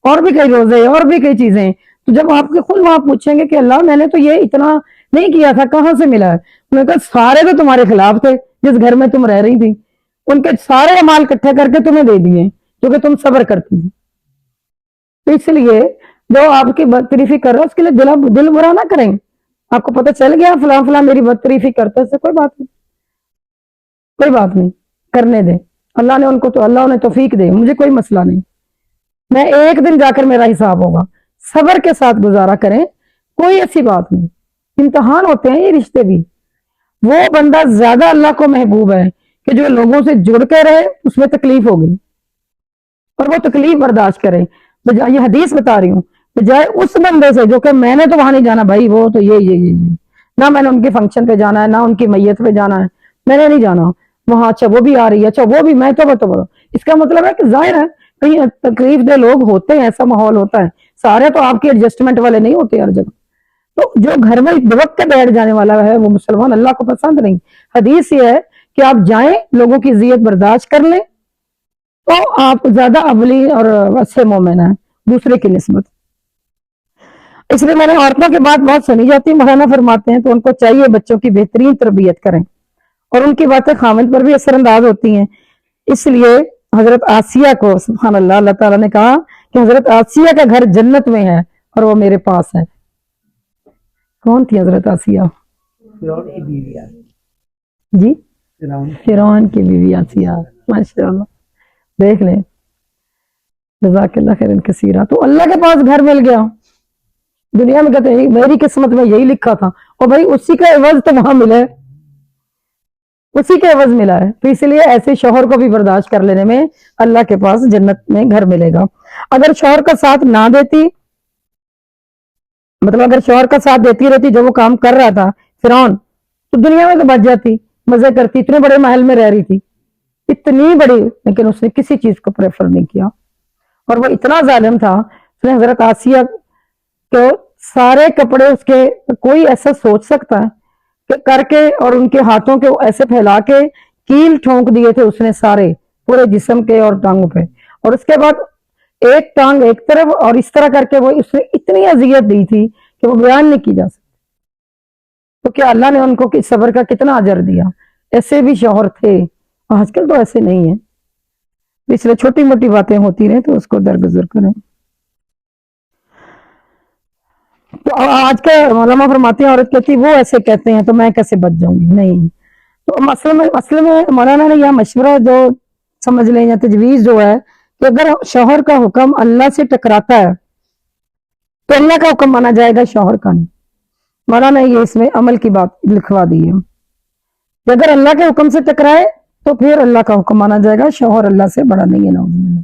S1: اور بھی کئی روزے اور بھی کئی چیزیں، تو جب آپ کے خود وہاں پوچھیں گے کہ اللہ میں نے تو یہ اتنا نہیں کیا تھا، کہاں سے ملا ہے؟ انہوں نے کہا سارے تو تمہارے خلاف تھے جس گھر میں تم رہ رہی تھی، ان کے سارے اعمال اکٹھے کر کے تمہیں دے دیے کیونکہ تم صبر کرتی تھی۔ تو اس لیے جو آپ کی بد تعریفی کر رہا ہے اس کے لیے دل برا نہ کریں، آپ کو پتہ چل گیا فلاں فلاں میری بد تعریفی کرتا ہے، اس سے کوئی بات نہیں، کوئی بات نہیں، کرنے دیں، اللہ نے ان کو تو اللہ انہیں توفیق دے، مجھے کوئی مسئلہ نہیں، میں ایک دن جا کر میرا حساب ہوگا، صبر کے ساتھ گزارا کریں، کوئی ایسی بات نہیں، امتحان ہوتے ہیں یہ رشتے بھی۔ وہ بندہ زیادہ اللہ کو محبوب ہے کہ جو لوگوں سے جڑ کے رہے، اس میں تکلیف ہوگی اور وہ تکلیف برداشت کرے، بجائے یہ حدیث بتا رہی ہوں، بجائے اس بندے سے جو کہ میں نے تو وہاں نہیں جانا بھائی، وہ تو یہ نہ میں نے ان کے فنکشن پہ جانا ہے، نہ ان کی میت پہ جانا ہے، میں نے نہیں جانا وہاں، اچھا وہ بھی آ رہی ہے، اچھا وہ بھی، میں تو بتو، اس کا مطلب ہے کہ ظاہر ہے کہیں تکلیف دہ لوگ ہوتے ہیں، ایسا ماحول ہوتا ہے، سارے تو آپ کے ایڈجسٹمنٹ والے نہیں ہوتے ہر جگہ، تو جو گھر میں وقت کے بیٹھ جانے والا ہے وہ مسلمان اللہ کو پسند نہیں۔ حدیث یہ ہے کہ آپ جائیں، لوگوں کی اذیت برداشت کر لیں، تو آپ زیادہ ابلی اور اچھے مومن ہیں دوسرے کی نسبت۔ اس لیے میں نے عورتوں کی بات بہت سنی جاتی ہے، مولانا فرماتے ہیں تو ان کو چاہیے بچوں کی بہترین تربیت کریں، اور ان کی باتیں خامد پر بھی اثر انداز ہوتی ہیں۔ اس لیے حضرت آسیہ کو سبحان اللہ، اللہ تعالیٰ نے کہا کہ حضرت آسیہ کا گھر جنت میں ہے اور وہ میرے پاس ہے۔ کون تھی حضرت آسیہ؟
S2: فرعون کی بیوی ہے،
S1: جی
S2: فرعون
S1: فرعون کی بیوی آسیہ، ماشاء اللہ، دیکھ لیں، جزاک اللہ خیر کثیرہ۔ تو اللہ کے پاس گھر مل گیا، دنیا میں کہتے ہیں میری قسمت میں یہی لکھا تھا، اور بھائی اسی کا عوض تو وہاں ملا ہے، اسی کے عوض ملا ہے، تو اس لیے ایسے شوہر کو بھی برداشت کر لینے میں اللہ کے پاس جنت میں گھر ملے گا۔ اگر شوہر کا ساتھ نہ دیتی، مطلب اگر شوہر کا ساتھ دیتی رہتی جو وہ کام کر رہا تھا فرعون، تو دنیا میں تو بچ جاتی، مزے کرتی، اتنے بڑے محل میں رہ رہی تھی، اتنی بڑی، لیکن اس نے کسی چیز کو پریفر نہیں کیا، اور وہ اتنا ظالم تھا، اس نے حضرت آسیہ کو سارے کپڑے اس کے، کوئی ایسا سوچ سکتا ہے کہ کر کے، اور ان کے ہاتھوں کے ایسے پھیلا کے کیل ٹھونک دیے تھے اس نے سارے پورے جسم کے اور ٹانگوں پہ، اور اس کے بعد ایک ٹانگ ایک طرف اور اس طرح کر کے وہ اس نے اتنی اذیت دی تھی کہ وہ بیان نہیں کی جا سکتی. تو کیا اللہ نے ان کو صبر کا کتنا اجر دیا. ایسے بھی شوہر تھے، آج کل تو ایسے نہیں ہیں. اس لیے چھوٹی موٹی باتیں ہوتی رہیں تو اس کو درگزر کریں. تو آج کے علماء فرماتے ہیں عورت کہتی وہ ایسے کہتے ہیں تو میں کیسے بچ جاؤں گی. نہیں، تو مسئلے میں مولانا نے یہ مشورہ جو سمجھ لیں یا تجویز جو ہے کہ اگر شوہر کا حکم اللہ سے ٹکراتا ہے تو اللہ کا حکم مانا جائے گا، شوہر کا نہیں. مولانا یہ اس میں عمل کی بات لکھوا دی ہے کہ اگر اللہ کے حکم سے ٹکرائے تو پھر اللہ کا حکم مانا جائے گا، شوہر اللہ سے بڑا نہیں ہے. نعوذ باللہ.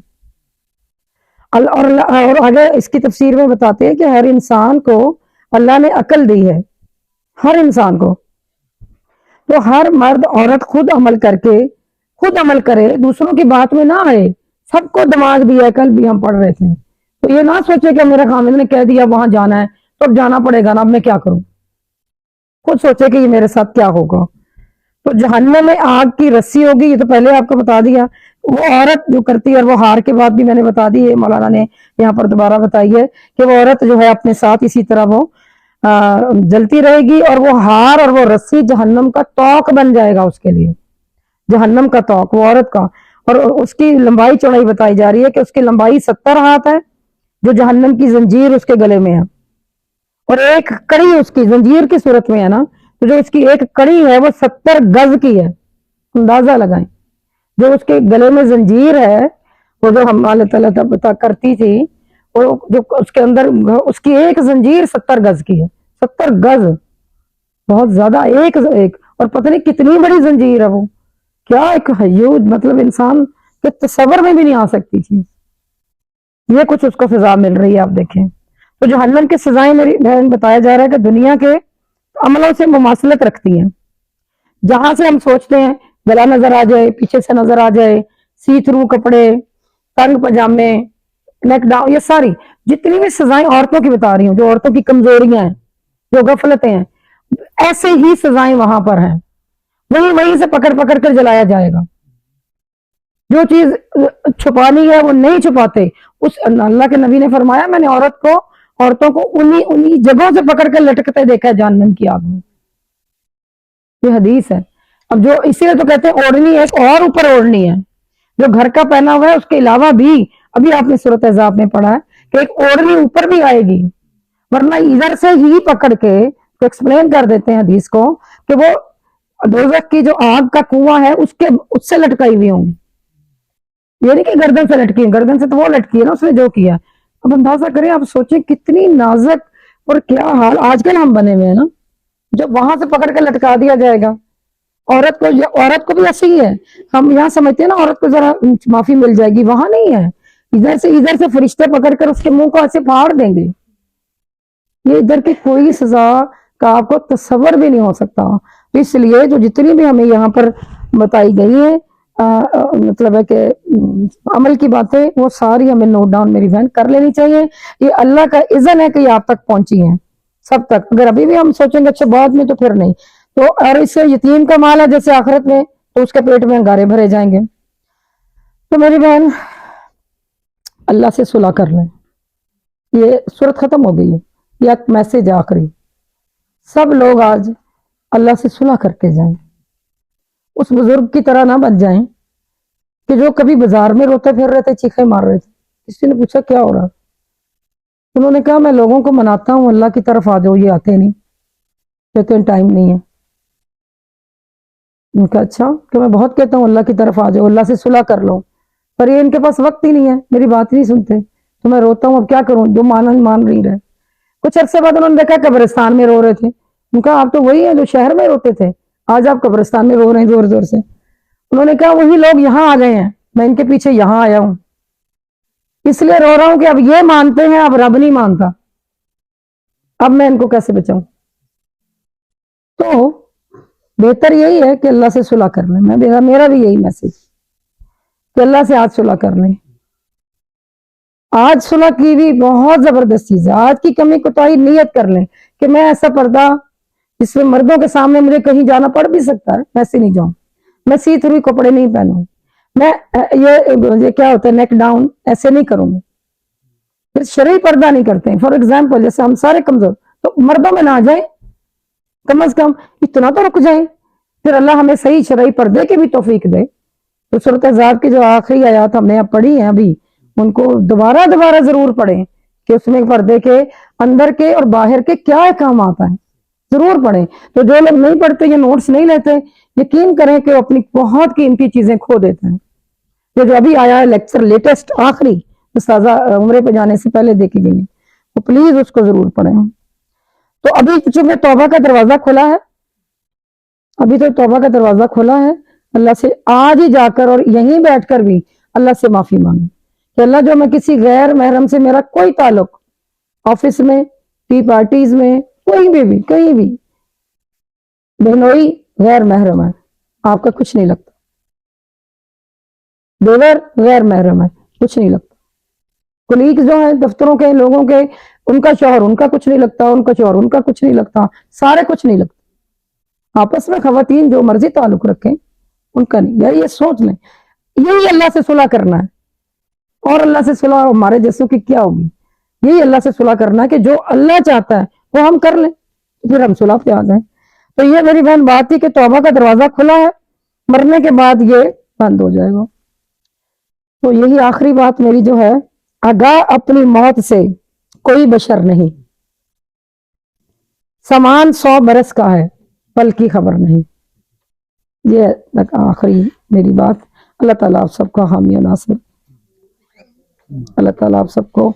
S1: اور آگے اس کی تفسیر میں بتاتے ہیں کہ ہر انسان کو اللہ نے عقل دی ہے، ہر انسان کو. تو ہر مرد عورت خود عمل کرے، دوسروں کی بات میں نہ آئے. سب کو دماغ دیا ہے، کل بھی ہم پڑھ رہے تھے. تو یہ نہ سوچے کہ میرے خامد نے کہہ دیا وہاں جانا ہے تو اب جانا پڑے گا نا، اب میں کیا کروں. خود سوچے کہ یہ میرے ساتھ کیا ہوگا. تو جہنم میں آگ کی رسی ہوگی، یہ تو پہلے آپ کو بتا دیا. وہ عورت جو کرتی ہے، اور وہ ہار کے بعد بھی میں نے بتا دی ہے، مولانا نے یہاں پر دوبارہ بتائی ہے کہ وہ عورت جو ہے اپنے ساتھ اسی طرح وہ جلتی رہے گی، اور وہ ہار اور وہ رسی جہنم کا توق بن جائے گا اس کے لیے. جہنم کا توق وہ عورت کا. اور اس کی لمبائی چوڑائی بتائی جا رہی ہے کہ اس کی لمبائی 70 ہاتھ ہے، جو جہنم کی زنجیر اس کے گلے میں ہے. اور ایک کڑی اس کی زنجیر کی صورت میں ہے نا، تو جو اس کی ایک کڑی ہے وہ 70 گز کی ہے. اندازہ لگائیں، جو اس کے گلے میں زنجیر ہے، وہ جو ہم اللہ تعالیٰ پتا کرتی تھی، وہ جو اس کے اندر اس کی ایک زنجیر 70 گز کی ہے. 70 گز بہت زیادہ، ایک اور پتہ نہیں کتنی بڑی زنجیر ہے وہ. کیا ایک حیوج، مطلب انسان کے تصور میں بھی نہیں آ سکتی چیز. یہ کچھ اس کو سزا مل رہی ہے، آپ دیکھیں. تو جہنم کی سزائیں میری بہن بتایا جا رہا ہے کہ دنیا کے عملوں سے مماثلت رکھتی ہیں. جہاں سے ہم سوچتے ہیں گلا نظر آ جائے، پیچھے سے نظر آ جائے، سی تھرو کپڑے، تنگ پجامے، نیک ڈاؤن، یہ ساری جتنی بھی سزائیں عورتوں کی بتا رہی ہوں، جو عورتوں کی کمزوریاں ہیں، جو غفلتیں ہیں، ایسے ہی سزائیں وہاں پر ہیں. وہیں سے پکڑ کر جلایا جائے گا. جو چیز چھپانی ہے وہ نہیں چھپاتے. اس اللہ کے نبی نے فرمایا میں نے عورتوں کو انہی جگہوں سے پکڑ کر لٹکتے دیکھا ہے جہنم کی آگ میں. یہ حدیث ہے. اب جو اسی لیے تو کہتے ہیں اوڑھنی ایک اور اوپر اوڑھنی ہے، جو گھر کا پہنا ہوا ہے اس کے علاوہ بھی. ابھی آپ نے سورۃ احزاب میں پڑھا ہے کہ ایک اوڑھنی اوپر بھی آئے گی، ورنہ ادھر سے ہی پکڑ کے ایکسپلین کر دیتے ہیں حدیث کو کہ وہ دوزخ کی جو آگ کا کنواں ہے اس سے لٹکائی ہوئی ہوں گی. یہ نہیں کہ گردن سے لٹکی، گردن سے تو وہ لٹکی ہے نا اس نے جو کیا. اب اندازہ کریں، آپ سوچیں کتنی نازک اور کیا حال آج کل ہم بنے ہوئے ہیں نا، جب وہاں سے پکڑ کے لٹکا دیا جائے گا. عورت کو بھی ایسے ہی ہے. ہم یہاں سمجھتے ہیں نا عورت کو ذرا معافی مل جائے گی، وہاں نہیں ہے. ادھر سے فرشتے پکڑ کر اس کے منہ کو ایسے پھاڑ دیں گے. یہ ادھر کی کوئی سزا کا آپ کو تصور بھی نہیں ہو سکتا. اس لیے جو جتنی بھی ہمیں یہاں پر بتائی گئی ہیں، مطلب ہے کہ عمل کی باتیں، وہ ساری ہمیں نوٹ ڈاؤن میری بہن کر لینی چاہیے. یہ اللہ کا اذن ہے کہ یہ آپ تک پہنچی ہیں سب تک. اگر ابھی بھی ہم سوچیں گے اچھا بعد میں تو پھر نہیں. تو اور اس سے یتیم کا مال ہے جیسے آخرت میں، تو اس کے پیٹ میں انگارے بھرے جائیں گے. تو میری بہن اللہ سے صلح کر لیں. یہ صورت ختم ہو گئی ہے، یہ ایک میسج آخری. سب لوگ آج اللہ سے صلح کر کے جائیں. اس بزرگ کی طرح نہ بن جائیں کہ جو کبھی بازار میں روتے پھر رہے تھے، چیخے مار رہے تھے. کسی نے پوچھا کیا ہو رہا؟ انہوں نے کہا میں لوگوں کو مناتا ہوں اللہ کی طرف آ جاؤ، یہ آتے نہیں، کہتے ہیں ٹائم نہیں ہے. ان کا اچھا کہ میں بہت کہتا ہوں اللہ کی طرف آ جاؤ، اللہ سے صلح کر لو، پر یہ ان کے پاس وقت ہی نہیں ہے، میری بات نہیں سنتے. تو میں روتا ہوں، اب کیا کروں، جو مان نہیں رہے. کچھ عرصے بعد انہوں نے دیکھا قبرستان میں رو رہے تھے. ان کا آپ تو وہی ہیں جو شہر میں روتے تھے، آج آپ قبرستان میں رو رہے ہیں زور زور سے. انہوں نے کہا وہی لوگ یہاں آ گئے ہیں، میں ان کے پیچھے یہاں آیا ہوں، اس لیے رو رہا ہوں کہ اب یہ مانتے ہیں، اب رب نہیں مانتا، اب میں ان کو کیسے بچاؤں. تو بہتر یہی ہے کہ اللہ سے صلح کر لیں. میرا بھی یہی میسج کہ اللہ سے آج صلح کر لیں. آج صلح کی بھی بہت زبردست چیز ہے. آج کی کمی کوتاہی نیت کر لیں کہ میں ایسا پردہ جس میں مردوں کے سامنے مجھے کہیں جانا پڑ بھی سکتا ہے ویسے نہیں جاؤں, میں سی تھرو کپڑے نہیں پہنوں, میں یہ کیا ہوتا ہے نیک ڈاؤن ایسے نہیں کروں گی. پھر شرعی پردہ نہیں کرتے ہیں. فار ایگزامپل جیسے ہم سارے کمزور تو مردوں میں نہ آ جائیں, کم از کم اتنا تو رک جائیں. پھر اللہ ہمیں صحیح شرعی پردے کی بھی توفیق دے. تو سورۃ احزاب کی جو آخری آیات ہم نے اب پڑھی ہیں ابھی, ان کو دوبارہ ضرور پڑھیں کہ اس میں پردے کے اندر کے اور باہر کے کیا احکامات ہیں, ضرور پڑھیں. تو جو لوگ نہیں پڑھتے یا نوٹس نہیں لیتے, یقین کریں کہ وہ اپنی بہت قیمتی چیزیں کھو دیتے ہیں. یہ جو ابھی آیا ہے لیکچر لیٹسٹ آخری استاذہ عمرے پہ جانے سے پہلے دیکھی گئی ہے, تو پلیز اس کو ضرور پڑھیں. تو ابھی چونکہ توبہ کا دروازہ کھلا ہے, ابھی تو توبہ کا دروازہ کھلا ہے. اللہ سے آج ہی جا کر اور یہیں بیٹھ کر بھی اللہ سے معافی مانگیں کہ اللہ جو میں کسی غیر محرم سے میرا کوئی تعلق, آفس میں, ٹی پارٹیز میں, کہیں بھی بہنوئی غیر محرم ہے, آپ کا کچھ نہیں لگتا. دیور غیر محرم ہے, کچھ نہیں لگتا. کولیگ جو ہیں دفتروں کے لوگوں کے, ان کا شوہر ان کا کچھ نہیں لگتا, ان کا شوہر ان کا کچھ نہیں لگتا, سارے کچھ نہیں لگتا. آپس میں خواتین جو مرضی تعلق رکھیں ان کا نہیں. یار یہ سوچ لیں, یہی اللہ سے صلح کرنا ہے. اور اللہ سے صلح ہمارے جیسوں کی کیا ہوگی؟ یہی اللہ سے صلح کرنا ہے کہ جو اللہ چاہتا ہے وہ ہم کر لیں, پھر ہم صلح پہ آ جائیں. تو یہ میری بہن بات تھی کہ توبہ کا دروازہ کھلا ہے, مرنے کے بعد یہ بند ہو جائے گا. تو یہی آخری بات میری جو ہے, آگاہ اپنی موت سے کوئی بشر نہیں, سامان 100 برس کا ہے پل کی خبر نہیں. یہ آخری میری بات. اللہ تعالیٰ آپ سب کا حامی و ناصر, اللہ تعالیٰ آپ سب کو